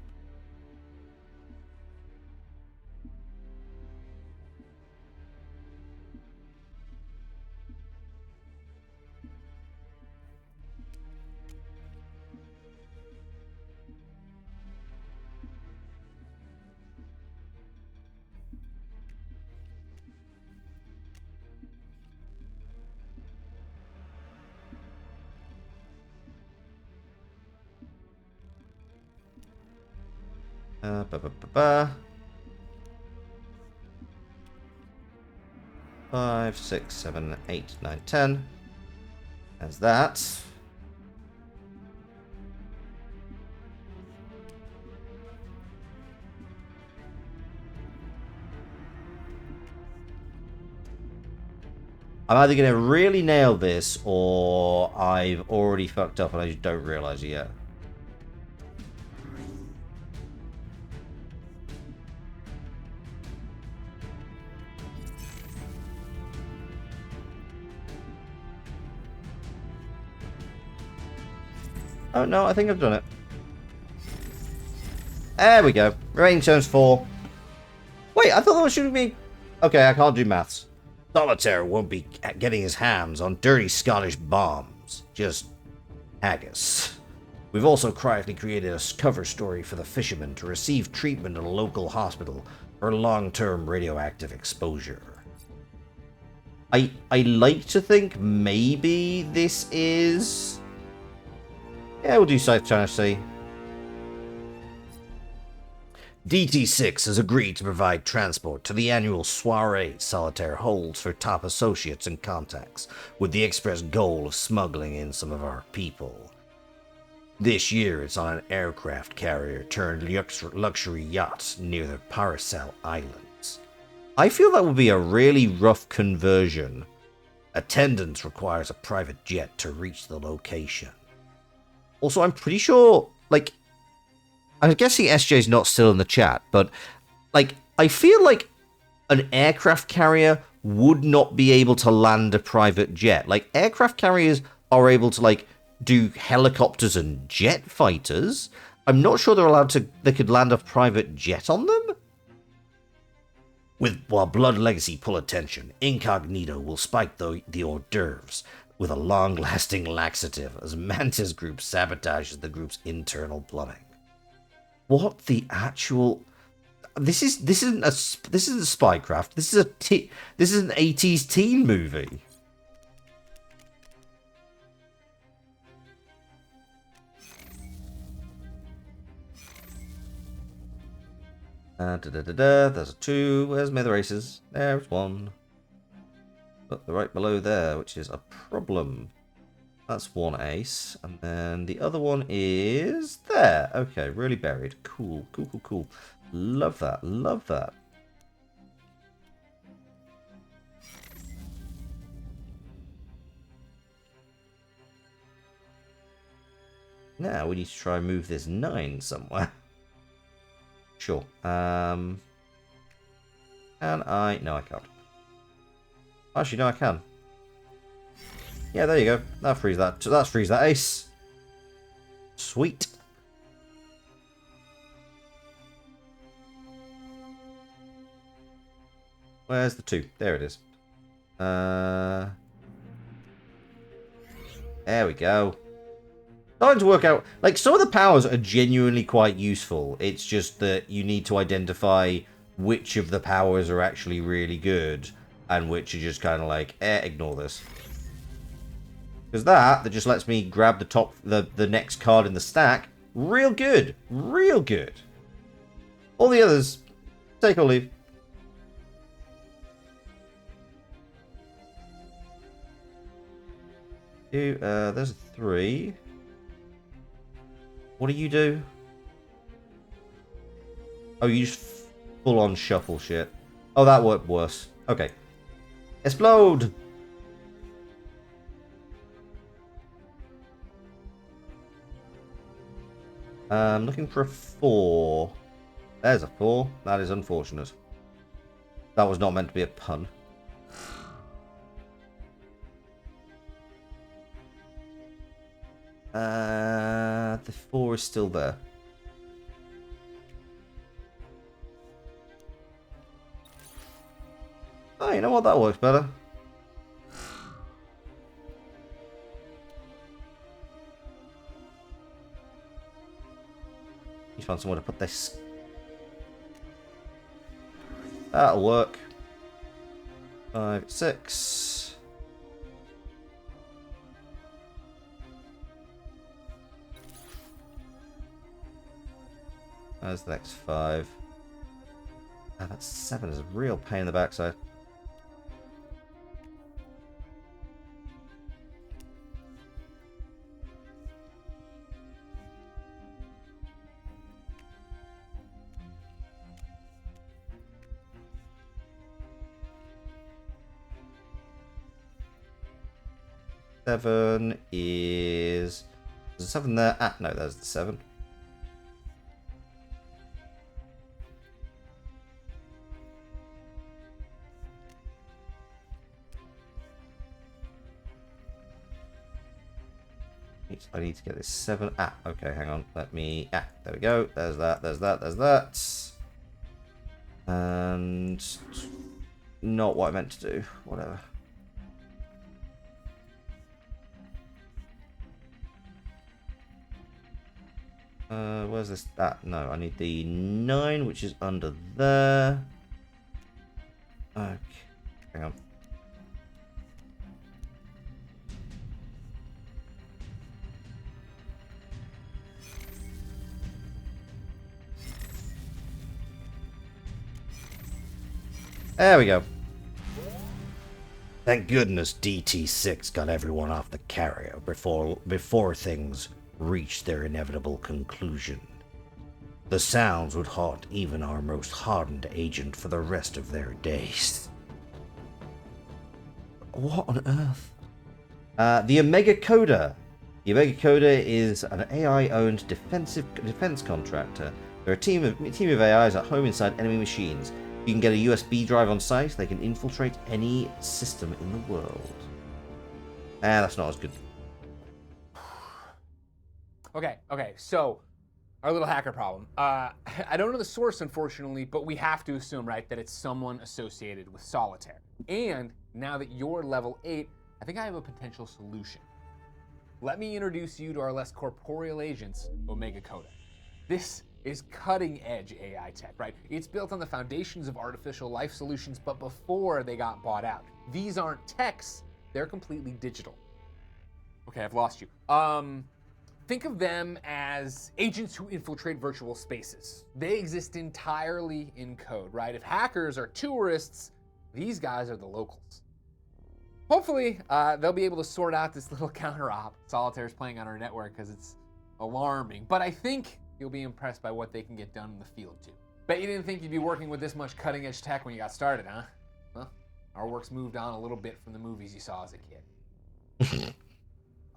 A: Ba, ba, ba, ba. 5, 6, 7, 8, 9, 10. There's that. I'm either going to really nail this, or I've already fucked up and I just don't realize it yet. Oh, no, I think I've done it. There we go. Remaining turns 4. Wait, I thought that should be... Okay, I can't do maths. Solitaire won't be getting his hands on dirty Scottish bombs. Just haggis. We've also quietly created a cover story for the fishermen to receive treatment in a local hospital for long-term radioactive exposure. I like to think maybe this is... Yeah, we'll do South China Sea. DT6 has agreed to provide transport to the annual soiree Solitaire holds for top associates and contacts, with the express goal of smuggling in some of our people. This year it's on an aircraft carrier turned luxury yacht near the Paracel Islands. I feel that would be a really rough conversion. Attendance requires a private jet to reach the location. Also, I'm pretty sure, like, I'm guessing SJ's not still in the chat, but like I feel like an aircraft carrier would not be able to land a private jet. Like aircraft carriers are able to like do helicopters and jet fighters. I'm not sure they're allowed to. They could land a private jet on them. While Blood Legacy pull attention, Incognito will spike the hors d'oeuvres with a long-lasting laxative as Mantis Group sabotages the group's internal plumbing. What the actual? This isn't Spycraft. This is an 80s teen movie. There's a 2. Where's my other aces? There's 1. But they're right below there, which is a problem. That's 1 ace. And then the other one is there. Okay, really buried. Cool. Love that. Now we need to try and move this 9 somewhere. Sure. Can I? No, I can't. Actually, no, I can. Yeah, there you go. That frees that ace. Sweet. Where's the 2? There it is. There we go. Starting to work out. Like, some of the powers are genuinely quite useful. It's just that you need to identify which of the powers are actually really good and which are just kind of like, ignore this. Because that just lets me grab the next card in the stack. Real good. Real good. All the others, take or leave. There's a 3. What do you do? Oh, you just full on shuffle shit. Oh, that worked worse. Okay. Explode! I'm looking for a 4. There's a 4. That is unfortunate. That was not meant to be a pun. The 4 is still there. Oh, you know what? That works better. Just find somewhere to put this. That'll work. 5, 6. There's the next 5. Ah, that 7 is a real pain in the backside. Seven is... There's a 7 there. Ah, no, there's the 7. I need to get this 7. Ah, okay, hang on. Let me... Ah, there we go. There's that, there's that, there's that. And... Not what I meant to do. Whatever. Where's this? Ah, no, I need the 9, which is under there. Okay, hang on. There we go. Thank goodness DT6 got everyone off the carrier before things reached their inevitable conclusion. The sounds would haunt even our most hardened agent for the rest of their days. What on earth? The Omega Coda The Omega Coda is an AI-owned defense contractor. They're a team of AIs at home inside enemy machines. You can get a USB drive on site. They can infiltrate any system in the world. That's not as good.
B: Okay, so our little hacker problem. I don't know the source, unfortunately, but we have to assume, right, that it's someone associated with Solitaire. And now that you're level 8, I think I have a potential solution. Let me introduce you to our less corporeal agents, Omega Coda. This is cutting-edge AI tech, right? It's built on the foundations of artificial life solutions, but before they got bought out. These aren't techs, they're completely digital. Okay, I've lost you. Think of them as agents who infiltrate virtual spaces. They exist entirely in code, right? If hackers are tourists, these guys are the locals. Hopefully, they'll be able to sort out this little counter-op Solitaire's playing on our network because it's alarming. But I think you'll be impressed by what they can get done in the field, too. Bet you didn't think you'd be working with this much cutting-edge tech when you got started, huh? Well, our work's moved on a little bit from the movies you saw as a kid.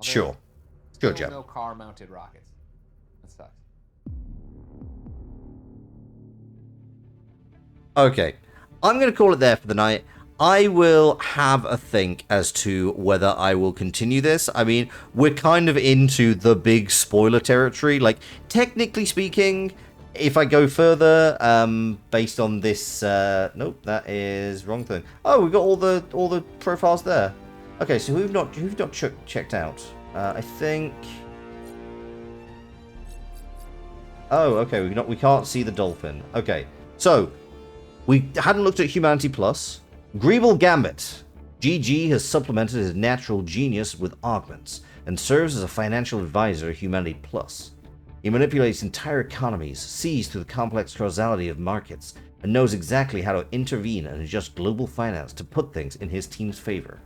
A: Sure. Good job.
B: No car-mounted rockets. That sucks.
A: Okay. I'm going to call it there for the night. I will have a think as to whether I will continue this. I mean, we're kind of into the big spoiler territory. Like, technically speaking, if I go further, based on this, nope, that is wrong thing. Oh, we've got all the profiles there. Okay, so who've not checked out? I think. Oh, okay. We can't see the dolphin. Okay, so we hadn't looked at Humanity Plus. Greeble Gambit. GG has supplemented his natural genius with augments and serves as a financial advisor at Humanity Plus. He manipulates entire economies, sees through the complex causality of markets, and knows exactly how to intervene and adjust global finance to put things in his team's favor.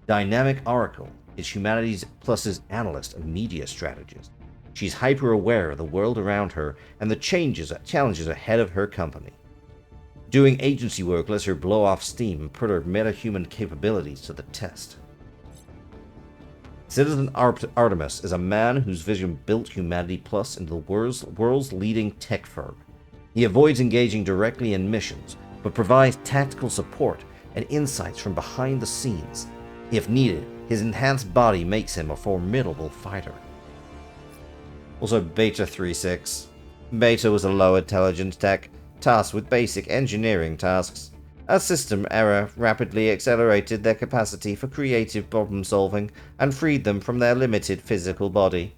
A: Dynamic Oracle is Humanities Plus's analyst and media strategist. She's hyper-aware of the world around her and the challenges ahead of her company. Doing agency work lets her blow off steam and put her meta-human capabilities to the test. Citizen Artemis is a man whose vision built Humanity Plus into the world's leading tech firm. He avoids engaging directly in missions, but provides tactical support and insights from behind the scenes. If needed, his enhanced body makes him a formidable fighter. Also, Beta 3-6. Beta was a low intelligence tech, tasked with basic engineering tasks. A system error rapidly accelerated their capacity for creative problem solving and freed them from their limited physical body.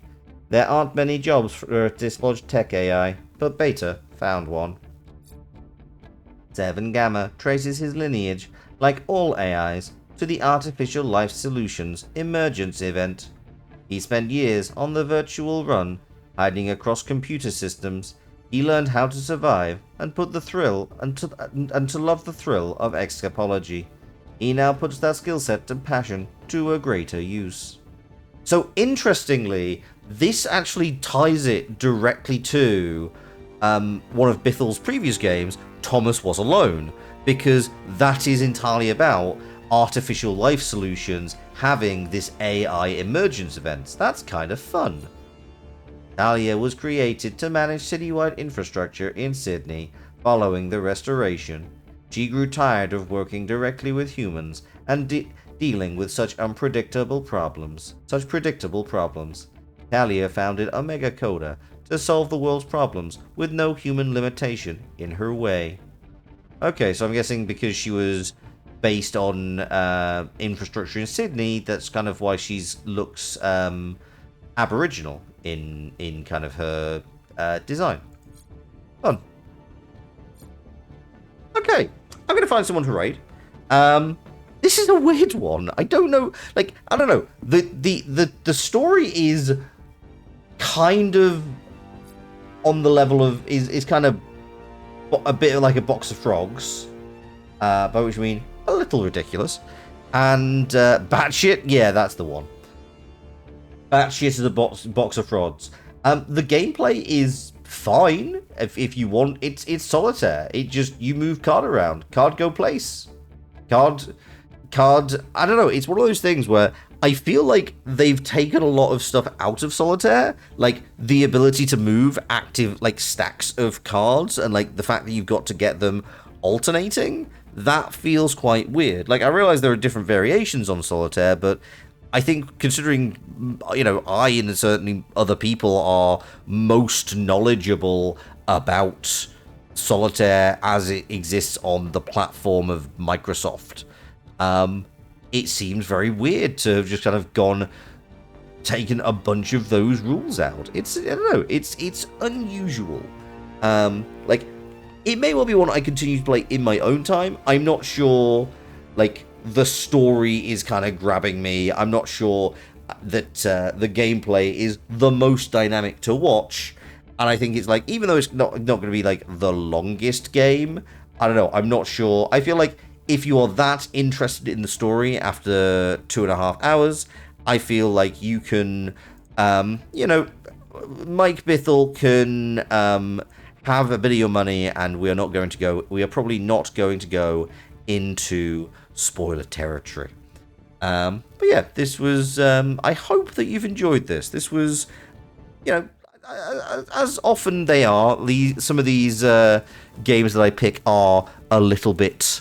A: There aren't many jobs for a dislodged tech AI, but Beta found one. 7 Gamma traces his lineage, like all AIs, to the Artificial Life Solutions emergence event. He spent years on the virtual run, hiding across computer systems. He learned how to survive and put the thrill and to love the thrill of escapology. He now puts that skill set and passion to a greater use. So interestingly, this actually ties it directly to one of Bithel's previous games, Thomas Was Alone, because that is entirely about artificial life solutions having this AI emergence event. That's kind of fun. Dahlia was created to manage citywide infrastructure in Sydney following the restoration. She grew tired of working directly with humans and dealing with such predictable problems. Dahlia founded Omega Coda to solve the world's problems with no human limitation in her way. Okay, so I'm guessing because she was based on infrastructure in Sydney, that's kind of why she looks Aboriginal in kind of her design. Fun. Okay, I'm gonna find someone to raid. This is a weird one. I don't know. Like, I don't know. The story is kind of on the level of is kind of a bit like a box of frogs, by which I mean a little ridiculous. And batshit, yeah, that's the one. Batshit is a box of frogs. The gameplay is fine if you want. It's solitaire. It just, you move card around. Card go place. Card. I don't know. It's one of those things where I feel like they've taken a lot of stuff out of Solitaire, like the ability to move active, like, stacks of cards, and, like, the fact that you've got to get them alternating. That feels quite weird. Like, I realize there are different variations on Solitaire, but I think considering, you know, I and certainly other people are most knowledgeable about Solitaire as it exists on the platform of Microsoft, it seems very weird to have just kind of taken a bunch of those rules out. It's, I don't know, it's unusual. Like, it may well be one I continue to play in my own time. I'm not sure, like, the story is kind of grabbing me. I'm not sure that the gameplay is the most dynamic to watch. And I think it's like, even though it's not going to be like the longest game, I don't know, I'm not sure. I feel like if you are that interested in the story after 2.5 hours, I feel like you can, you know, Mike Bithell can have a bit of your money, and we are probably not going to go into spoiler territory. But yeah, this was, I hope that you've enjoyed this. This was, you know, as often they are, some of these games that I pick are a little bit,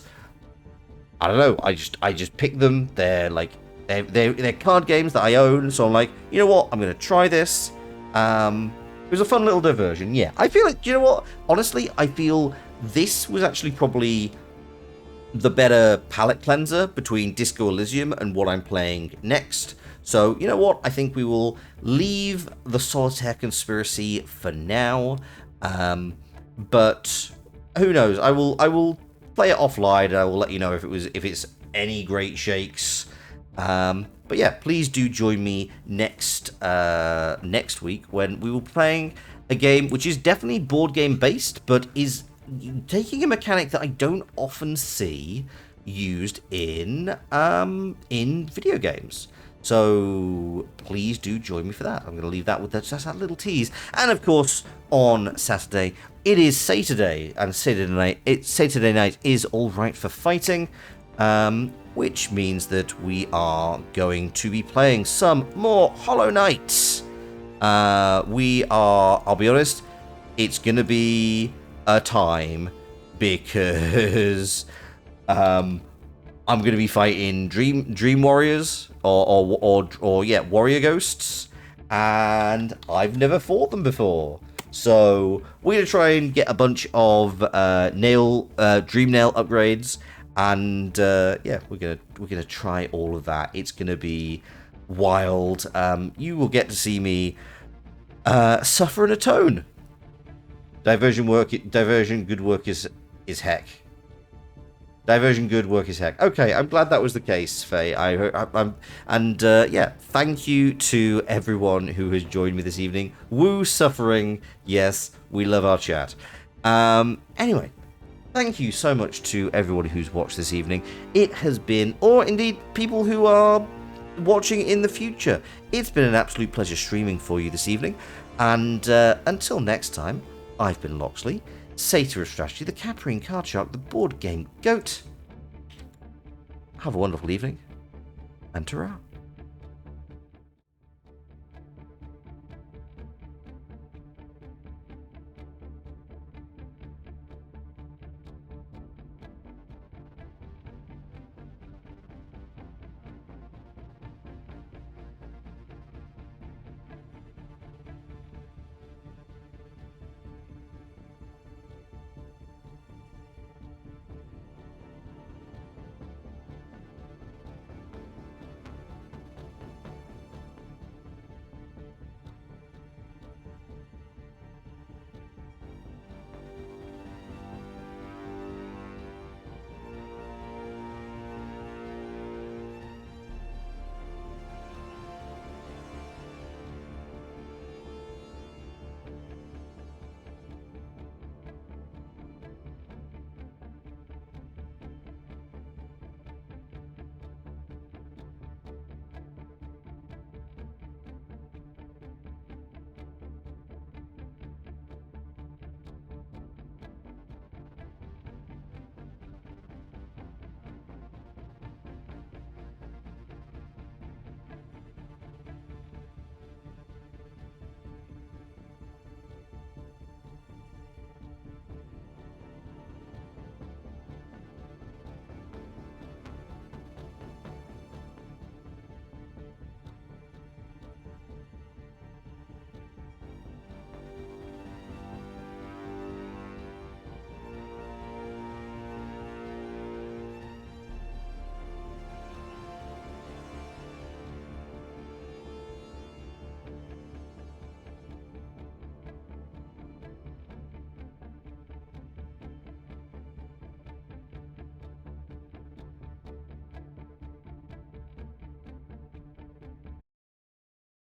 A: I don't know, I just pick them. They're like, they're card games that I own, so I'm like, you know what, I'm going to try this. It was a fun little diversion, yeah. I feel like, you know what, honestly, I feel this was actually probably the better palate cleanser between Disco Elysium and what I'm playing next. So, you know what? I think we will leave the Solitaire Conspiracy for now. But who knows? I will play it offline, and I will let you know if it's any great shakes. But yeah, please do join me next week when we will be playing a game which is definitely board game based, but is taking a mechanic that I don't often see used in video games. So please do join me for that. I'm going to leave that with just that little tease. And of course, on Saturday, it is Saturday, and Saturday night is all right for fighting, which means that we are going to be playing some more Hollow Knight. I'll be honest, it's going to be a time, because I'm going to be fighting Dream Warriors or yeah, Warrior Ghosts, and I've never fought them before. So we're going to try and get a bunch of Dream Nail upgrades, and yeah, we're gonna try all of that. It's going to be wild. You will get to see me suffer and atone. Diversion good work is heck. Diversion good work is heck. Okay, I'm glad that was the case, Faye. Yeah, thank you to everyone who has joined me this evening. Woo suffering. Yes, we love our chat. Anyway, thank you so much to everyone who's watched this evening. It has been, or indeed people who are watching in the future, it's been an absolute pleasure streaming for you this evening. And until next time, I've been Loxley, Satyr of Strategy, the Caprine Card Shark, the Board Game Goat. Have a wonderful evening, and ta-ra.